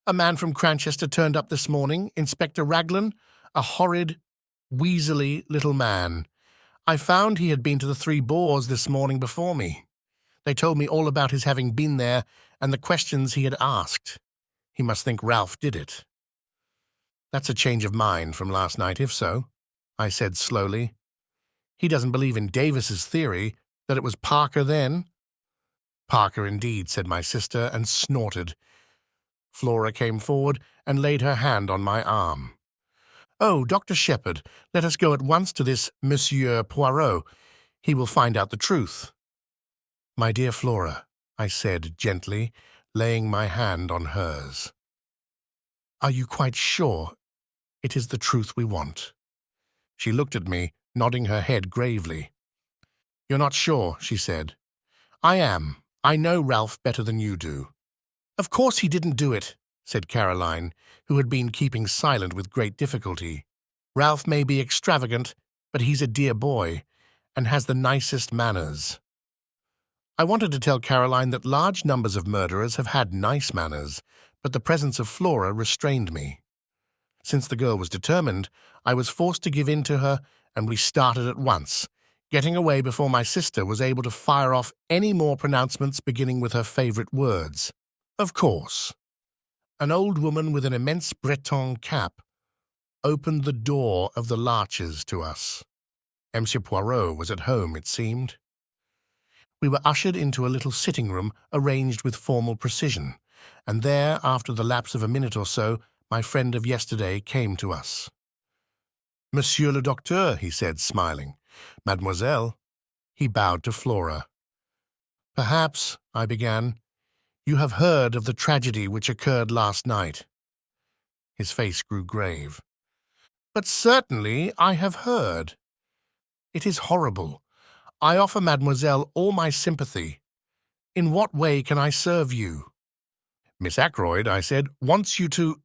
A man from Cranchester turned up this morning, Inspector Raglan, a horrid, weaselly little man. I found he had been to the Three Boars this morning before me. They told me all about his having been there and the questions he had asked. He must think Ralph did it. That's a change of mind from last night, if so, I said slowly. He doesn't believe in Davis's theory that it was Parker then. Parker indeed, said my sister, and snorted. Flora came forward and laid her hand on my arm. Oh, Dr. Sheppard, let us go at once to this Monsieur Poirot. He will find out the truth. My dear Flora, I said gently, laying my hand on hers. Are you quite sure It is the truth we want." She looked at me, nodding her head gravely. "You're not sure," she said. "I am. I know Ralph better than you do." "Of course he didn't do it," said Caroline, who had been keeping silent with great difficulty. "Ralph may be extravagant, but he's a dear boy, and has the nicest manners." I wanted to tell Caroline that large numbers of murderers have had nice manners, but the presence of Flora restrained me. Since the girl was determined, I was forced to give in to her, and we started at once, getting away before my sister was able to fire off any more pronouncements beginning with her favourite words. "Of course." An old woman with an immense Breton cap opened the door of the Larches to us. Monsieur Poirot was at home, it seemed. We were ushered into a little sitting-room arranged with formal precision, and there, after the lapse of a minute or so, my friend of yesterday came to us. "Monsieur le Docteur," he said, smiling. "Mademoiselle." He bowed to Flora. "Perhaps," I began, "you have heard of the tragedy which occurred last night." His face grew grave. "But certainly I have heard. It is horrible. I offer Mademoiselle all my sympathy. In what way can I serve you?" "Miss Ackroyd," I said, "wants you to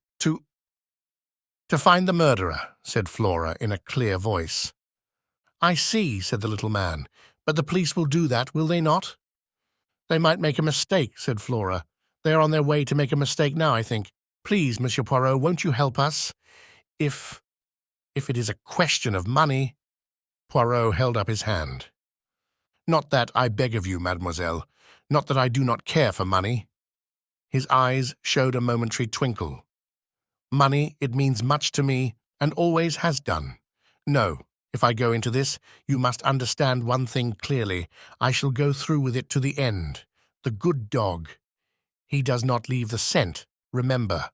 find the murderer," said Flora in a clear voice. "I see," said the little man, "but the police will do that, will they not?" "They might make a mistake," said Flora. "They are on their way to make a mistake now, I think. Please, Monsieur Poirot, won't you help us? If it is a question of money—" Poirot held up his hand. "Not that, I beg of you, mademoiselle. Not that I do not care for money." His eyes showed a momentary twinkle. "Money, it means much to me, and always has done. No, if I go into this, you must understand one thing clearly. I shall go through with it to the end. The good dog. He does not leave the scent, remember.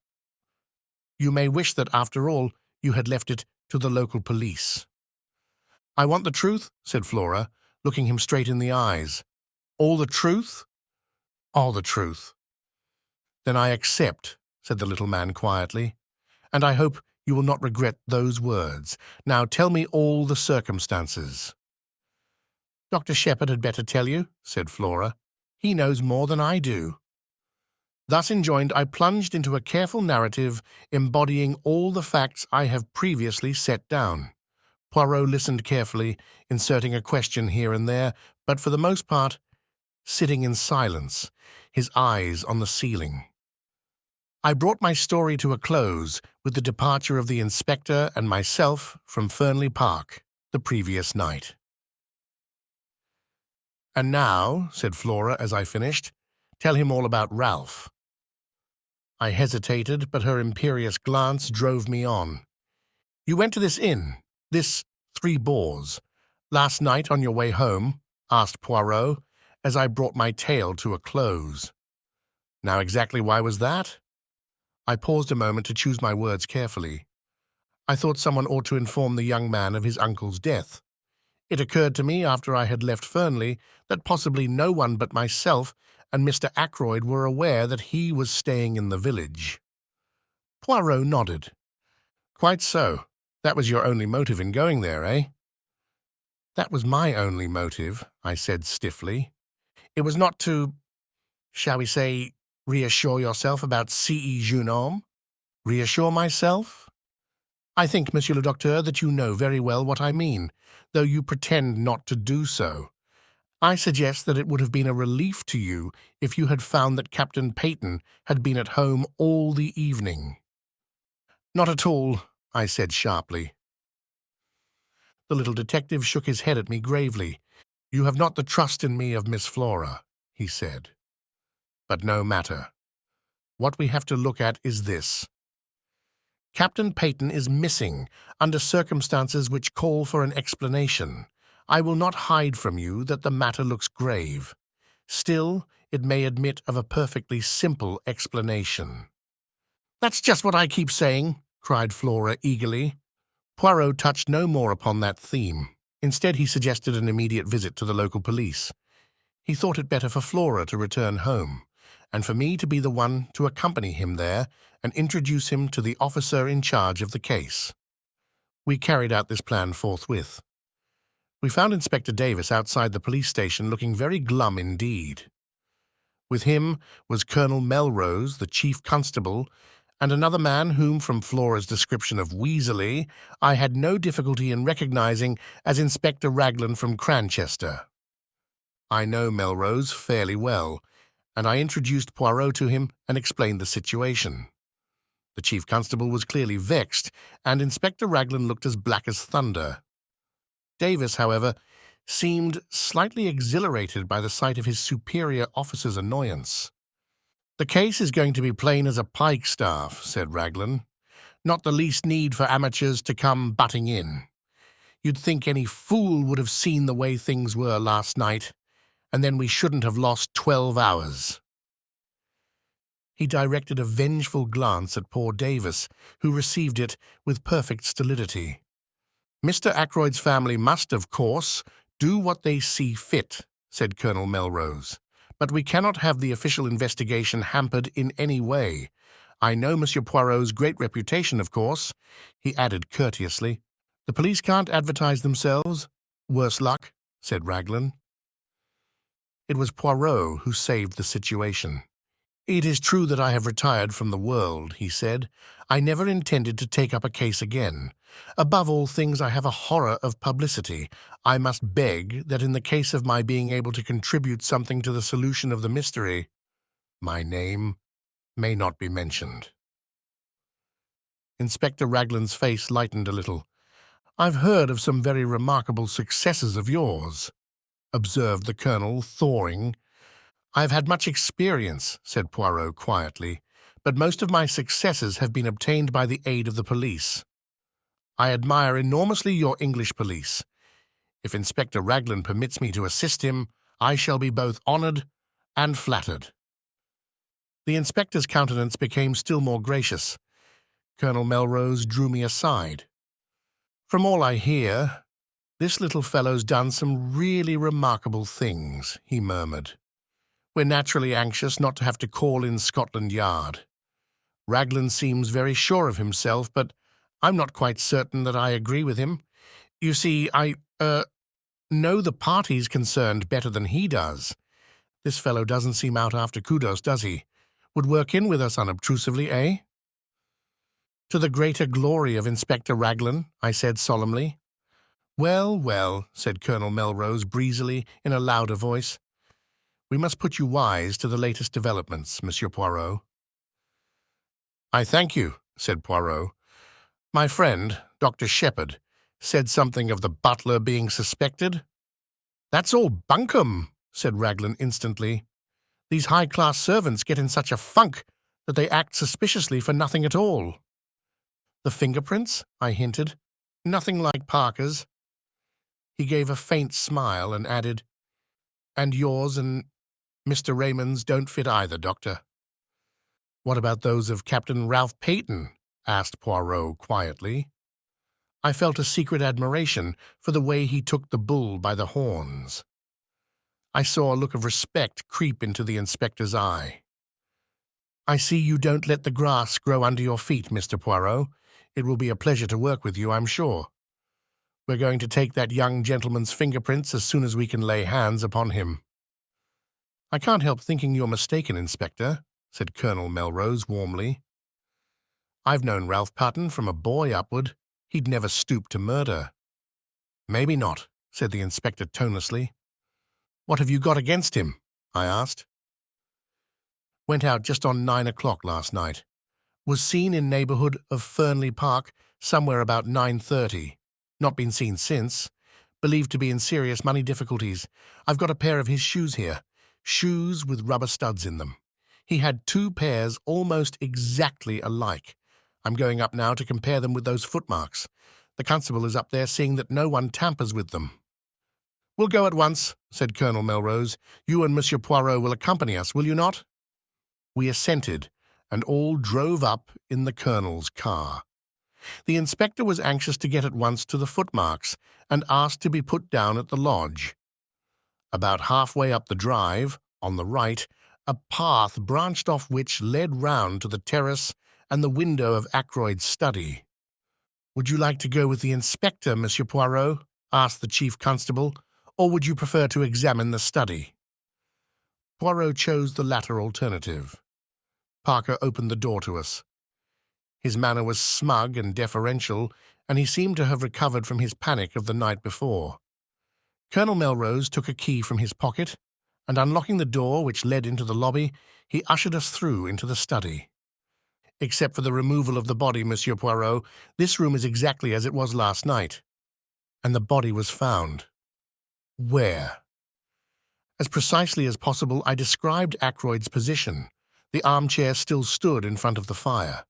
You may wish that, after all, you had left it to the local police." "I want the truth," said Flora, looking him straight in the eyes. "All the truth?" "All the truth." "Then I accept," said the little man quietly, "and I hope you will not regret those words. Now tell me all the circumstances." "Dr. Sheppard had better tell you," said Flora. "He knows more than I do." Thus enjoined, I plunged into a careful narrative embodying all the facts I have previously set down. Poirot listened carefully, inserting a question here and there, but for the most part sitting in silence, his eyes on the ceiling. I brought my story to a close with the departure of the inspector and myself from Fernley Park the previous night. "And now," said Flora as I finished, "tell him all about Ralph." I hesitated, but her imperious glance drove me on. "You went to this inn, this Three Boars, last night on your way home?" asked Poirot, as I brought my tale to a close. "Now exactly why was that?" I paused a moment to choose my words carefully. I thought someone ought to inform the young man of his uncle's death. It occurred to me after I had left Fernley that possibly no one but myself and Mr. Ackroyd were aware that he was staying in the village. Poirot nodded. "Quite so. That was your only motive in going there, eh?" "That was my only motive," I said stiffly. "It was not to, shall we say, reassure yourself about C.E. Junome?" "Reassure myself?" "I think, Monsieur le Docteur, that you know very well what I mean, though you pretend not to do so. I suggest that it would have been a relief to you if you had found that Captain Peyton had been at home all the evening." "Not at all," I said sharply. The little detective shook his head at me gravely. "You have not the trust in me of Miss Flora," he said. "But no matter. What we have to look at is this. Captain Peyton is missing under circumstances which call for an explanation. I will not hide from you that the matter looks grave. Still, it may admit of a perfectly simple explanation." "That's just what I keep saying," cried Flora eagerly. Poirot touched no more upon that theme. Instead, he suggested an immediate visit to the local police. He thought it better for Flora to return home, and for me to be the one to accompany him there and introduce him to the officer in charge of the case. We carried out this plan forthwith. We found Inspector Davis outside the police station looking very glum indeed. With him was Colonel Melrose, the chief constable, and another man whom, from Flora's description of Weasley, I had no difficulty in recognizing as Inspector Raglan from Cranchester. I know Melrose fairly well, and I introduced Poirot to him and explained the situation. The chief constable was clearly vexed, and Inspector Raglan looked as black as thunder. Davis, however, seemed slightly exhilarated by the sight of his superior officer's annoyance. "The case is going to be plain as a pikestaff," said Raglan. "Not the least need for amateurs to come butting in. You'd think any fool would have seen the way things were last night, and then we shouldn't have lost 12 hours. He directed a vengeful glance at poor Davis, who received it with perfect stolidity. "Mr. Ackroyd's family must, of course, do what they see fit," said Colonel Melrose. "But we cannot have the official investigation hampered in any way. I know Monsieur Poirot's great reputation, of course," he added courteously. "The police can't advertise themselves. Worse luck," said Raglan. It was Poirot who saved the situation. "It is true that I have retired from the world," he said. "I never intended to take up a case again. Above all things, I have a horror of publicity. I must beg that in the case of my being able to contribute something to the solution of the mystery, my name may not be mentioned." Inspector Raglan's face lightened a little. "I've heard of some very remarkable successes of yours," observed the colonel, thawing. "I've had much experience," said Poirot quietly, "but most of my successes have been obtained by the aid of the police. I admire enormously your English police. If Inspector Raglan permits me to assist him, I shall be both honoured and flattered." The inspector's countenance became still more gracious. Colonel Melrose drew me aside. "From all I hear, this little fellow's done some really remarkable things," he murmured. "We're naturally anxious not to have to call in Scotland Yard. Raglan seems very sure of himself, but I'm not quite certain that I agree with him. You see, I know the parties concerned better than he does. This fellow doesn't seem out after kudos, does he? Would work in with us unobtrusively, eh?" "To the greater glory of Inspector Raglan," I said solemnly. "Well, well," said Colonel Melrose breezily in a louder voice. "We must put you wise to the latest developments, Monsieur Poirot." "I thank you," said Poirot. "My friend, Dr. Sheppard, said something of the butler being suspected." "That's all bunkum," said Raglan instantly. "These high-class servants get in such a funk that they act suspiciously for nothing at all." "The fingerprints?" I hinted. "Nothing like Parker's." He gave a faint smile and added, "And yours and Mr. Raymond's don't fit either, Doctor." "What about those of Captain Ralph Peyton?" asked Poirot quietly. I felt a secret admiration for the way he took the bull by the horns. I saw a look of respect creep into the inspector's eye. "I see you don't let the grass grow under your feet, Mr. Poirot. It will be a pleasure to work with you, I'm sure. We're going to take that young gentleman's fingerprints as soon as we can lay hands upon him." "I can't help thinking you're mistaken, Inspector," said Colonel Melrose warmly. "I've known Ralph Patton from a boy upward. He'd never stoop to murder." "Maybe not," said the inspector tonelessly. "What have you got against him?" I asked. "Went out just on 9 o'clock last night. Was seen in neighbourhood of Fernley Park somewhere about 9:30. Not been seen since. Believed to be in serious money difficulties. I've got a pair of his shoes here. Shoes with rubber studs in them. He had 2 pairs almost exactly alike. I'm going up now to compare them with those footmarks. The constable is up there seeing that no one tampers with them." "We'll go at once," said Colonel Melrose. "You and Monsieur Poirot will accompany us, will you not?" We assented, and all drove up in the colonel's car. The inspector was anxious to get at once to the footmarks, and asked to be put down at the lodge. About halfway up the drive, on the right, A path branched off which led round to the terrace and the window of Ackroyd's study. "Would you like to go with the inspector, Monsieur Poirot?" asked the chief constable, "or would you prefer to examine the study?" Poirot chose the latter alternative. Parker opened the door to us. His manner was smug and deferential, and he seemed to have recovered from his panic of the night before. Colonel Melrose took a key from his pocket, and unlocking the door which led into the lobby, he ushered us through into the study. "Except for the removal of the body, Monsieur Poirot, this room is exactly as it was last night." "And the body was found where?" As precisely as possible, I described Ackroyd's position. The armchair still stood in front of the fire.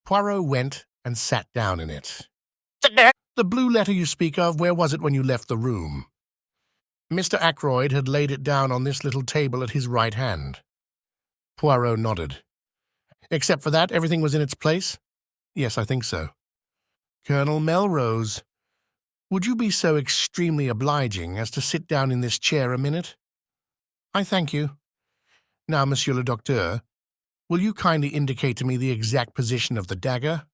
Poirot went and sat down in it. "The blue letter you speak of, where was it when you left the room?" Mr. Ackroyd had laid it down on this little table at his right hand. Poirot nodded. "Except for that, everything was in its place?" "Yes, I think so." "Colonel Melrose, would you be so extremely obliging as to sit down in this chair a minute?" "I thank you. Now, Monsieur le Docteur, will you kindly indicate to me the exact position of the dagger?"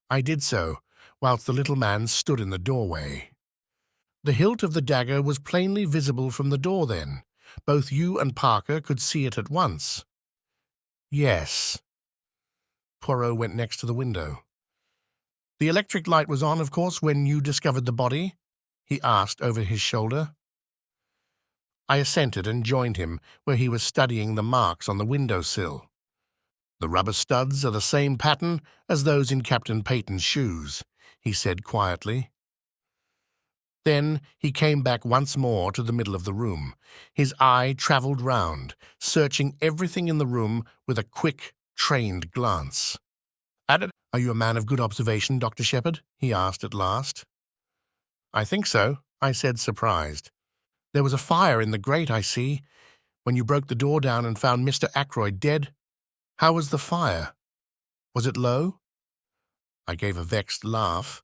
I did so, whilst the little man stood in the doorway. "The hilt of the dagger was plainly visible from the door, then. Both you and Parker could see it at once." "Yes." Poirot went next to the window. "The electric light was on, of course, when you discovered the body?" he asked over his shoulder. I assented and joined him where he was studying the marks on the window-sill. "The rubber studs are the same pattern as those in Captain Peyton's shoes," he said quietly. Then he came back once more to the middle of the room. His eye travelled round, searching everything in the room with a quick, trained glance. "Are you a man of good observation, Dr. Sheppard?" he asked at last. "I think so," I said, surprised. "There was a fire in the grate, I see, when you broke the door down and found Mr. Ackroyd dead. How was the fire? Was it low?" I gave a vexed laugh.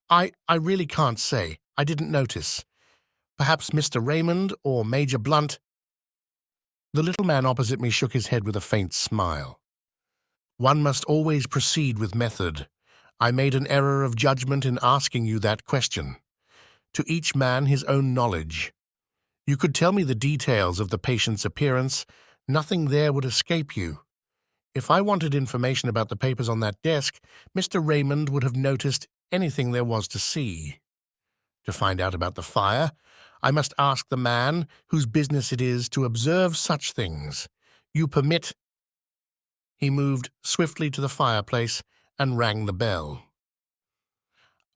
I really can't say. I didn't notice. Perhaps Mr. Raymond or Major Blunt—" The little man opposite me shook his head with a faint smile. "One must always proceed with method. I made an error of judgment in asking you that question. To each man his own knowledge. You could tell me the details of the patient's appearance. Nothing there would escape you. If I wanted information about the papers on that desk, Mr. Raymond would have noticed anything there was to see. To find out about the fire, I must ask the man whose business it is to observe such things. You permit—" He moved swiftly to the fireplace and rang the bell.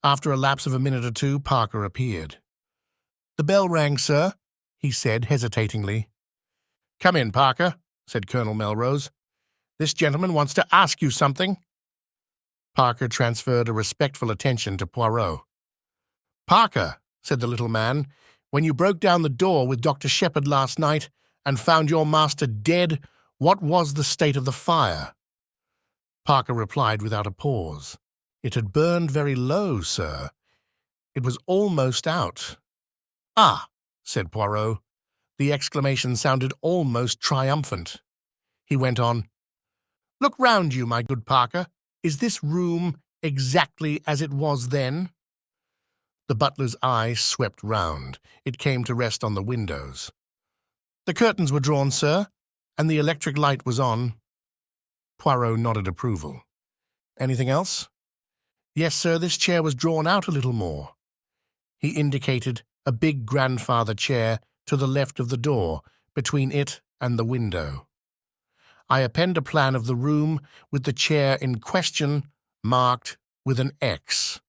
After a lapse of a minute or two, Parker appeared. "The bell rang, sir," he said hesitatingly. "Come in, Parker," said Colonel Melrose. "This gentleman wants to ask you something." Parker transferred a respectful attention to Poirot. "Parker," said the little man, "when you broke down the door with Dr. Sheppard last night and found your master dead, what was the state of the fire?" Parker replied without a pause. "It had burned very low, sir. It was almost out." "Ah," said Poirot. The exclamation sounded almost triumphant. He went on, "Look round you, my good Parker. Is this room exactly as it was then?" The butler's eye swept round. It came to rest on the windows. "The curtains were drawn, sir, and the electric light was on." Poirot nodded approval. "Anything else?" "Yes, sir, this chair was drawn out a little more." He indicated a big grandfather chair to the left of the door, between it and the window. I append a plan of the room with the chair in question marked with an X.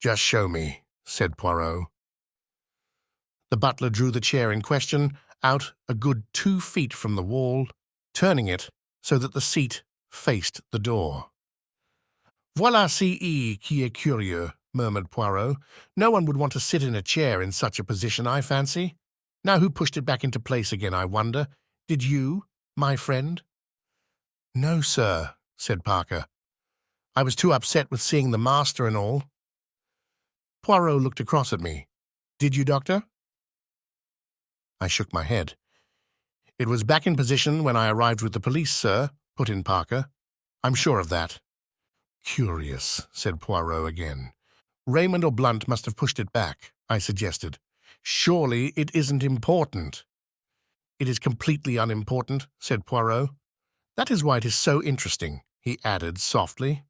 "Just show me," said Poirot. The butler drew the chair in question out a good 2 feet from the wall, turning it so that the seat faced the door. "Voilà ce qui est curieux," murmured Poirot. "No one would want to sit in a chair in such a position, I fancy. Now who pushed it back into place again, I wonder? Did you, my friend?" "No, sir," said Parker. "I was too upset with seeing the master and all." Poirot looked across at me. "Did you, Doctor?" I shook my head. "It was back in position when I arrived with the police, sir," put in Parker. "I'm sure of that." "Curious," said Poirot again. "Raymond or Blunt must have pushed it back," I suggested. "Surely it isn't important." "It is completely unimportant," said Poirot. "That is why it is so interesting," he added softly.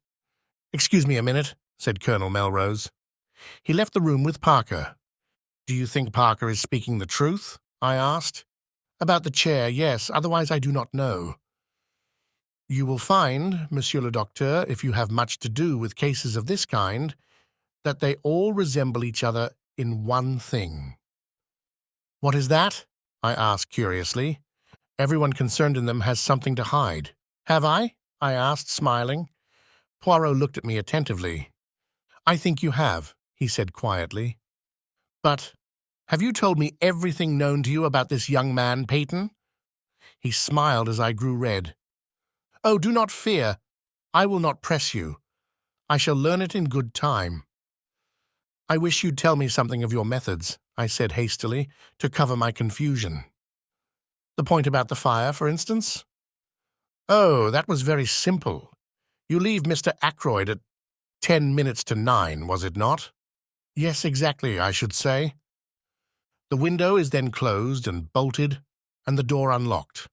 "Excuse me a minute," said Colonel Melrose. He left the room with Parker. "Do you think Parker is speaking the truth?" I asked. "About the chair, yes. Otherwise I do not know." "You will find, Monsieur le Docteur, if you have much to do with cases of this kind, that they all resemble each other in one thing." "What is that?" I asked curiously. "Everyone concerned in them has something to hide." "Have I?" I asked, smiling. Poirot looked at me attentively. "I think you have," he said quietly. "But have you told me everything known to you about this young man, Peyton?" He smiled as I grew red. "Oh, do not fear. I will not press you. I shall learn it in good time." "I wish you'd tell me something of your methods," I said hastily, to cover my confusion. "The point about the fire, for instance?" "Oh, that was very simple. You leave Mr. Ackroyd at 10 minutes to 9, was it not?" "Yes, exactly, I should say." "The window is then closed and bolted, and the door unlocked.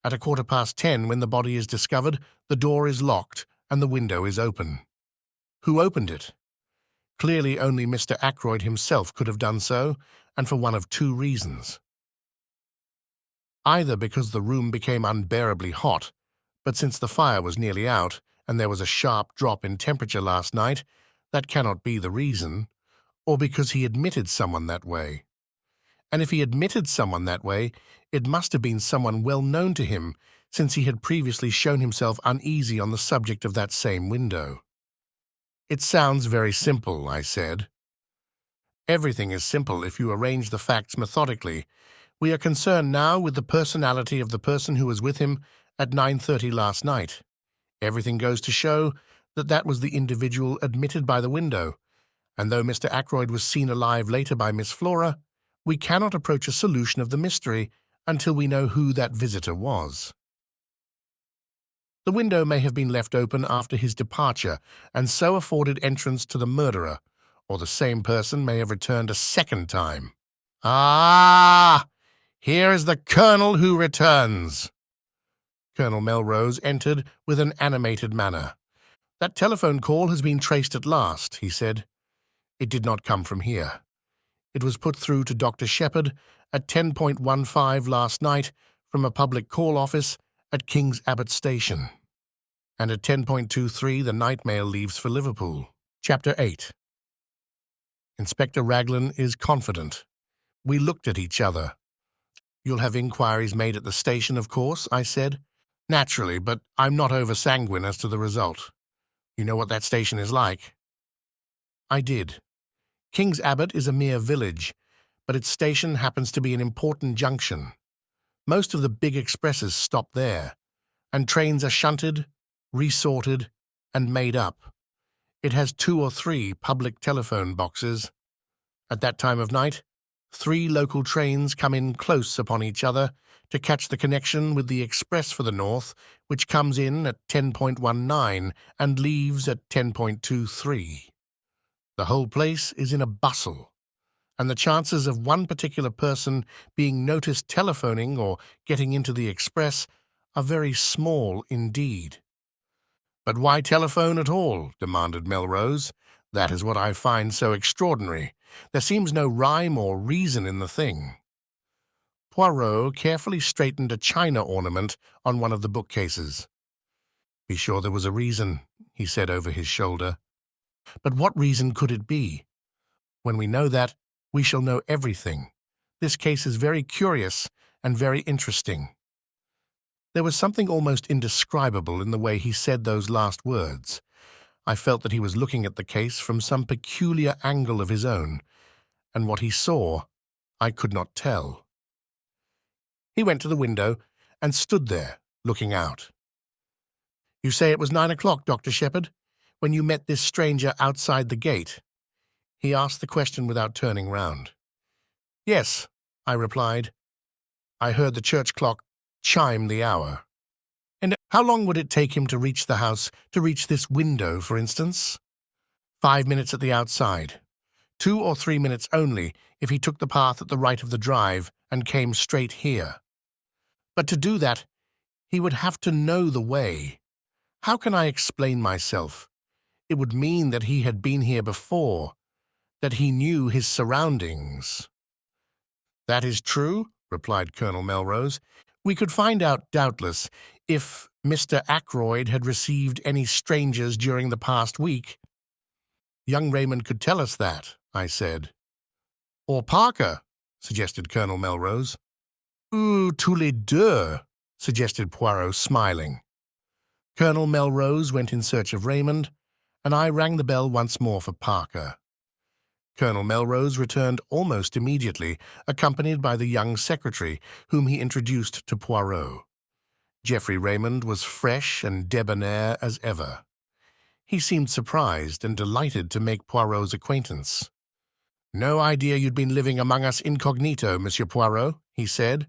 At 10:15, when the body is discovered, the door is locked and the window is open. Who opened it? Clearly only Mr. Ackroyd himself could have done so, and for one of two reasons. Either because the room became unbearably hot, but since the fire was nearly out, and there was a sharp drop in temperature last night, that cannot be the reason, or because he admitted someone that way. And if he admitted someone that way, it must have been someone well known to him, since he had previously shown himself uneasy on the subject of that same window." "It sounds very simple," I said. "Everything is simple if you arrange the facts methodically. We are concerned now with the personality of the person who was with him at 9:30 last night. Everything goes to show that that was the individual admitted by the window, and though Mr. Ackroyd was seen alive later by Miss Flora, we cannot approach a solution of the mystery until we know who that visitor was. The window may have been left open after his departure, and so afforded entrance to the murderer, or the same person may have returned a second time." "Ah! Here is the Colonel who returns." Colonel Melrose entered with an animated manner. "That telephone call has been traced at last," he said. "It did not come from here. It was put through to Dr. Sheppard at 10:15 last night from a public call office at King's Abbot Station. And at 10:23 the night mail leaves for Liverpool." Chapter 8. Inspector Raglan is confident. We looked at each other. "You'll have inquiries made at the station, of course," I said. "Naturally, but I'm not over-sanguine as to the result. You know what that station is like?" I did. King's Abbot is a mere village, but its station happens to be an important junction. Most of the big expresses stop there, and trains are shunted, resorted, and made up. It has 2 or 3 public telephone boxes. At that time of night, 3 local trains come in close upon each other to catch the connection with the express for the north, which comes in at 10:19 and leaves at 10:23. The whole place is in a bustle, and the chances of one particular person being noticed telephoning or getting into the express are very small indeed. "But why telephone at all?" demanded Melrose. "That is what I find so extraordinary. There seems no rhyme or reason in the thing." Poirot carefully straightened a china ornament on one of the bookcases. "Be sure there was a reason," he said over his shoulder. "But what reason could it be? When we know that, we shall know everything. This case is very curious and very interesting." There was something almost indescribable in the way he said those last words. I felt that he was looking at the case from some peculiar angle of his own, and what he saw I could not tell. He went to the window and stood there, looking out. "You say it was 9 o'clock, Dr. Sheppard, when you met this stranger outside the gate?" He asked the question without turning round. "Yes," I replied. I heard the church clock chime the hour. And how long would it take him to reach the house, to reach this window, for instance? 5 minutes at the outside. 2 or 3 minutes only if he took the path at the right of the drive and came straight here. But to do that, he would have to know the way. How can I explain myself? It would mean that he had been here before, that he knew his surroundings. "That is true," replied Colonel Melrose. "We could find out, doubtless, if Mr. Ackroyd had received any strangers during the past week." "Young Raymond could tell us that," I said. "Or Parker," suggested Colonel Melrose. "Ou tous les deux," suggested Poirot, smiling. Colonel Melrose went in search of Raymond, and I rang the bell once more for Parker. Colonel Melrose returned almost immediately, accompanied by the young secretary, whom he introduced to Poirot. Geoffrey Raymond was fresh and debonair as ever. He seemed surprised and delighted to make Poirot's acquaintance. "No idea you'd been living among us incognito, Monsieur Poirot," he said.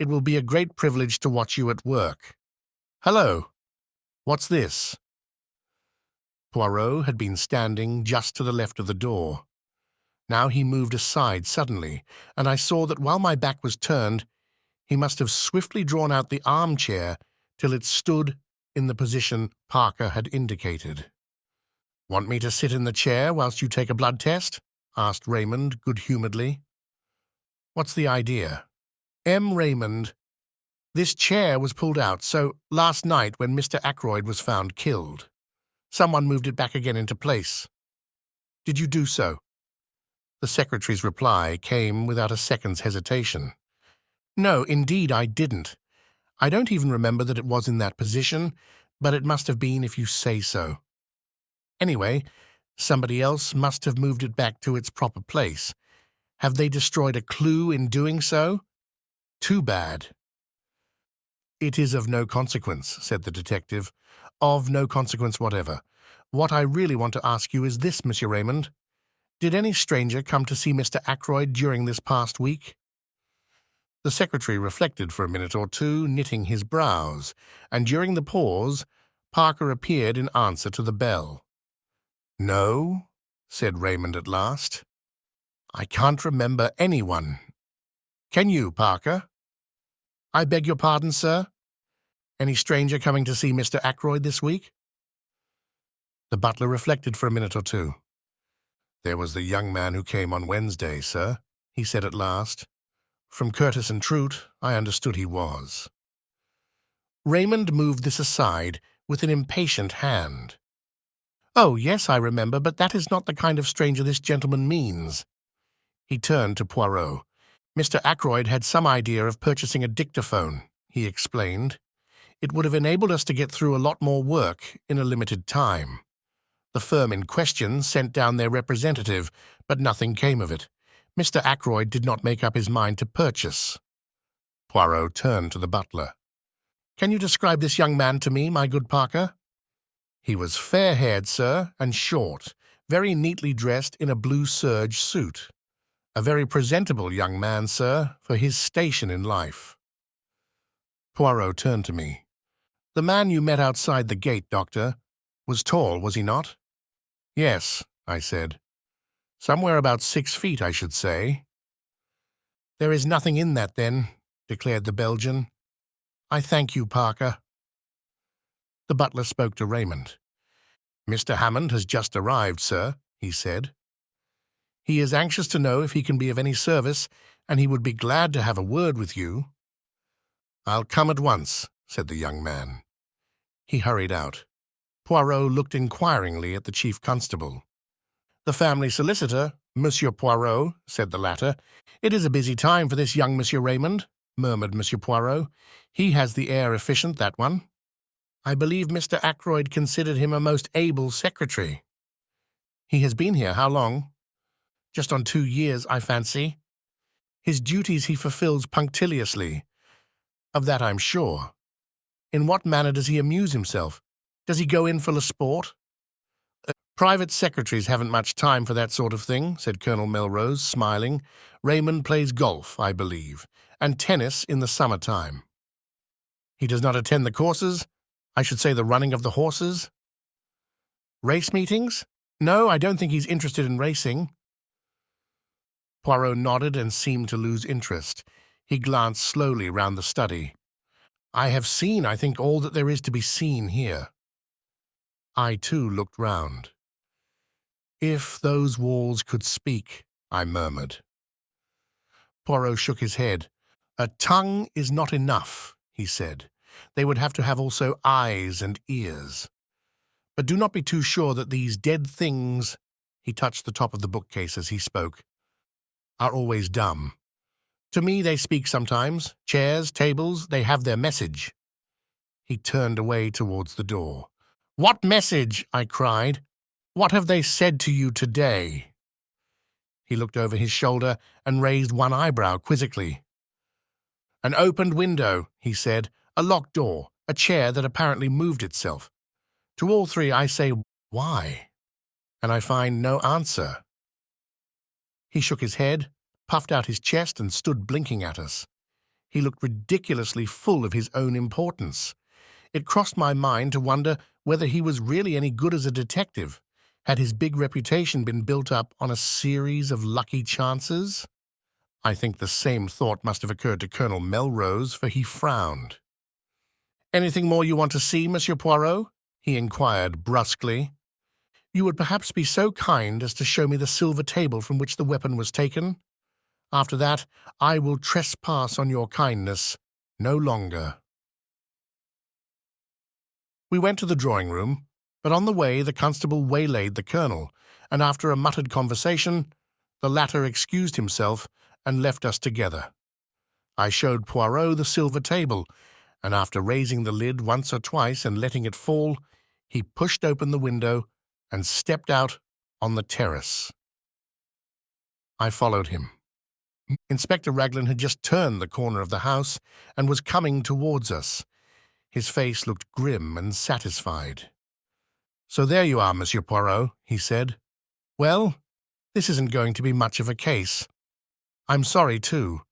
"It will be a great privilege to watch you at work. Hello! What's this?" Poirot had been standing just to the left of the door. Now he moved aside suddenly, and I saw that while my back was turned, he must have swiftly drawn out the armchair till it stood in the position Parker had indicated. "Want me to sit in the chair whilst you take a blood test?" asked Raymond good-humouredly. "What's the idea?" "M. Raymond, this chair was pulled out, so last night when Mr. Ackroyd was found killed. Someone moved it back again into place. Did you do so?" The secretary's reply came without a second's hesitation. "No, indeed I didn't. I don't even remember that it was in that position, but it must have been if you say so. Anyway, somebody else must have moved it back to its proper place. Have they destroyed a clue in doing so? Too bad." "It is of no consequence," said the detective. "Of no consequence whatever. What I really want to ask you is this, Monsieur Raymond. Did any stranger come to see Mr. Ackroyd during this past week?" The secretary reflected for a minute or two, knitting his brows, and during the pause, Parker appeared in answer to the bell. "No," said Raymond at last. "I can't remember anyone. Can you, Parker?" "I beg your pardon, sir? Any stranger coming to see Mr. Ackroyd this week?" The butler reflected for a minute or two. "There was the young man who came on Wednesday, sir," he said at last. "From Curtis and Trout, I understood he was." Raymond moved this aside with an impatient hand. "Oh, yes, I remember, but that is not the kind of stranger this gentleman means." He turned to Poirot. "Mr. Ackroyd had some idea of purchasing a dictaphone," he explained. "It would have enabled us to get through a lot more work in a limited time. The firm in question sent down their representative, but nothing came of it. Mr. Ackroyd did not make up his mind to purchase." Poirot turned to the butler. "Can you describe this young man to me, my good Parker?" "He was fair-haired, sir, and short, very neatly dressed in a blue serge suit. A very presentable young man, sir, for his station in life." Poirot turned to me. "The man you met outside the gate, Doctor, was tall, was he not?" "Yes," I said. "Somewhere about 6 feet, I should say." "There is nothing in that, then," declared the Belgian. "I thank you, Parker." The butler spoke to Raymond. "Mr. Hammond has just arrived, sir," he said. "He is anxious to know if he can be of any service, and he would be glad to have a word with you." "I'll come at once," said the young man. He hurried out. Poirot looked inquiringly at the chief constable. "The family solicitor, Monsieur Poirot," said the latter. "It is a busy time for this young Monsieur Raymond," murmured Monsieur Poirot. "He has the air efficient, that one. I believe Mr. Ackroyd considered him a most able secretary." "He has been here how long?" "Just on 2 years, I fancy. His duties he fulfills punctiliously. Of that I'm sure. In what manner does he amuse himself? Does he go in for the sport?" "Private secretaries haven't much time for that sort of thing," said Colonel Melrose, smiling. "Raymond plays golf, I believe, and tennis in the summer-time. He does not attend the courses, I should say the running of the horses. Race meetings? No, I don't think he's interested in racing. Poirot nodded and seemed to lose interest. He glanced slowly round the study. I have seen, I think, all that there is to be seen here. I, too, looked round. If those walls could speak, I murmured. Poirot shook his head. A tongue is not enough, he said. They would have to have also eyes and ears. But do not be too sure that these dead things, he touched the top of the bookcase as he spoke, are always dumb. To me they speak sometimes. Chairs, tables, they have their message. He turned away towards the door. What message? I cried. What have they said to you today? He looked over his shoulder and raised one eyebrow quizzically. An opened window, he said, a locked door, a chair that apparently moved itself. To all three I say, why? And I find no answer. He shook his head, puffed out his chest, and stood blinking at us. He looked ridiculously full of his own importance. It crossed my mind to wonder whether he was really any good as a detective. Had his big reputation been built up on a series of lucky chances? I think the same thought must have occurred to Colonel Melrose, for he frowned. "Anything more you want to see, Monsieur Poirot?" he inquired brusquely. "You would perhaps be so kind as to show me the silver table from which the weapon was taken? After that, I will trespass on your kindness no longer." We went to the drawing-room, but on the way the constable waylaid the colonel, and after a muttered conversation, the latter excused himself and left us together. I showed Poirot the silver table, and after raising the lid once or twice and letting it fall, he pushed open the window and stepped out on the terrace. I followed him. Inspector Raglan had just turned the corner of the house and was coming towards us. His face looked grim and satisfied. "So there you are, Monsieur Poirot," he said. "Well, this isn't going to be much of a case. I'm sorry, too.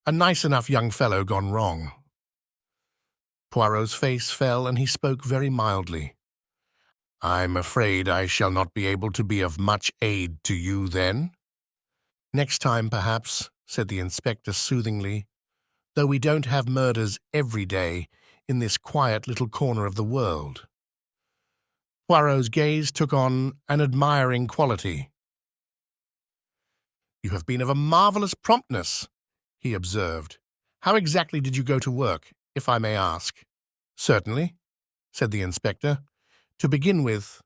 A nice enough young fellow gone wrong." Poirot's face fell and he spoke very mildly. "I'm afraid I shall not be able to be of much aid to you, then?" "Next time, perhaps," said the inspector soothingly, "though we don't have murders every day in this quiet little corner of the world." Poirot's gaze took on an admiring quality. "You have been of a marvellous promptness," he observed. "How exactly did you go to work, if I may ask?" "Certainly," said the inspector. "To begin with,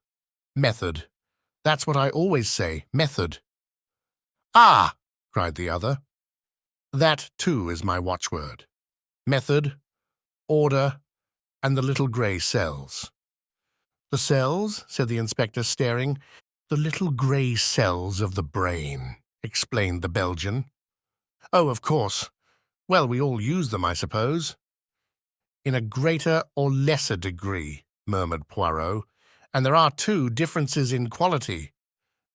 method. That's what I always say, method." "Ah!" cried the other. "That, too, is my watchword. Method, order, and the little grey cells." "The cells?" said the inspector, staring. "The little grey cells of the brain," explained the Belgian. "Oh, of course. Well, we all use them, I suppose." "In a greater or lesser degree," murmured Poirot, "and there are, too, differences in quality.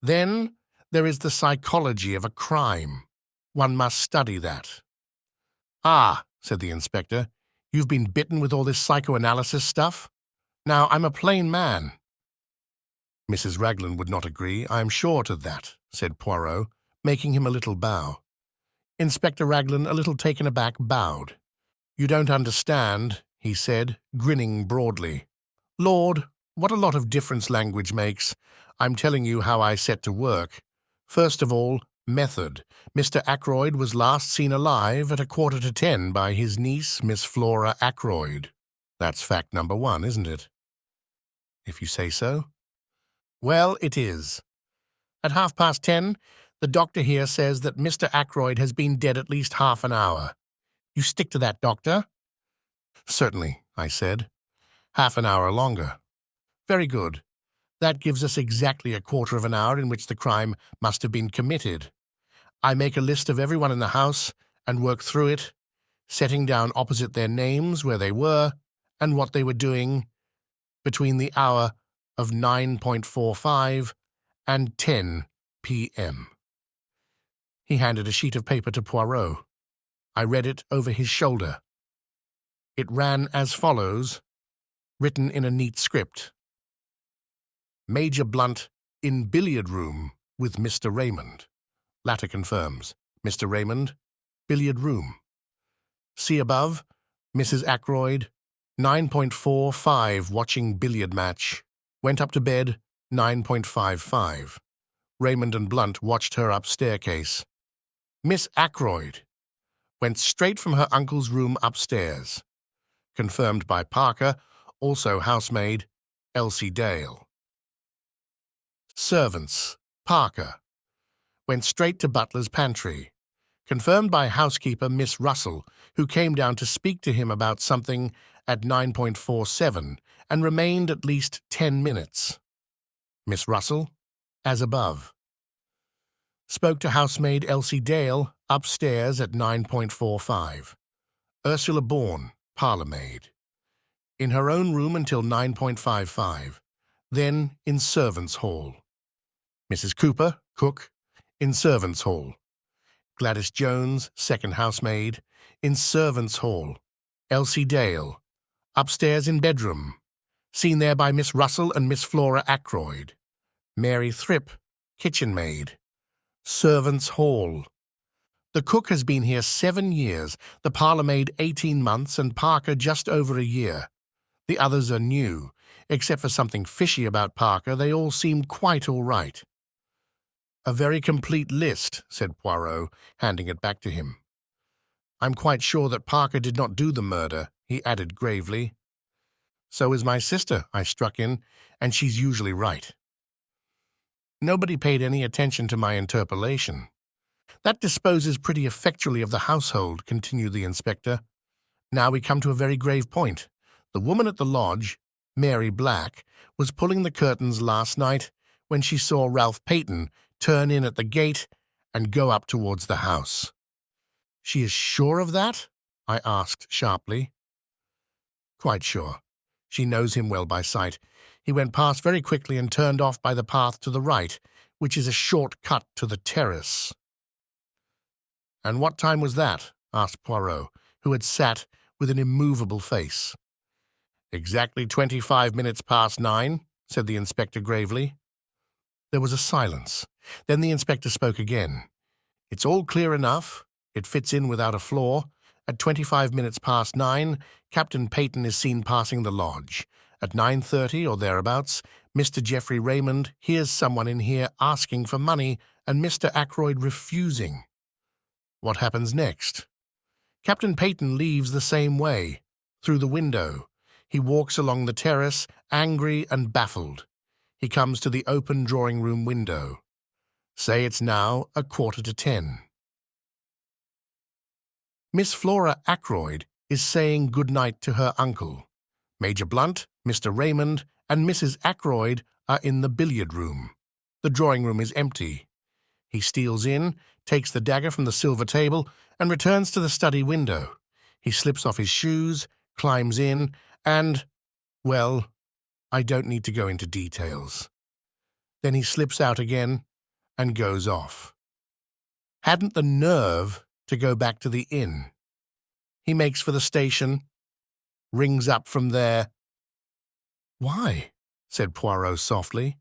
Then there is the psychology of a crime. One must study that." "Ah," said the inspector, "you've been bitten with all this psychoanalysis stuff? Now, I'm a plain man." "Mrs. Raglan would not agree, I am sure to that," said Poirot, making him a little bow. Inspector Raglan, a little taken aback, bowed. "You don't understand," he said, grinning broadly. "Lord, what a lot of difference language makes. I'm telling you how I set to work. First of all, method. Mr. Ackroyd was last seen alive at 9:45 by his niece, Miss Flora Ackroyd. That's fact number one, isn't it?" "If you say so." "Well, it is. At 10:30, the doctor here says that Mr. Ackroyd has been dead at least half an hour. You stick to that, doctor?" "Certainly," I said. "Half an hour longer." "Very good. That gives us exactly a quarter of an hour in which the crime must have been committed. I make a list of everyone in the house and work through it, setting down opposite their names where they were and what they were doing between the hour of 9:45 and 10 p.m. He handed a sheet of paper to Poirot. I read it over his shoulder. It ran as follows, written in a neat script. Major Blunt in billiard room with Mr. Raymond. Latter confirms. Mr. Raymond, billiard room. See above, Mrs. Ackroyd, 9.45 watching billiard match. Went up to bed, 9.55. Raymond and Blunt watched her up staircase. Miss Ackroyd went straight from her uncle's room upstairs. Confirmed by Parker, also housemaid, Elsie Dale. Servants, Parker. Went straight to butler's pantry. Confirmed by housekeeper Miss Russell, who came down to speak to him about something at 9.47 and remained at least 10 minutes. Miss Russell, as above. Spoke to housemaid Elsie Dale upstairs at 9.45. Ursula Bourne, parlourmaid. In her own room until 9.55. Then in servants' hall. Mrs. Cooper, cook, in servants' hall. Gladys Jones, second housemaid, in servants' hall. Elsie Dale, upstairs in bedroom, seen there by Miss Russell and Miss Flora Ackroyd. Mary Thripp, kitchen maid. Servants' hall. The cook has been here 7 years, the parlourmaid 18 months, and Parker just over a year. The others are new. Except for something fishy about Parker, they all seem quite all right. A very complete list, said Poirot, handing it back to him. I'm quite sure that Parker did not do the murder, he added gravely. So is my sister, I struck in, and she's usually right. Nobody paid any attention to my interpolation. That disposes pretty effectually of the household, continued the inspector. Now we come to a very grave point. The woman at the lodge, Mary Black, was pulling the curtains last night when she saw Ralph Peyton turn in at the gate and go up towards the house. She is sure of that? I asked sharply. Quite sure. She knows him well by sight. He went past very quickly and turned off by the path to the right, which is a short cut to the terrace. And what time was that? Asked Poirot, who had sat with an immovable face. Exactly 25 minutes past 9, said the inspector gravely. There was a silence. Then the inspector spoke again. It's all clear enough. It fits in without a flaw. At 25 minutes past 9, Captain Peyton is seen passing the lodge. At 9:30 or thereabouts, Mr. Geoffrey Raymond hears someone in here asking for money and Mr. Ackroyd refusing. What happens next? Captain Peyton leaves the same way, through the window. He walks along the terrace, angry and baffled. He comes to the open drawing-room window. Say it's now 9:45. Miss Flora Ackroyd is saying good-night to her uncle. Major Blunt, Mr. Raymond, and Mrs. Ackroyd are in the billiard room. The drawing-room is empty. He steals in, takes the dagger from the silver table, and returns to the study window. He slips off his shoes, climbs in, and, well, I don't need to go into details. Then he slips out again and goes off. Hadn't the nerve to go back to the inn. He makes for the station, rings up from there. Why? Said Poirot softly.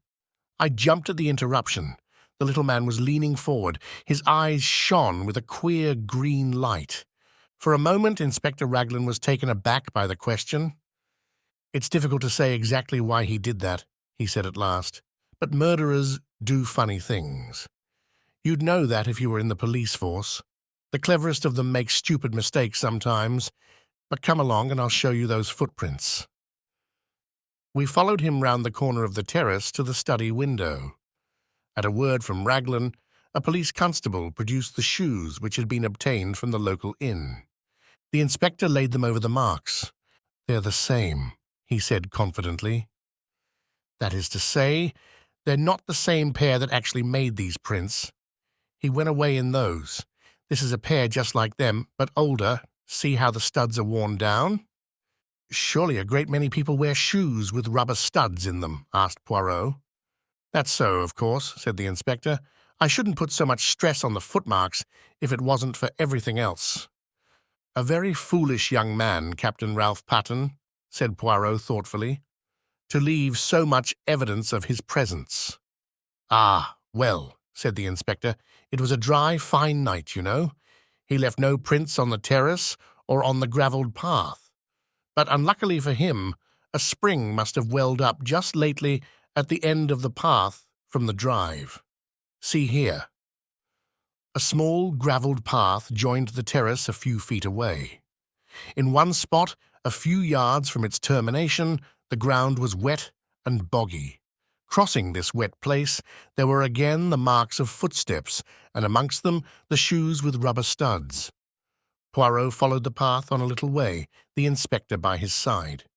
I jumped at the interruption. The little man was leaning forward. His eyes shone with a queer green light. For a moment, Inspector Raglan was taken aback by the question. It's difficult to say exactly why he did that, he said at last, but murderers do funny things. You'd know that if you were in the police force. The cleverest of them make stupid mistakes sometimes, but come along and I'll show you those footprints. We followed him round the corner of the terrace to the study window. At a word from Raglan, a police constable produced the shoes which had been obtained from the local inn. The inspector laid them over the marks. They're the same, he said confidently. That is to say, they're not the same pair that actually made these prints. He went away in those. This is a pair just like them, but older. See how the studs are worn down? Surely a great many people wear shoes with rubber studs in them, asked Poirot. That's so, of course, said the inspector. I shouldn't put so much stress on the footmarks if it wasn't for everything else. "A very foolish young man, Captain Ralph Patten," said Poirot thoughtfully, "to leave so much evidence of his presence." "Ah, well," said the inspector, "it was a dry, fine night, you know. He left no prints on the terrace or on the gravelled path. But unluckily for him, a spring must have welled up just lately at the end of the path from the drive. See here." A small gravelled path joined the terrace a few feet away. In one spot, a few yards from its termination, the ground was wet and boggy. Crossing this wet place, there were again the marks of footsteps, and amongst them the shoes with rubber studs. Poirot followed the path on a little way, the inspector by his side.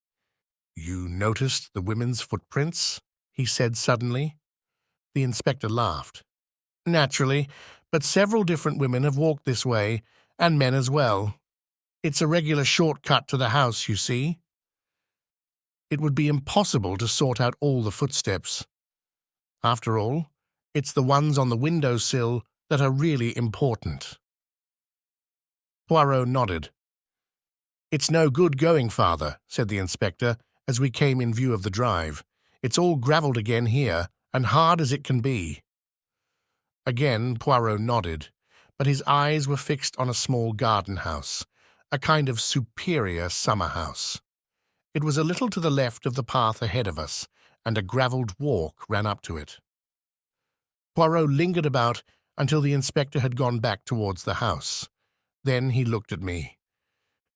"You noticed the women's footprints?" he said suddenly. The inspector laughed. "Naturally, but several different women have walked this way, and men as well. It's a regular short-cut to the house, you see. It would be impossible to sort out all the footsteps. After all, it's the ones on the window-sill that are really important." Poirot nodded. "It's no good going farther," said the inspector, as we came in view of the drive. "It's all gravelled again here, and hard as it can be." Again Poirot nodded, but his eyes were fixed on a small garden house, a kind of superior summer house. It was a little to the left of the path ahead of us, and a gravelled walk ran up to it. Poirot lingered about until the inspector had gone back towards the house. Then he looked at me.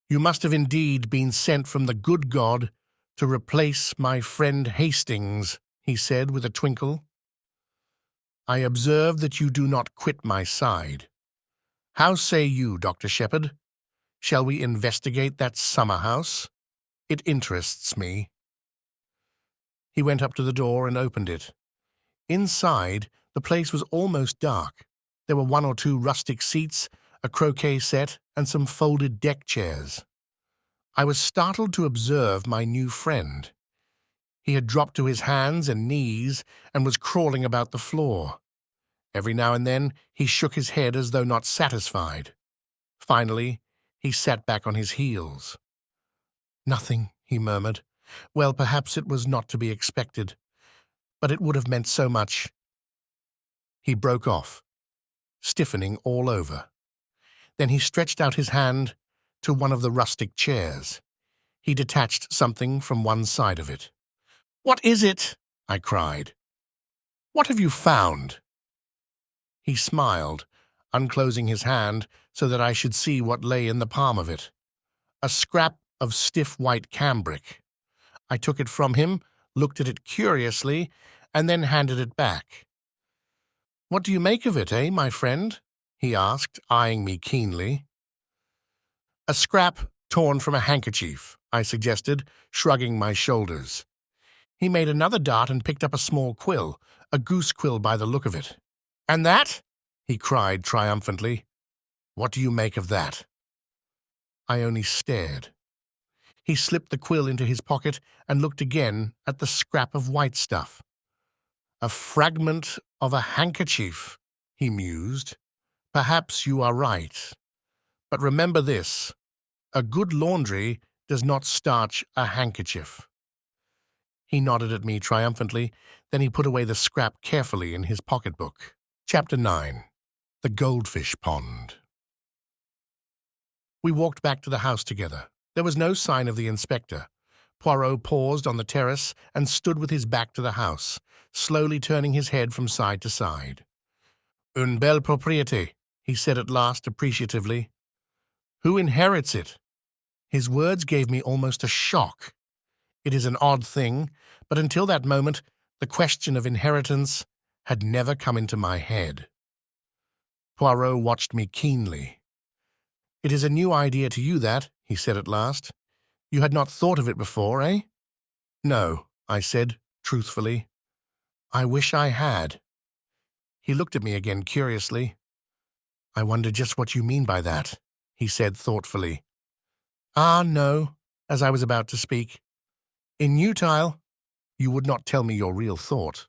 "You must have indeed been sent from the good God to replace my friend Hastings," he said with a twinkle. "I observe that you do not quit my side. How say you, Dr. Sheppard? Shall we investigate that summer house? It interests me." He went up to the door and opened it. Inside, the place was almost dark. There were one or two rustic seats, a croquet set, and some folded deck chairs. I was startled to observe my new friend. He had dropped to his hands and knees and was crawling about the floor. Every now and then he shook his head as though not satisfied. Finally, he sat back on his heels. "Nothing," he murmured. "Well, perhaps it was not to be expected, but it would have meant so much." He broke off, stiffening all over. Then he stretched out his hand to one of the rustic chairs. He detached something from one side of it. "What is it?" I cried. "What have you found?" He smiled, unclosing his hand so that I should see what lay in the palm of it. A scrap of stiff white cambric. I took it from him, looked at it curiously, and then handed it back. "What do you make of it, my friend?" he asked, eyeing me keenly. "A scrap torn from a handkerchief," I suggested, shrugging my shoulders. He made another dart and picked up a small quill, a goose quill by the look of it. "And that?" he cried triumphantly. "What do you make of that?" I only stared. He slipped the quill into his pocket and looked again at the scrap of white stuff. "A fragment of a handkerchief," he mused. "Perhaps you are right. But remember this, a good laundry does not starch a handkerchief." He nodded at me triumphantly, then he put away the scrap carefully in his pocketbook. Chapter 9. The Goldfish Pond. We walked back to the house together. There was no sign of the inspector. Poirot paused on the terrace and stood with his back to the house, slowly turning his head from side to side. "Une belle propriété," he said at last appreciatively. "Who inherits it?" His words gave me almost a shock. It is an odd thing, but until that moment, the question of inheritance had never come into my head. Poirot watched me keenly. "It is a new idea to you, that," he said at last. "You had not thought of it before, eh?" "No," I said, truthfully. "I wish I had." He looked at me again curiously. "I wonder just what you mean by that," he said thoughtfully. "Ah, no," as I was about to speak. "Inutile, you would not tell me your real thought."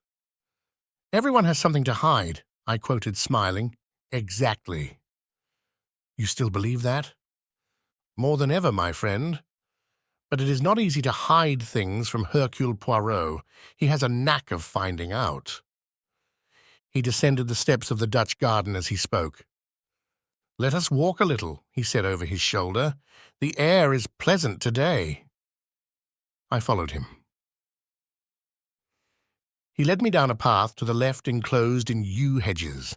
"Everyone has something to hide," I quoted, smiling. "Exactly." "You still believe that?" More than ever, my friend. But it is not easy to hide things from Hercule Poirot. He has a knack of finding out. He descended the steps of the Dutch garden as he spoke. "Let us walk a little," he said over his shoulder. "The air is pleasant today." I followed him. He led me down a path to the left enclosed in yew hedges.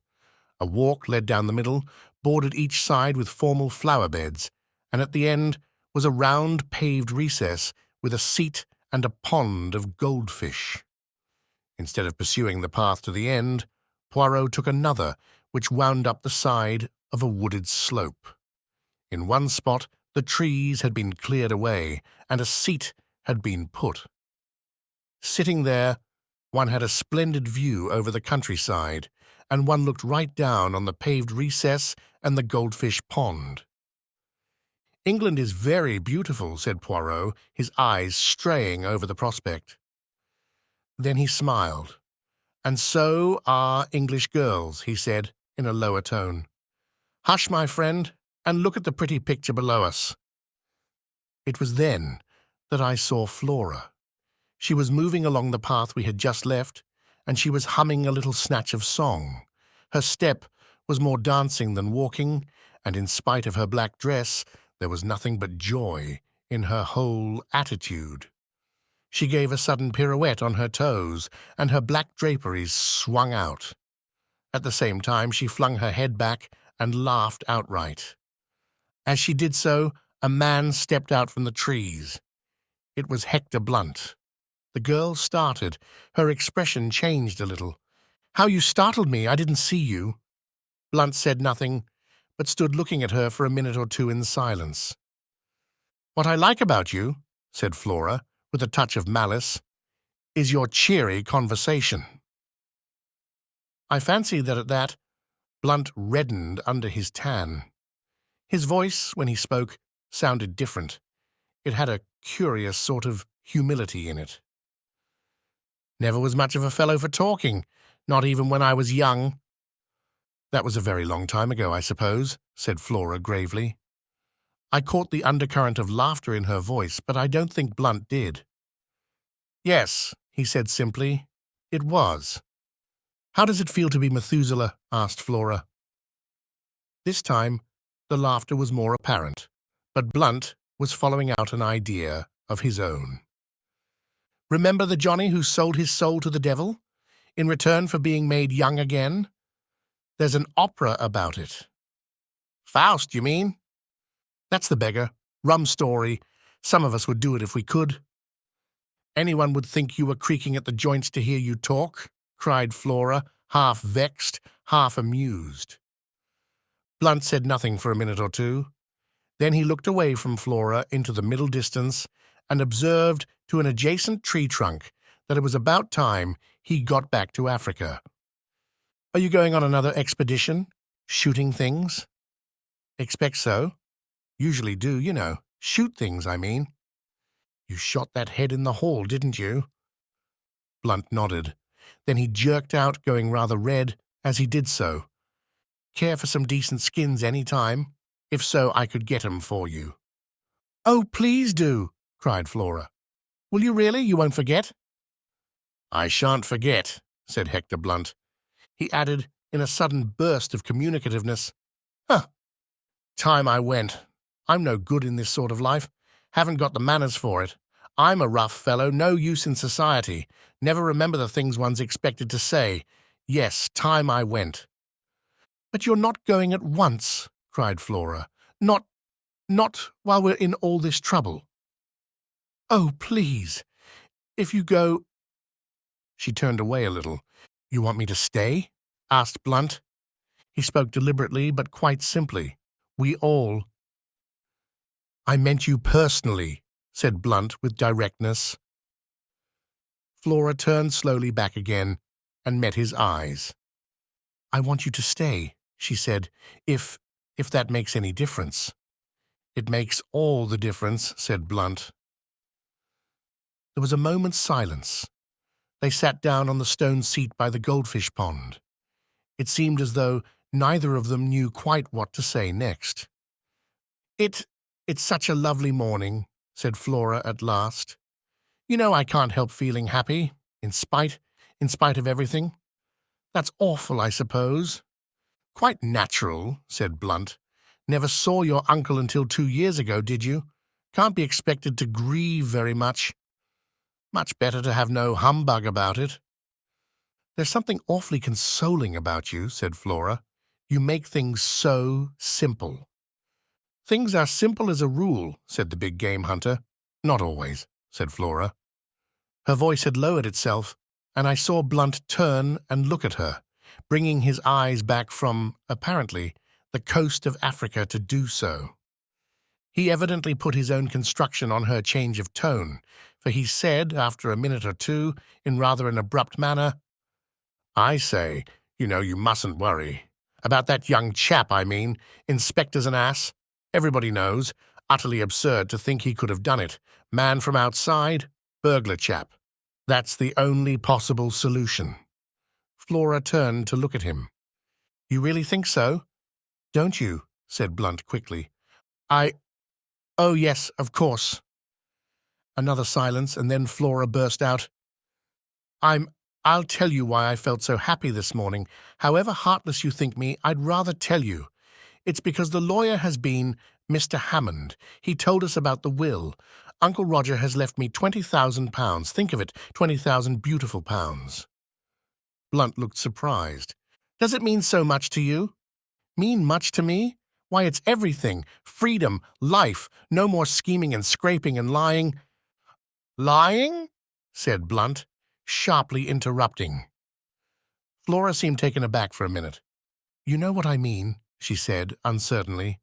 A walk led down the middle, bordered each side with formal flower beds, and at the end was a round paved recess with a seat and a pond of goldfish. Instead of pursuing the path to the end, Poirot took another, which wound up the side of a wooded slope. In one spot the trees had been cleared away, and a seat had been put. Sitting there, one had a splendid view over the countryside, and one looked right down on the paved recess and the goldfish pond. "England is very beautiful," said Poirot, his eyes straying over the prospect. Then he smiled. "And so are English girls," he said in a lower tone. "Hush, my friend, and look at the pretty picture below us." It was then that I saw Flora. She was moving along the path we had just left, and she was humming a little snatch of song. Her step was more dancing than walking, and in spite of her black dress, there was nothing but joy in her whole attitude. She gave a sudden pirouette on her toes, and her black draperies swung out. At the same time, she flung her head back and laughed outright. As she did so, a man stepped out from the trees. It was Hector Blunt. The girl started. Her expression changed a little. "How you startled me! I didn't see you." Blunt said nothing, but stood looking at her for a minute or two in silence. "What I like about you," said Flora, with a touch of malice, "is your cheery conversation." I fancied that at that, Blunt reddened under his tan. His voice, when he spoke, sounded different. It had a curious sort of humility in it. "Never was much of a fellow for talking, not even when I was young." "That was a very long time ago, I suppose," said Flora gravely. I caught the undercurrent of laughter in her voice, but I don't think Blunt did. "Yes," he said simply, "it was." "How does it feel to be Methuselah?" asked Flora. This time the laughter was more apparent, but Blunt was following out an idea of his own. "Remember the Johnny who sold his soul to the devil in return for being made young again? There's an opera about it." "Faust, you mean?" "That's the beggar. Rum story. Some of us would do it if we could." "Anyone would think you were creaking at the joints to hear you talk," cried Flora, half vexed, half amused. Blunt said nothing for a minute or two. Then he looked away from Flora into the middle distance and observed to an adjacent tree trunk that it was about time he got back to Africa. "Are you going on another expedition? Shooting things?" "Expect so. Usually do, you know. Shoot things, I mean." "You shot that head in the hall, didn't you?" Blunt nodded. Then he jerked out, going rather red as he did so. "Care for some decent skins any time? If so, I could get 'em for you." "Oh, please do," cried Flora. "Will you really? You won't forget?" "I shan't forget," said Hector Blunt. He added, in a sudden burst of communicativeness, "Huh! Time I went. I'm no good in this sort of life. Haven't got the manners for it. I'm a rough fellow, no use in society. Never remember the things one's expected to say. Yes, time I went." "But you're not going at once," cried Flora. Not while we're in all this trouble." "Oh, please. If you go—" She turned away a little. "You want me to stay?" asked Blunt. He spoke deliberately, but quite simply. "We all—" "I meant you personally," said Blunt with directness. Flora turned slowly back again and met his eyes. "I want you to stay," she said, if that makes any difference." "It makes all the difference," said Blunt. There was a moment's silence. They sat down on the stone seat by the goldfish pond. It seemed as though neither of them knew quite what to say next. "It's such a lovely morning," said Flora at last. "You know I can't help feeling happy, in spite of everything. That's awful, I suppose." "Quite natural," said Blunt. "Never saw your uncle until 2 years ago, did you? Can't be expected to grieve very much. Much better to have no humbug about it." "There's something awfully consoling about you," said Flora. "You make things so simple." "Things are simple as a rule," said the big game hunter. "Not always," said Flora. Her voice had lowered itself, and I saw Blunt turn and look at her, bringing his eyes back from, apparently, the coast of Africa to do so. He evidently put his own construction on her change of tone, for he said, after a minute or two, in rather an abrupt manner, "I say, you mustn't worry. About that young chap, I mean. Inspector's an ass. Everybody knows. Utterly absurd to think he could have done it. Man from outside, burglar chap. That's the only possible solution." Flora turned to look at him. "You really think so?" "Don't you?" said Blunt quickly. Oh, yes, of course." Another silence, and then Flora burst out, I'll tell you why I felt so happy this morning. However heartless you think me, I'd rather tell you. It's because the lawyer has been Mr. Hammond. He told us about the will. Uncle Roger has left me £20,000. Think of it, 20,000 beautiful pounds. Blunt looked surprised. "Does it mean so much to you?" "Mean much to me? Why, it's everything. Freedom, life, no more scheming and scraping and lying." "Lying?" said Blunt, sharply interrupting. Flora seemed taken aback for a minute. "You know what I mean," she said, uncertainly.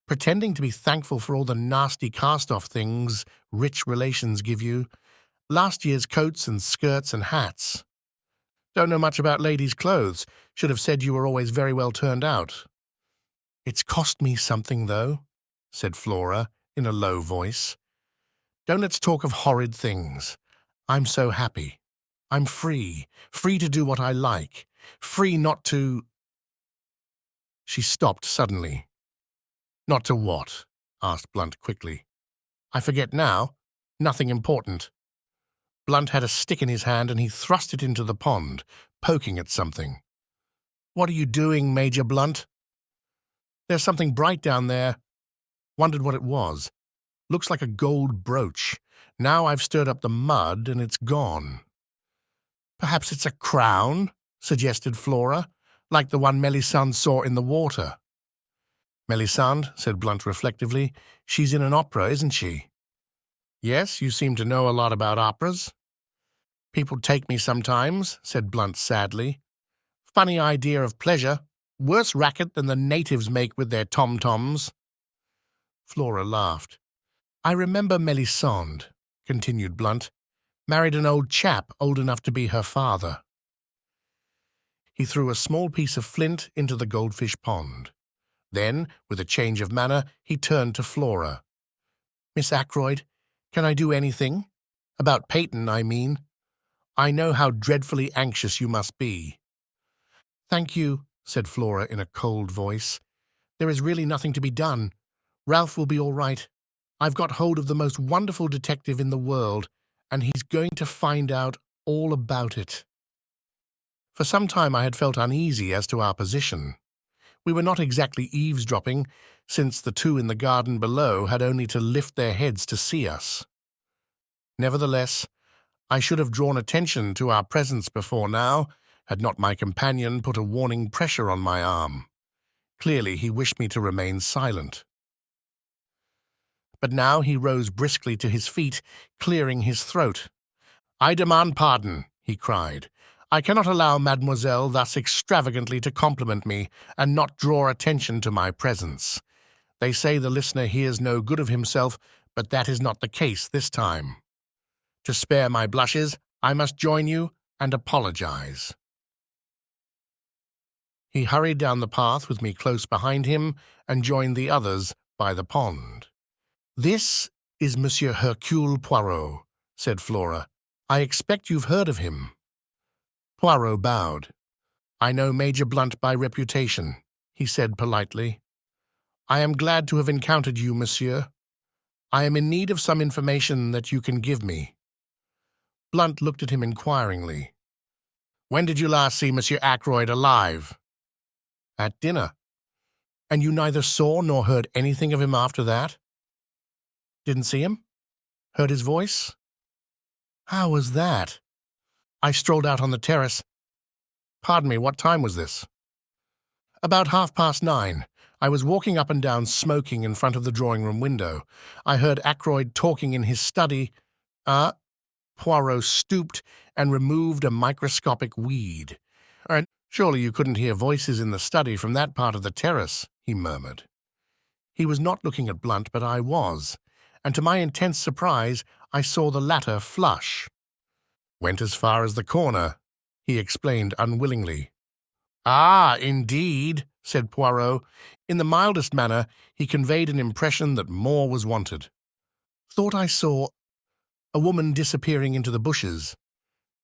"Pretending to be thankful for all the nasty cast-off things rich relations give you. Last year's coats and skirts and hats. Don't know much about ladies' clothes. Should have said you were always very well turned out." "It's cost me something, though," said Flora, in a low voice. "Don't let's talk of horrid things. I'm so happy. I'm free to do what I like, free not to—" She stopped suddenly. "Not to what?" asked Blunt quickly. "I forget now. Nothing important." Blunt had a stick in his hand and he thrust it into the pond, poking at something. "What are you doing, Major Blunt?" "There's something bright down there. Wondered what it was. Looks like a gold brooch. Now I've stirred up the mud and it's gone." "Perhaps it's a crown," suggested Flora, "like the one Melisande saw in the water." "Melisande," said Blunt reflectively. "She's in an opera, isn't she?" "Yes, you seem to know a lot about operas." "People take me sometimes," said Blunt sadly. "Funny idea of pleasure. Worse racket than the natives make with their tom-toms." Flora laughed. "I remember Melisande," continued Blunt. "Married an old chap old enough to be her father." He threw a small piece of flint into the goldfish pond. Then, with a change of manner, he turned to Flora. "Miss Ackroyd, can I do anything? About Peyton, I mean. I know how dreadfully anxious you must be." "Thank you," said Flora in a cold voice. "There is really nothing to be done. Ralph will be all right. I've got hold of the most wonderful detective in the world, and he's going to find out all about it." For some time I had felt uneasy as to our position. We were not exactly eavesdropping, since the two in the garden below had only to lift their heads to see us. Nevertheless, I should have drawn attention to our presence before now, had not my companion put a warning pressure on my arm. Clearly he wished me to remain silent. But now he rose briskly to his feet, clearing his throat. "I demand pardon," he cried. "I cannot allow mademoiselle thus extravagantly to compliment me and not draw attention to my presence. They say the listener hears no good of himself, but that is not the case this time. To spare my blushes, I must join you and apologize." He hurried down the path with me close behind him and joined the others by the pond. "This is Monsieur Hercule Poirot," said Flora. "I expect you've heard of him." Poirot bowed. "I know Major Blunt by reputation," he said politely. "I am glad to have encountered you, monsieur. I am in need of some information that you can give me. Blunt looked at him inquiringly. When did you last see Monsieur Ackroyd alive? At dinner. And you neither saw nor heard anything of him after that? Didn't see him? Heard his voice? How was that? I strolled out on the terrace. Pardon me, what time was this? About 9:30. I was walking up and down smoking in front of the drawing-room window. I heard Ackroyd talking in his study. Poirot stooped and removed a microscopic weed. Surely you couldn't hear voices in the study from that part of the terrace, he murmured. He was not looking at Blunt, but I was, and to my intense surprise, I saw the latter flush. Went as far as the corner, he explained unwillingly. Ah, indeed, said Poirot. In the mildest manner, he conveyed an impression that more was wanted. Thought I saw a woman disappearing into the bushes.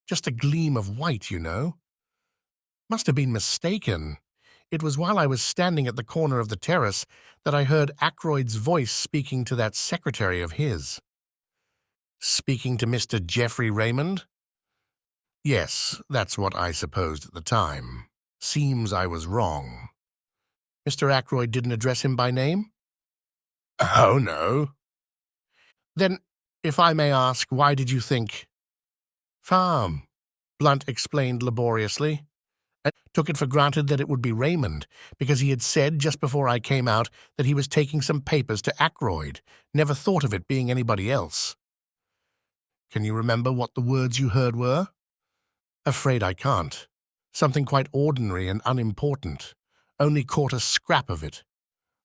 Just a gleam of white, you know. Must have been mistaken. It was while I was standing at the corner of the terrace that I heard Ackroyd's voice speaking to that secretary of his. Speaking to Mr. Geoffrey Raymond? Yes, that's what I supposed at the time. Seems I was wrong. Mr. Ackroyd didn't address him by name? Oh, no. Then, if I may ask, why did you think— Farm, Blunt explained laboriously. I took it for granted that it would be Raymond, because he had said just before I came out that he was taking some papers to Ackroyd. Never thought of it being anybody else. Can you remember what the words you heard were? Afraid I can't. Something quite ordinary and unimportant. Only caught a scrap of it.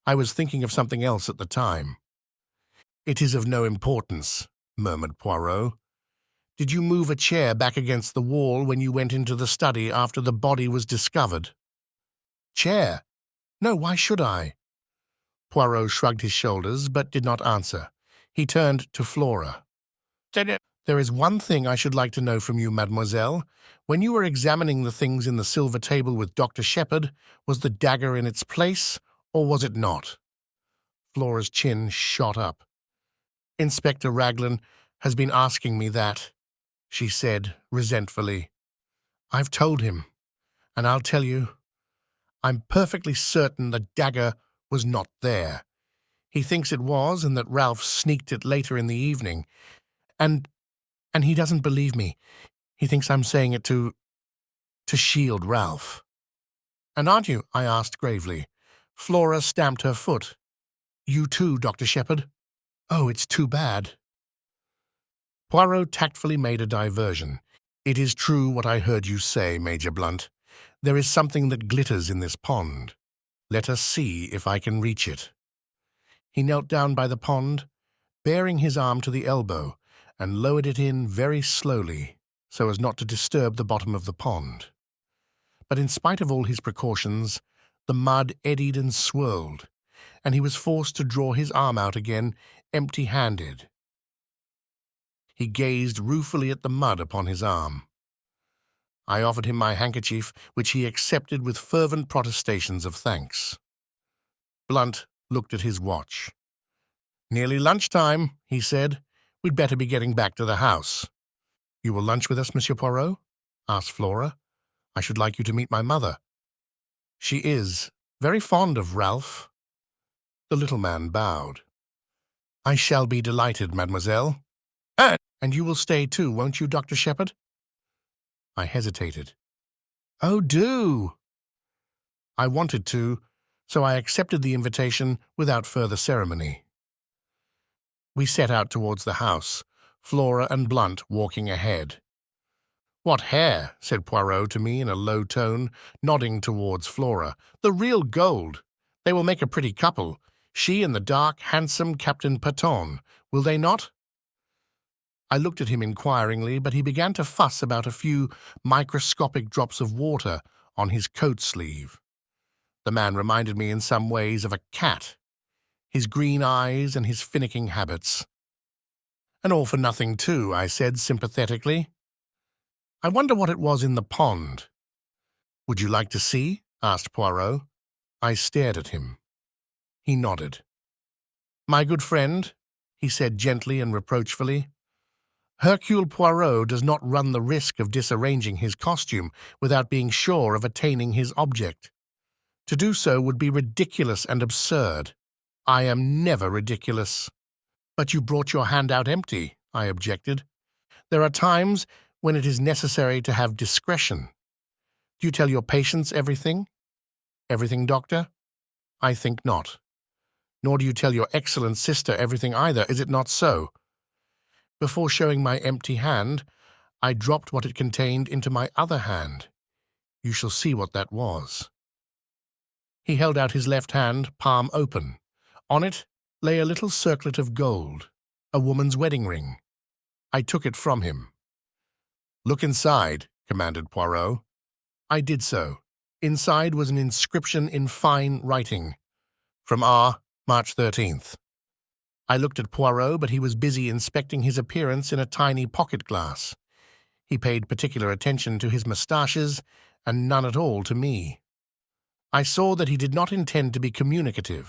I was thinking of something else at the time. It is of no importance, murmured Poirot. Did you move a chair back against the wall when you went into the study after the body was discovered? Chair? No, why should I? Poirot shrugged his shoulders, but did not answer. He turned to Flora. There is one thing I should like to know from you, mademoiselle. When you were examining the things in the silver table with Dr. Sheppard, was the dagger in its place, or was it not? Flora's chin shot up. Inspector Raglan has been asking me that, she said resentfully. I've told him, and I'll tell you, I'm perfectly certain the dagger was not there. He thinks it was, and that Ralph sneaked it later in the evening. And he doesn't believe me. He thinks I'm saying it to shield Ralph. And aren't you? I asked gravely. Flora stamped her foot. You too, Dr. Sheppard? Oh, it's too bad. Poirot tactfully made a diversion. It is true what I heard you say, Major Blunt. There is something that glitters in this pond. Let us see if I can reach it. He knelt down by the pond, baring his arm to the elbow, and lowered it in very slowly, so as not to disturb the bottom of the pond. But in spite of all his precautions, the mud eddied and swirled, and he was forced to draw his arm out again, empty-handed. He gazed ruefully at the mud upon his arm. I offered him my handkerchief, which he accepted with fervent protestations of thanks. Blunt looked at his watch. Nearly lunchtime, he said. We'd better be getting back to the house. You will lunch with us, Monsieur Poirot? Asked Flora. I should like you to meet my mother. She is very fond of Ralph. The little man bowed. I shall be delighted, mademoiselle. And you will stay too, won't you, Dr. Sheppard? I hesitated. Oh, do! I wanted to, so I accepted the invitation without further ceremony. We set out towards the house, Flora and Blunt walking ahead. What hair, said Poirot to me in a low tone, nodding towards Flora. The real gold. They will make a pretty couple. She and the dark, handsome Captain Paton, will they not? I looked at him inquiringly, but he began to fuss about a few microscopic drops of water on his coat sleeve. The man reminded me in some ways of a cat, his green eyes and his finicking habits. And all for nothing, too, I said sympathetically. I wonder what it was in the pond. Would you like to see? Asked Poirot. I stared at him. He nodded. My good friend, he said gently and reproachfully. Hercule Poirot does not run the risk of disarranging his costume without being sure of attaining his object. To do so would be ridiculous and absurd. I am never ridiculous. But you brought your hand out empty, I objected. There are times when it is necessary to have discretion. Do you tell your patients everything? Everything, doctor? I think not. Nor do you tell your excellent sister everything either, is it not so? Before showing my empty hand, I dropped what it contained into my other hand. You shall see what that was. He held out his left hand, palm open. On it lay a little circlet of gold, a woman's wedding ring. I took it from him. Look inside, commanded Poirot. I did so. Inside was an inscription in fine writing. From R, March 13th. I looked at Poirot, but he was busy inspecting his appearance in a tiny pocket glass. He paid particular attention to his moustaches and none at all to me. I saw that he did not intend to be communicative.